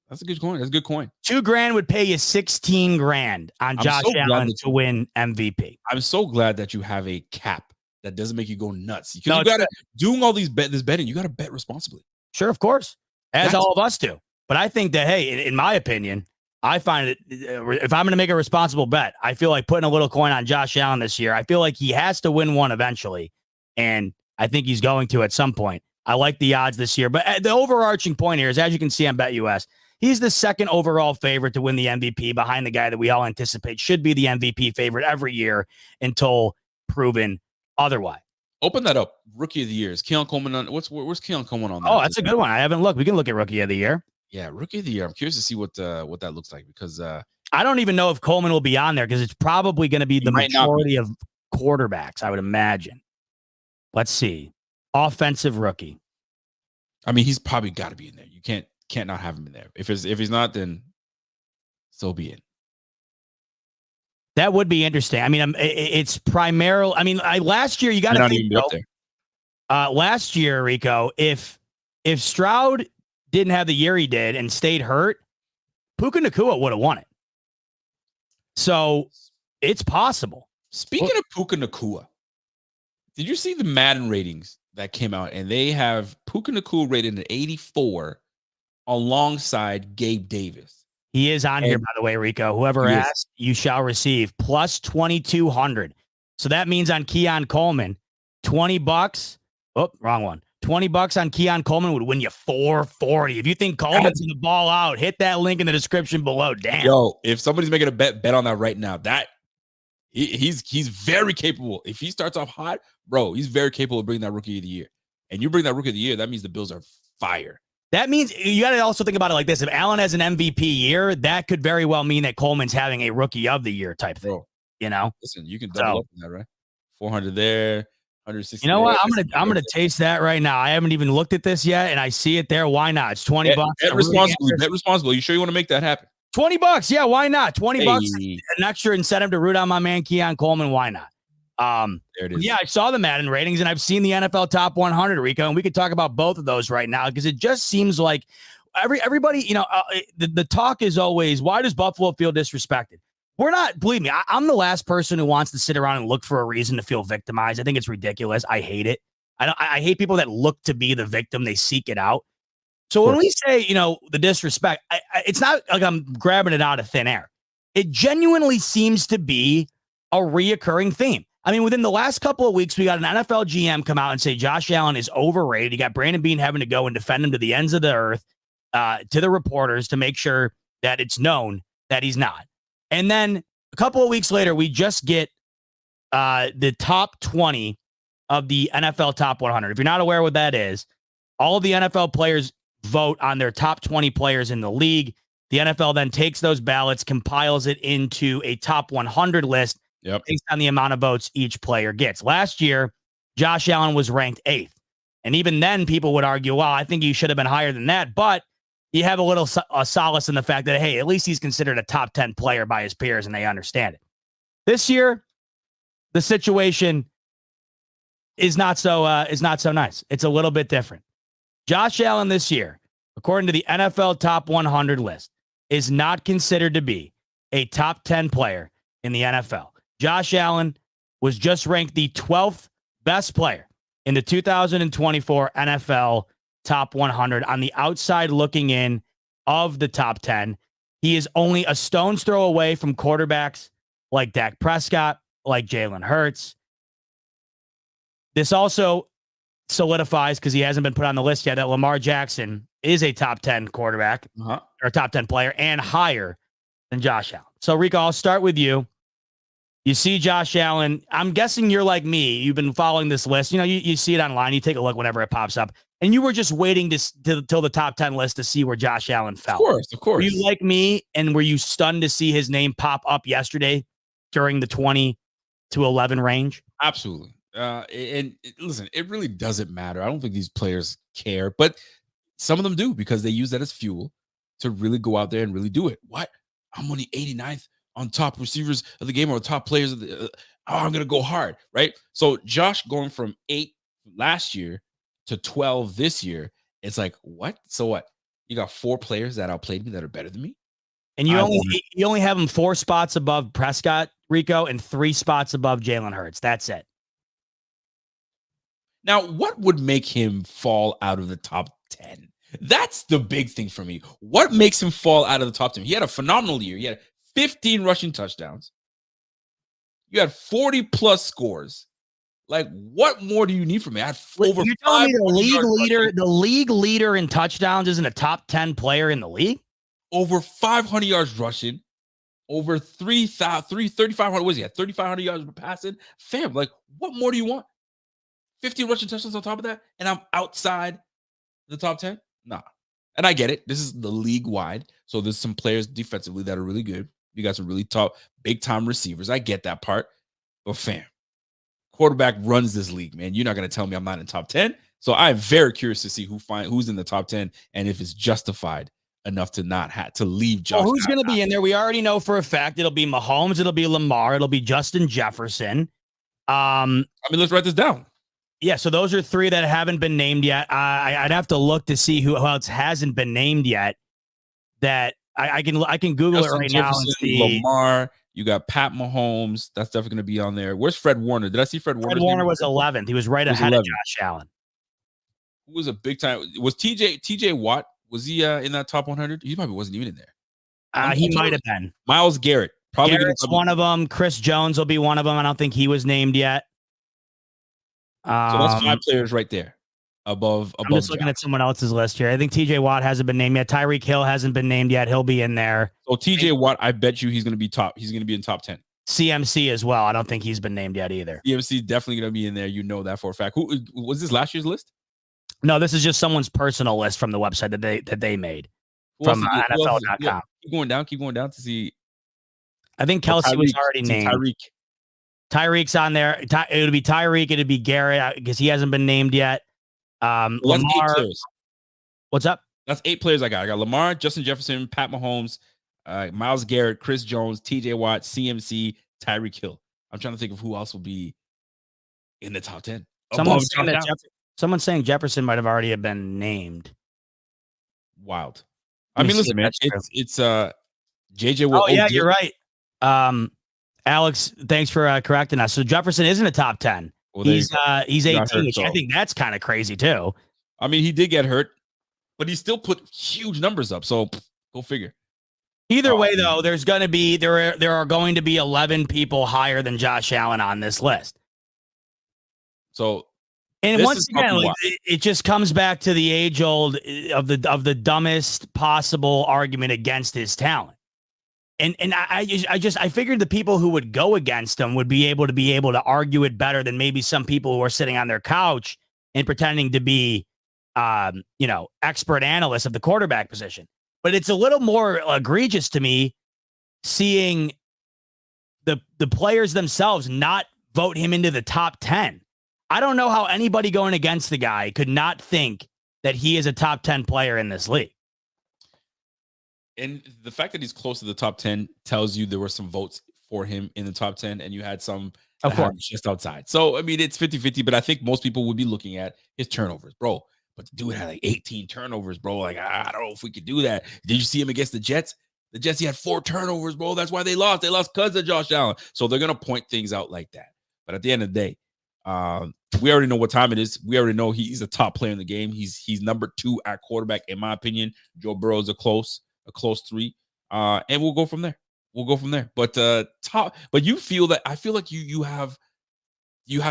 That's a good coin. That's a good coin. $2,000 would pay you $16,000 on Josh Allen to win MVP. I'm so glad that you have a cap that doesn't make you go nuts. Because you got to doing all this betting. You got to bet responsibly. Sure, of course, as all of us do. But I think that, hey, in my opinion, I find it, if I'm going to make a responsible bet, I feel like putting a little coin on Josh Allen this year. I feel like he has to win one eventually, and I think he's going to at some point. I like the odds this year, but the overarching point here is, as you can see on BetUS, he's the second overall favorite to win the MVP behind the guy that we all anticipate should be the MVP favorite every year until proven otherwise. Open that up. Rookie of the year. Is Keon Coleman on? Where's Keon Coleman on that? Oh, that's a good one. I haven't looked. We can look at Rookie of the Year. Yeah, Rookie of the Year. I'm curious to see what that looks like because I don't even know if Coleman will be on there because it's probably going to be the majority of quarterbacks, I would imagine. Let's see. Offensive rookie. I mean, he's probably got to be in there. You can't not have him in there. If he's not, then so be it. That would be interesting. I mean, it's primarily. I mean, last year you got to think up there. Last year, Rico, if Stroud didn't have the year he did and stayed hurt, Puka Nacua would have won it. So it's possible. Speaking of Puka Nacua, did you see the Madden ratings that came out? And they have Puka Nacua rated at 84 alongside Gabe Davis. He is on here, by the way, Rico. Whoever asked, you shall receive plus 2,200. So that means on Keon Coleman, $20. Oh, wrong one. $20 on Keon Coleman would win you $440. If you think Coleman's going to ball out, hit that link in the description below. Damn. Yo, if somebody's making a bet on that right now. That he's very capable. If he starts off hot, bro, he's very capable of bringing that Rookie of the Year. And you bring that Rookie of the Year, that means the Bills are fire. That means you got to also think about it like this. If Allen has an MVP year, that could very well mean that Coleman's having a Rookie of the Year type thing. Bro, you know? Listen, you can double up on that, right? 400 there. 160. You know what? I'm gonna taste that right now. I haven't even looked at this yet, and I see it there. Why not? It's $20. Bet responsibly. Bet responsibly. You sure you want to make that happen? $20. Yeah, why not? $20. An extra incentive to root on my man Keon Coleman. Why not? There it is. Yeah, I saw the Madden ratings, and I've seen the NFL Top 100, Rico, and we could talk about both of those right now because it just seems like everybody. You know, the talk is always, why does Buffalo feel disrespected? We're not, believe me, I'm the last person who wants to sit around and look for a reason to feel victimized. I think it's ridiculous. I hate it. I hate people that look to be the victim. They seek it out. So when we say, you know, the disrespect, it's not like I'm grabbing it out of thin air. It genuinely seems to be a reoccurring theme. I mean, within the last couple of weeks, we got an NFL GM come out and say Josh Allen is overrated. You got Brandon Beane having to go and defend him to the ends of the earth, to the reporters to make sure that it's known that he's not. And then a couple of weeks later, we just get the top 20 of the NFL Top 100. If you're not aware what that is, all of the NFL players vote on their top 20 players in the league. The NFL then takes those ballots, compiles it into a top 100 list based on the amount of votes each player gets. Last year, Josh Allen was ranked 8th. And even then, people would argue, well, I think he should have been higher than that. But you have a little solace in the fact that, hey, at least he's considered a top 10 player by his peers and they understand it. This year, the situation is not so nice. It's a little bit different. Josh Allen this year, according to the NFL Top 100 list, is not considered to be a top 10 player in the NFL. Josh Allen was just ranked the 12th best player in the 2024 NFL Top 100 on the outside looking in of the top 10. He is only a stone's throw away from quarterbacks like Dak Prescott, like Jalen Hurts. This also solidifies, because he hasn't been put on the list yet, that Lamar Jackson is a top 10 quarterback or top 10 player and higher than Josh Allen. So, Rico, I'll start with you. You see Josh Allen. I'm guessing you're like me. You've been following this list. You know, you see it online. You take a look whenever it pops up. And you were just waiting till the top 10 list to see where Josh Allen fell. Of course. Were you like me, and were you stunned to see his name pop up yesterday during the 20 to 11 range? Absolutely. Listen, it really doesn't matter. I don't think these players care, but some of them do, because they use that as fuel to really go out there and really do it. What? I'm only 89th on top receivers of the game, or top players of the. I'm going to go hard, right? So Josh going from 8 last year to 12 this year, it's like, what? So what? You got 4 players that outplayed me that are better than me? And you only have him 4 spots above Prescott, Rico, and 3 spots above Jalen Hurts. That's it. Now, what would make him fall out of the top 10? That's the big thing for me. What makes him fall out of the top 10? He had a phenomenal year. He had 15 rushing touchdowns. You had 40-plus scores. Like, what more do you need from me? I had over. You're telling me the league leader in touchdowns isn't a top 10 player in the league? Over 500 yards rushing, over 3,500. What is he at? 3,500 yards passing. Fam, like, what more do you want? 15 rushing touchdowns on top of that, and I'm outside the top 10? Nah. And I get it. This is the league wide. So there's some players defensively that are really good. You got some really top, big time receivers. I get that part. But fam, quarterback runs this league, man. You're not going to tell me I'm not in top 10. So I'm very curious to see who's in the top 10 and if it's justified enough to not have to leave Josh. Well, who's going to be in there? We already know for a fact it'll be Mahomes, it'll be Lamar, it'll be Justin Jefferson. Let's write this down. Yeah, so those are 3 that haven't been named yet. I'd have to look to see who else hasn't been named yet. That I can Google Justin it right Jefferson, now and see. Lamar, you got Pat Mahomes. That's definitely going to be on there. Where's Fred Warner? Did I see Fred Warner? Fred Warner was 11th. He was right ahead of Josh Allen. Who was a big time? Was TJ Watt? Was he in that top 100? He probably wasn't even in there. He might have been. Myles Garrett. Probably Garrett's one of them. Chris Jones will be one of them. I don't think he was named yet. So that's 5 players right there above. I'm just looking at someone else's list here. I think TJ Watt hasn't been named yet. Tyreek Hill hasn't been named yet. He'll be in there. So TJ Watt, I bet you he's going to be top. He's going to be in top 10. CMC as well. I don't think he's been named yet either. CMC definitely going to be in there. You know that for a fact. Who was this last year's list? No, this is just someone's personal list from the website that they made from NFL.com. Keep going down to see. I think Kelsey was already named. Tyreek's on there. It would be Tyreek. It would be Garrett because he hasn't been named yet. Lamar. That's 8 players. What's up? That's 8 players I got. I got Lamar, Justin Jefferson, Pat Mahomes, Myles Garrett, Chris Jones, TJ Watt, CMC, Tyreek Hill. I'm trying to think of who else will be in the top 10. Someone's saying Jefferson might have already been named. Wild. I mean, listen, man. It's JJ. Oh yeah, you're right. Alex, thanks for correcting us. So Jefferson isn't a top 10. Well, he's 18, which I think that's kind of crazy too. I mean, he did get hurt, but he still put huge numbers up. So go figure. Either way, though, there are going to be 11 people higher than Josh Allen on this list. So, and once again, it just comes back to the age old of the dumbest possible argument against his talent. And I figured the people who would go against him would be able to argue it better than maybe some people who are sitting on their couch and pretending to be, expert analysts of the quarterback position. But it's a little more egregious to me seeing the players themselves not vote him into the top 10. I don't know how anybody going against the guy could not think that he is a top 10 player in this league. And the fact that he's close to the top 10 tells you there were some votes for him in the top 10, and you had some that Of course. had him just outside. So, I mean, it's 50-50, but I think most people would be looking at his turnovers, bro. But the dude had like 18 turnovers, bro. Like, I don't know if we could do that. Did you see him against the Jets? The Jets, he had 4 turnovers, bro. That's why they lost. They lost because of Josh Allen. So they're going to point things out like that. But at the end of the day, we already know what time it is. We already know he's a top player in the game. He's number 2 at quarterback, in my opinion. Joe Burrow's a close 3. And we'll go from there. But but you feel that I feel like you have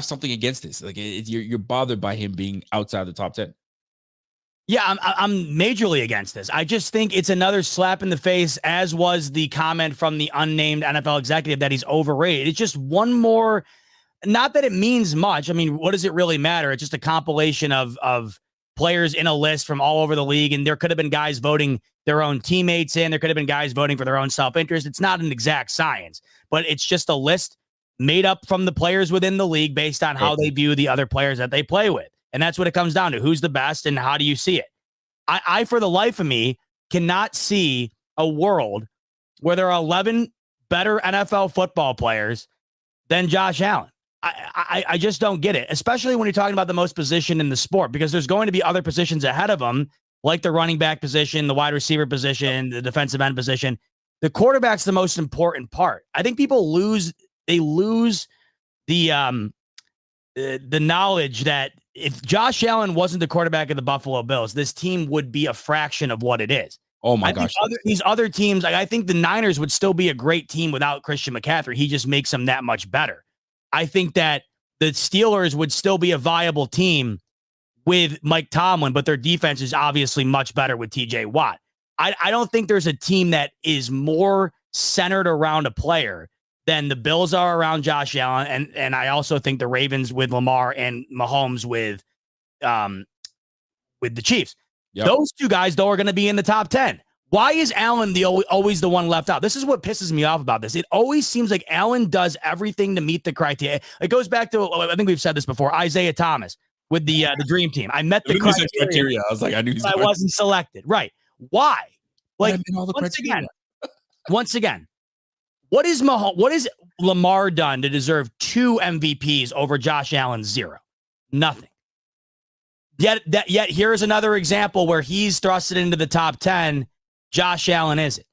something against this. Like you're bothered by him being outside the top 10. Yeah, I'm majorly against this. I just think it's another slap in the face, as was the comment from the unnamed NFL executive that he's overrated. It's just one more, not that it means much. I mean, what does it really matter? It's just a compilation of players in a list from all over the league, and there could have been guys voting their own teammates in. There could have been guys voting for their own self-interest. It's not an exact science, but it's just a list made up from the players within the league based on how they view the other players that they play with. And that's what it comes down to. Who's the best and how do you see it? I for the life of me, cannot see a world where there are 11 better NFL football players than Josh Allen. I just don't get it, especially when you're talking about the most position in the sport, because there's going to be other positions ahead of him, like the running back position, the wide receiver position, the defensive end position. The quarterback's the most important part. I think people lose the knowledge that if Josh Allen wasn't the quarterback of the Buffalo Bills, this team would be a fraction of what it is. Oh my gosh. These other teams, I think the Niners would still be a great team without Christian McCaffrey. He just makes them that much better. I think that the Steelers would still be a viable team with Mike Tomlin, but their defense is obviously much better with TJ Watt. I don't think there's a team that is more centered around a player than the Bills are around Josh Allen. And I also think the Ravens with Lamar and Mahomes with the Chiefs. Yep. Those two guys, though, are going to be in the top 10. Why is Allen always the one left out? This is what pisses me off about this. It always seems like Allen does everything to meet the criteria. It goes back to, I think we've said this before, Isaiah Thomas with the Dream Team. I met the criteria. I was like, I knew I wasn't selected. Right. Why? Like, once again, what is Lamar done to deserve 2 MVPs over Josh Allen? 0. Nothing. Yet here's another example where he's thrusted into the top 10. Josh Allen isn't.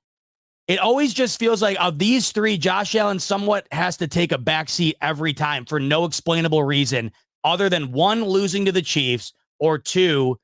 It always just feels like of these 3, Josh Allen somewhat has to take a backseat every time for no explainable reason other than 1, losing to the Chiefs, or 2,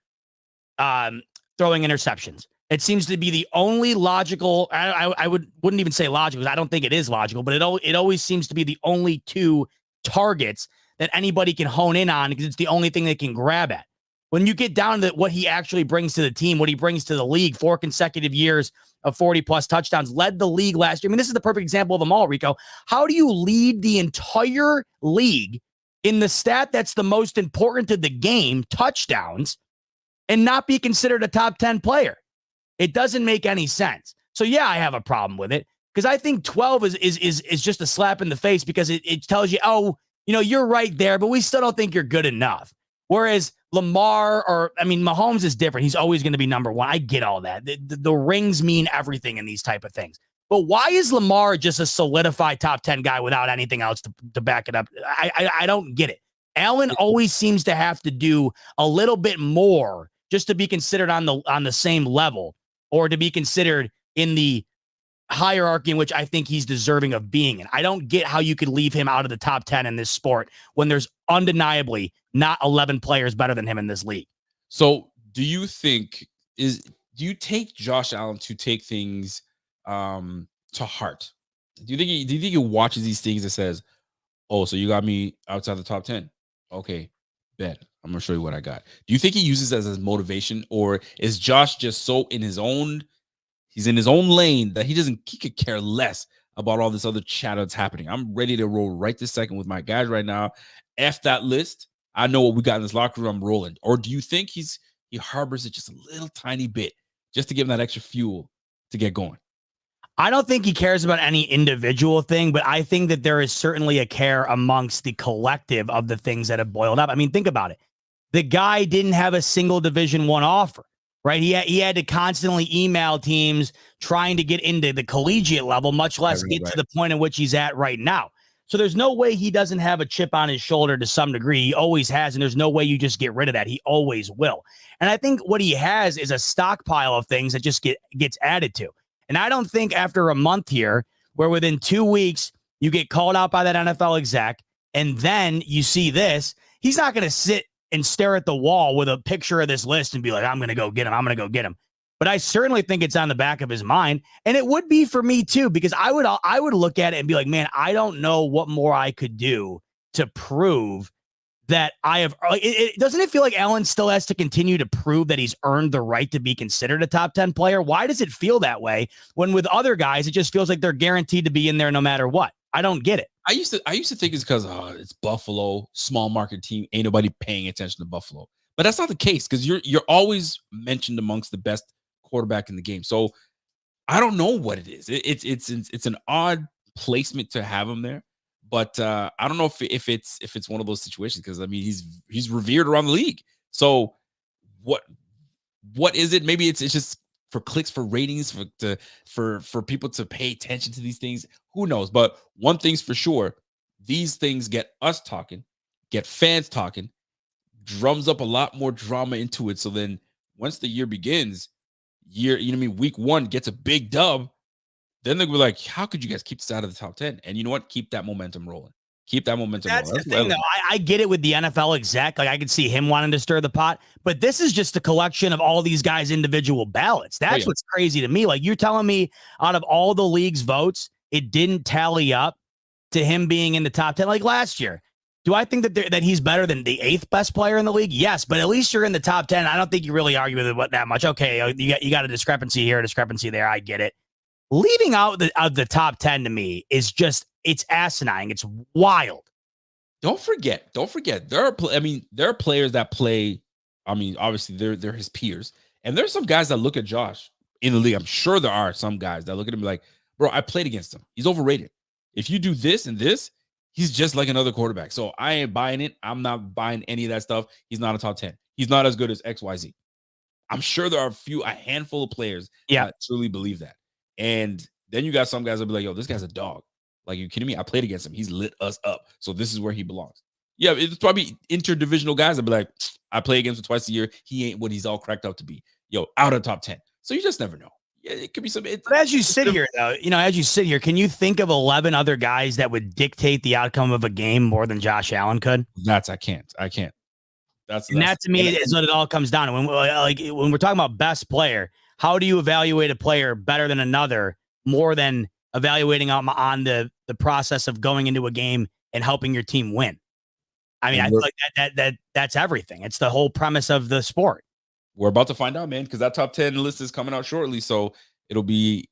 throwing interceptions. It seems to be the only logical. I wouldn't even say logical, because I don't think it is logical, but it always seems to be the only 2 targets that anybody can hone in on, because it's the only thing they can grab at. When you get down to what he actually brings to the team, what he brings to the league, 4 consecutive years of 40-plus touchdowns, led the league last year. I mean, this is the perfect example of them all, Rico. How do you lead the entire league in the stat that's the most important to the game, touchdowns, and not be considered a top 10 player? It doesn't make any sense. So yeah, I have a problem with it, because I think 12 is just a slap in the face, because it tells you, oh, you're right there, but we still don't think you're good enough. Whereas Mahomes is different. He's always going to be number 1. I get all that. The rings mean everything in these type of things. But why is Lamar just a solidified top 10 guy without anything else to back it up? I don't get it. Allen always seems to have to do a little bit more just to be considered on the same level, or to be considered in the hierarchy in which I think he's deserving of being in. I don't get how you could leave him out of the top 10 in this sport when there's undeniably not 11 players better than him in this league. So do you take Josh Allen to take things to heart? Do you think he watches these things and says, oh, so you got me outside the top 10? Okay, bet. I'm going to show you what I got. Do you think he uses that as motivation, or is Josh just so in his own lane that he could care less about all this other chatter that's happening? I'm ready to roll right this second with my guys right now. F that list. I know what we got in this locker room. I'm rolling. Or do you think he harbors it just a little tiny bit just to give him that extra fuel to get going? I don't think he cares about any individual thing, but I think that there is certainly a care amongst the collective of the things that have boiled up. I mean, think about it. The guy didn't have a single Division I offer. right? He had to constantly email teams trying to get into the collegiate level, much less get to the point in which he's at right now. So there's no way he doesn't have a chip on his shoulder to some degree. He always has, and there's no way you just get rid of that. He always will. And I think what he has is a stockpile of things that just gets added to. And I don't think after a month here, where within 2 weeks you get called out by that NFL exec, and then you see this, he's not going to sit and stare at the wall with a picture of this list and be like, I'm going to go get him. I'm going to go get him. But I certainly think it's on the back of his mind. And it would be for me too, because I would look at it and be like, man, I don't know what more I could do to prove that I have. Doesn't it feel like Allen still has to continue to prove that he's earned the right to be considered a top 10 player? Why does it feel that way when with other guys, it just feels like they're guaranteed to be in there no matter what? I don't get it. I used to think it's because it's Buffalo, small market team, ain't nobody paying attention to Buffalo. But that's not the case, because you're always mentioned amongst the best quarterback in the game. So I don't know what it is. It's an odd placement to have him there, but I don't know if it's one of those situations, because I mean he's revered around the league. So what is it? Maybe it's just for clicks, for ratings, for people to pay attention to these things. Who knows? But one thing's for sure, these things get us talking, get fans talking, drums up a lot more drama into it. So then once the year begins, week 1 gets a big dub, then they'll be like, how could you guys keep this out of the top 10? And you know what? Keep that momentum rolling. Keep that momentum rolling. That's the thing, though. I get it with the NFL exec. Like, I could see him wanting to stir the pot, but this is just a collection of all these guys' individual ballots. That's what's crazy to me. Like, you're telling me out of all the league's votes, it didn't tally up to him being in the top 10 like last year. Do I think that he's better than the 8th best player in the league? Yes, but at least you're in the top 10. I don't think you really argue with it that much. Okay, you got a discrepancy here, a discrepancy there. I get it. Leaving out the top 10 to me is just, it's asinine. It's wild. Don't forget. There are players that play. I mean, obviously they're his peers, and there's some guys that look at Josh in the league. I'm sure there are some guys that look at him like, bro, I played against him. He's overrated. If you do this and this, he's just like another quarterback. So I ain't buying it. I'm not buying any of that stuff. He's not a top 10. He's not as good as XYZ. I'm sure there are a handful of players that truly believe that. And then you got some guys that be like, yo, this guy's a dog. Like, you kidding me? I played against him. He's lit us up. So this is where he belongs. Yeah, it's probably interdivisional guys that be like, I play against him twice a year. He ain't what he's all cracked up to be. Yo, out of top 10. So you just never know. Yeah, it could be some. But as you sit here, though, can you think of 11 other guys that would dictate the outcome of a game more than Josh Allen could? I can't. That to me is what it all comes down to. When we're talking about best player, how do you evaluate a player better than another more than evaluating on the process of going into a game and helping your team win? I mean, I feel like that's everything. It's the whole premise of the sport. We're about to find out, man, because that top 10 list is coming out shortly. So it'll be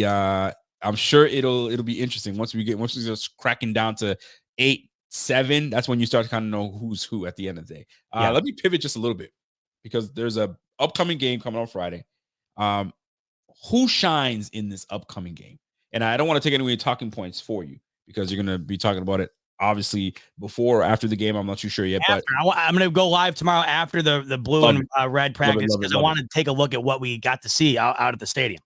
I'm sure it'll be interesting once we start cracking down to 8, 7. That's when you start to kind of know who's who at the end of the day. Let me pivot just a little bit, because there's a upcoming game coming on Friday. Who shines in this upcoming game? And I don't want to take any talking points for you, because you're going to be talking about it obviously before or after the game. I'm not too sure yet, but I'm going to go live tomorrow after the blue and red practice, because I want to take a look at what we got to see out at the stadium.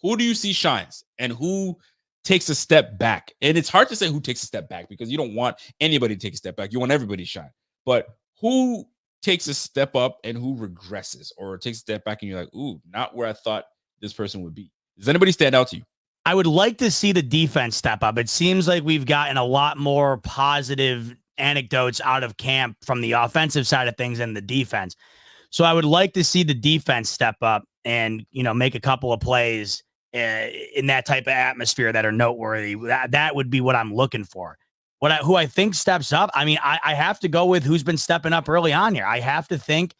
Who do you see shines and who takes a step back? And it's hard to say who takes a step back, because you don't want anybody to take a step back. You want everybody to shine. But who takes a step up and who regresses or takes a step back and you're like, ooh, not where I thought this person would be? Does anybody stand out to you? I would like to see the defense step up. It seems like we've gotten a lot more positive anecdotes out of camp from the offensive side of things and the defense. So I would like to see the defense step up and, make a couple of plays in that type of atmosphere that are noteworthy. That would be what I'm looking for. Who I think steps up, I mean, I have to go with who's been stepping up early on here. I have to think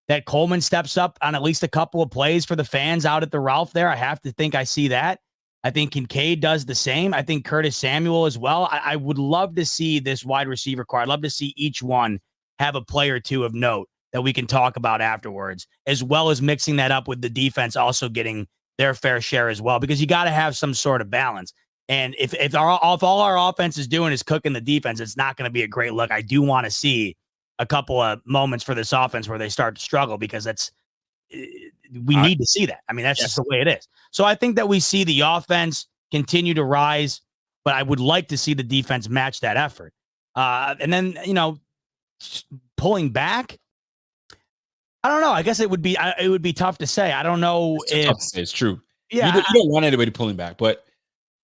that Coleman steps up on at least a couple of plays for the fans out at the Ralph there. I have to think I see that. I think Kincaid does the same. I think Curtis Samuel as well. I would love to see this wide receiver core. I'd love to see each one have a play or two of note that we can talk about afterwards, as well as mixing that up with the defense also getting their fair share as well, because you got to have some sort of balance. And if all our offense is doing is cooking the defense, it's not going to be a great look. I do want to see a couple of moments for this offense where they start to struggle, because we need to see that. I mean, that's just the way it is. So I think that we see the offense continue to rise, but I would like to see the defense match that effort. And then, pulling back, I don't know. I guess it would be tough to say. I don't know if tough to say. It's true. Yeah, you don't want anybody pulling back, but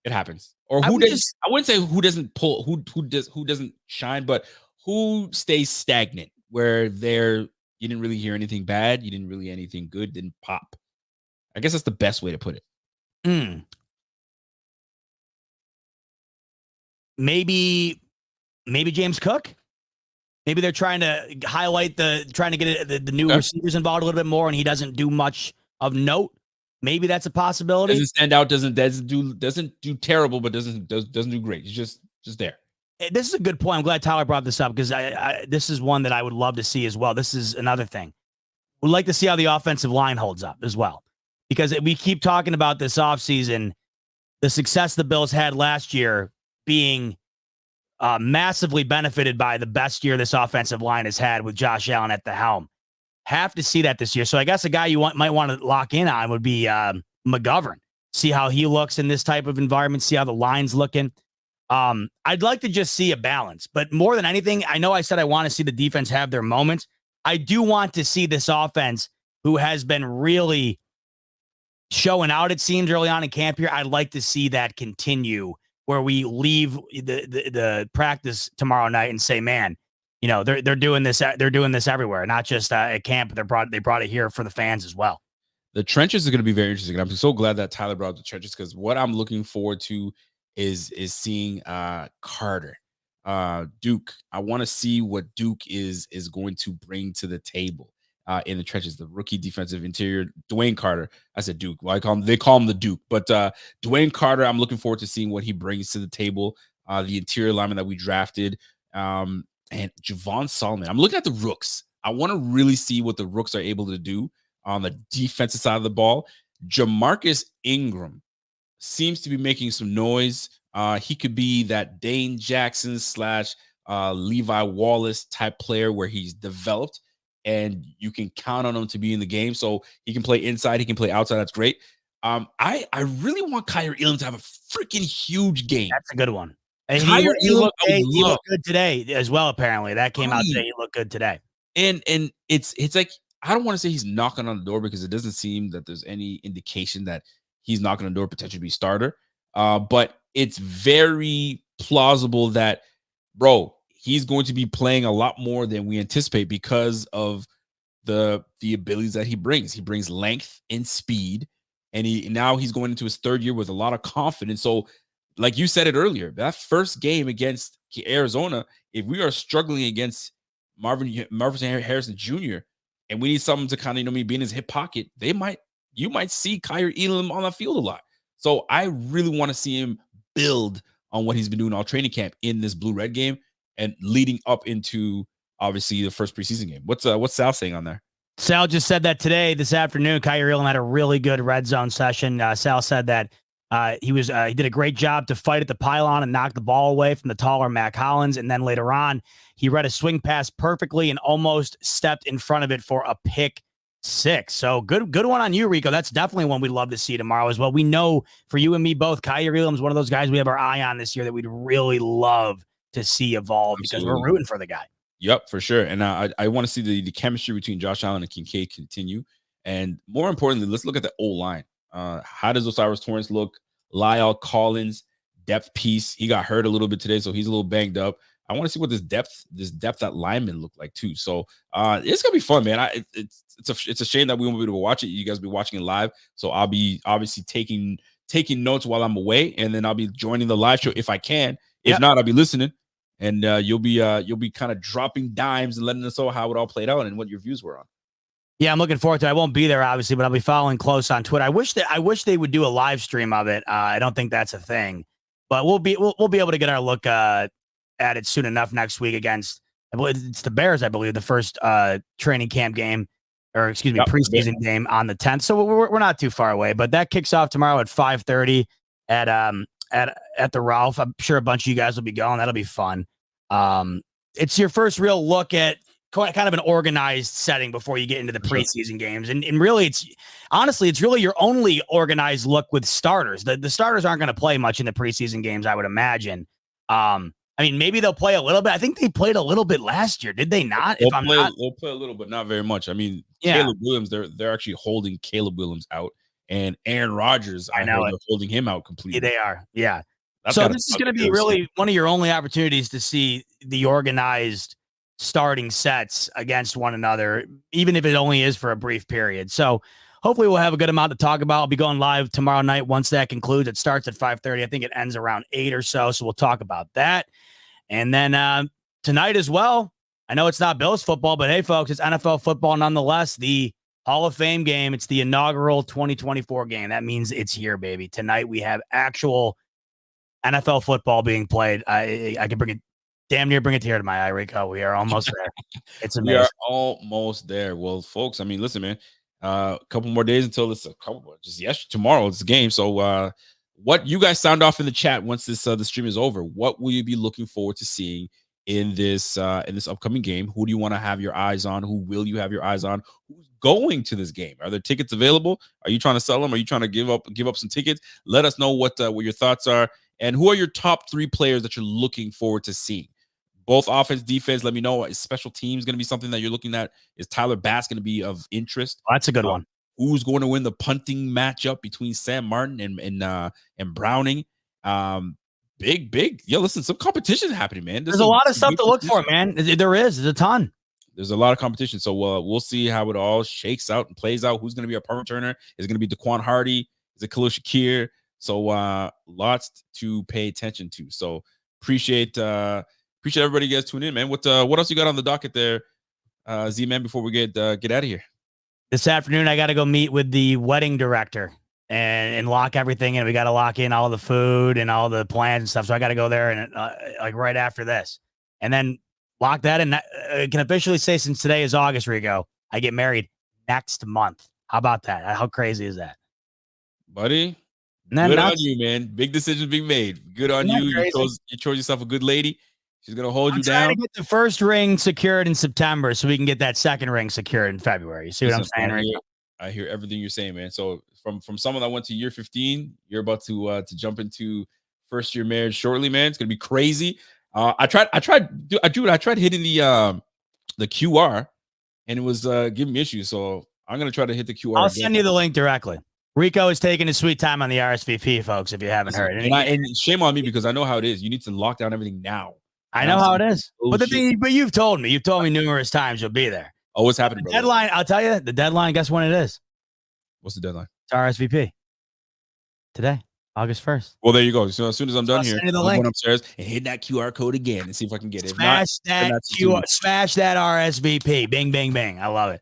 it happens. Or who doesn't? I wouldn't say who doesn't pull, who doesn't shine, but who stays stagnant where you didn't really hear anything bad, you didn't really anything good, didn't pop. I guess that's the best way to put it. Maybe James Cook. Maybe they're trying to get the new receivers involved a little bit more, and he doesn't do much of note. Maybe that's a possibility. Doesn't stand out, doesn't do terrible, but doesn't do great. He's just there. This is a good point. I'm glad Tyler brought this up because this is one that I would love to see as well. This is another thing. We'd like to see how the offensive line holds up as well, because we keep talking about this offseason, the success the Bills had last year being massively benefited by the best year this offensive line has had with Josh Allen at the helm. Have to see that this year. So I guess a guy you might want to lock in on would be McGovern. See how he looks in this type of environment. See how the line's looking. I'd like to just see a balance, but more than anything, I know I said I want to see the defense have their moments. I do want to see this offense, who has been really showing out, it seems, early on in camp here. I'd like to see that continue, where we leave the practice tomorrow night and say, man, they're doing this. They're doing this everywhere, not just at camp. They brought it here for the fans as well. The trenches are going to be very interesting. I'm so glad that Tyler brought up the trenches, because what I'm looking forward to is seeing Carter, Duke. I want to see what Duke is going to bring to the table in the trenches. The rookie defensive interior, Dwayne Carter. I said Duke. Well, they call him the Duke, but Dwayne Carter. I'm looking forward to seeing what he brings to the table. The interior lineman that we drafted, and Javon Solomon. I'm looking at the rooks. I want to really see what the rooks are able to do on the defensive side of the ball. Jamarcus Ingram seems to be making some noise. He could be that Dane Jackson / Levi Wallace type player where he's developed and you can count on him to be in the game. So he can play inside, he can play outside. That's great. I really want Kyrie Elam to have a freaking huge game. That's a good one. And he looked good today as well. Apparently, that came out today. He looked good today. And it's like, I don't want to say he's knocking on the door, because it doesn't seem that there's any indication that he's knocking on the door potentially to be starter. But it's very plausible that, bro, he's going to be playing a lot more than we anticipate because of the abilities that he brings. He brings length and speed, and now he's going into his third year with a lot of confidence. So, like you said it earlier, that first game against Arizona, if we are struggling against Marvin Harrison Jr., and we need someone to kind of be in his hip pocket, you might see Kyrie Elam on the field a lot. So I really want to see him build on what he's been doing all training camp in this blue-red game and leading up into, obviously, the first preseason game. What's Sal saying on there? Sal just said that this afternoon, Kyrie Elam had a really good red zone session. Sal said that he did a great job to fight at the pylon and knock the ball away from the taller Mac Hollins. And then later on, he read a swing pass perfectly and almost stepped in front of it for a pick six. So good one on you, Rico. That's definitely one we'd love to see tomorrow as well. We know for you and me both, Kyrie Elam is one of those guys we have our eye on this year that we'd really love to see evolve. Absolutely. Because we're rooting for the guy. Yep, for sure. And I want to see the chemistry between Josh Allen and Kincaid continue. And more importantly, let's look at the O-line. How does Osiris Torrance look? Lyle Collins, depth piece. He got hurt a little bit today, so he's a little banged up. I want to see what this depth at lineman look like too. So it's gonna be fun, man. It's a shame that we won't be able to watch it. You guys will be watching it live, so I'll be obviously taking notes while I'm away, and then I'll be joining the live show if I can. If not, I'll be listening, and you'll be kind of dropping dimes and letting us know how it all played out and what your views were on. Yeah, I'm looking forward to it. I won't be there, obviously, but I'll be following close on Twitter. I wish they would do a live stream of it. I don't think that's a thing, but we'll be able to get our look at it soon enough next week against, I believe it's the Bears, I believe, the first training camp game, or excuse me, preseason game on the 10th. So we're not too far away, but that kicks off tomorrow at 5:30 at the Ralph. I'm sure a bunch of you guys will be going. That'll be fun. It's your first real look at kind of an organized setting before you get into the preseason games. And really, it's really your only organized look with starters. The starters aren't going to play much in the preseason games, I would imagine. I mean, maybe they'll play a little bit. I think they played a little bit last year. Did they not? They'll play a little, but not very much. I mean, Caleb Williams, they're actually holding Caleb Williams out, and Aaron Rodgers, I know they're holding him out completely. They are, yeah. So this is going to be really one of your only opportunities to see the organized starting sets against one another, even if it only is for a brief period. So hopefully we'll have a good amount to talk about. I'll be going live tomorrow night once that concludes. It starts at 5:30. I think it ends around 8 or so. So we'll talk about that. And then tonight as well, I know it's not Bills football, but hey, folks, it's NFL football nonetheless. The Hall of Fame game. It's the inaugural 2024 game. That means it's here, baby. Tonight we have actual NFL football being played. I can bring it, damn near bring it to here to my eye, Rico. We are almost there. It's amazing. We are almost there. Well, folks, I mean, listen, man. A couple more days until it's tomorrow it's the game. So what you guys sound off in the chat once this the stream is over. What will you be looking forward to seeing in this upcoming game? Who do you want to have your eyes on? Who will you have your eyes on? Who's going to this game? Are there tickets available? Are you trying to sell them? Are you trying to give up some tickets? Let us know what your thoughts are, and who are your top 3 players that you're looking forward to seeing. Both offense, defense. Let me know. Is special teams going to be something that you're looking at? Is Tyler Bass going to be of interest? Oh, that's a good one. Who's going to win the punting matchup between Sam Martin and Browning? Big. Yo, listen, some competition happening, man. There's a lot of stuff to look for, man. There's a ton. There's a lot of competition. So we'll see how it all shakes out and plays out. Who's going to be a punt returner? Is it going to be Daquan Hardy? Is it Khalil Shakir? So lots to pay attention to. So appreciate everybody you guys tuning in, man. What else you got on the docket there, Z-Man, before we get out of here? This afternoon, I got to go meet with the wedding director and lock everything in. We got to lock in all the food and all the plans and stuff. So I got to go there and like right after this, and then lock that in. I can officially say since today is August, Rico, I get married next month. How about that? How crazy is that, buddy? Good on you, man. Big decisions being made. Good on you. You chose yourself a good lady. She's going to hold you down. I'm trying to get the first ring secured in September so we can get that second ring secured in February. You see what I'm saying? I hear everything you're saying, man. So from someone that went to year 15, you're about to jump into first year marriage shortly, man. It's going to be crazy. I tried hitting the QR and it was giving me issues. So I'm going to try to hit the QR. I'll send you the link directly. Rico is taking his sweet time on the RSVP, folks, if you haven't heard. And shame on me because I know how it is. You need to lock down everything now. I know how it is. But you've told me numerous times you'll be there. Oh, what's happening, bro? Deadline, I'll tell you, the deadline, guess when it is? What's the deadline? It's RSVP. Today, August 1st. Well, there you go. So as soon as I'm done here, I'm going upstairs and hit that QR code again and see if I can get it. Smash that RSVP. Bing, bing, bing. I love it.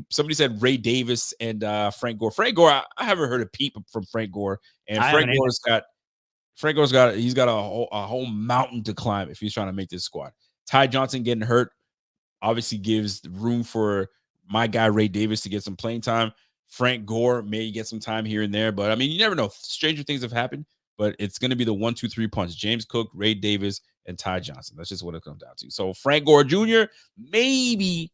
Somebody said Ray Davis and Frank Gore. Frank Gore, I haven't heard a peep from Frank Gore, and Frank Gore's got a whole mountain to climb if he's trying to make this squad. Ty Johnson getting hurt obviously gives room for my guy Ray Davis to get some playing time. Frank Gore may get some time here and there, but I mean, you never know. Stranger things have happened, but it's going to be the 1-2-3 punch: James Cook, Ray Davis, and Ty Johnson. That's just what it comes down to. So Frank Gore Jr., maybe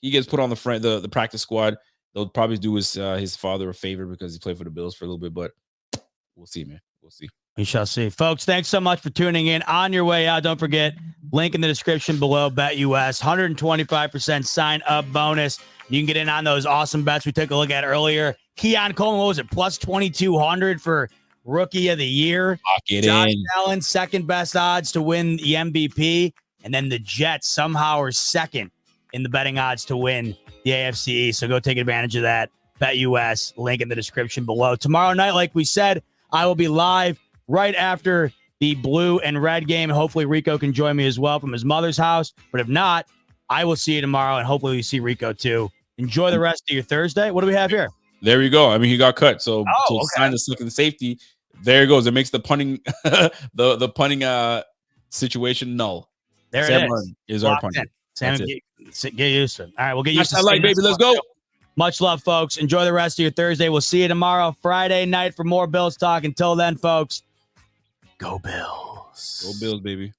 he gets put on the practice squad. They'll probably do his father a favor because he played for the Bills for a little bit, but we'll see, man. We'll see. We shall see. Folks, thanks so much for tuning in. On your way out, don't forget, link in the description below, BetUS, 125% sign-up bonus. You can get in on those awesome bets we took a look at earlier. Keon Coleman, what was it, plus 2,200 for Rookie of the Year. Josh Allen, second best odds to win the MVP. And then the Jets somehow are second in the betting odds to win the AFC East. So go take advantage of that. BetUS, link in the description below. Tomorrow night, like we said, I will be live right after the blue and red game. Hopefully Rico can join me as well from his mother's house. But if not, I will see you tomorrow, and hopefully we see Rico too. Enjoy the rest of your Thursday. What do we have here? There you go. I mean, he got cut. So sign the second safety. There it goes. It makes the punting the punting situation null. There Sam it is. Martin is our punter. Sam, get used to it. All right, we'll get used to it. Baby. Let's go. Much love, folks. Enjoy the rest of your Thursday. We'll see you tomorrow, Friday night, for more Bills talk. Until then, folks, go Bills. Go Bills, baby.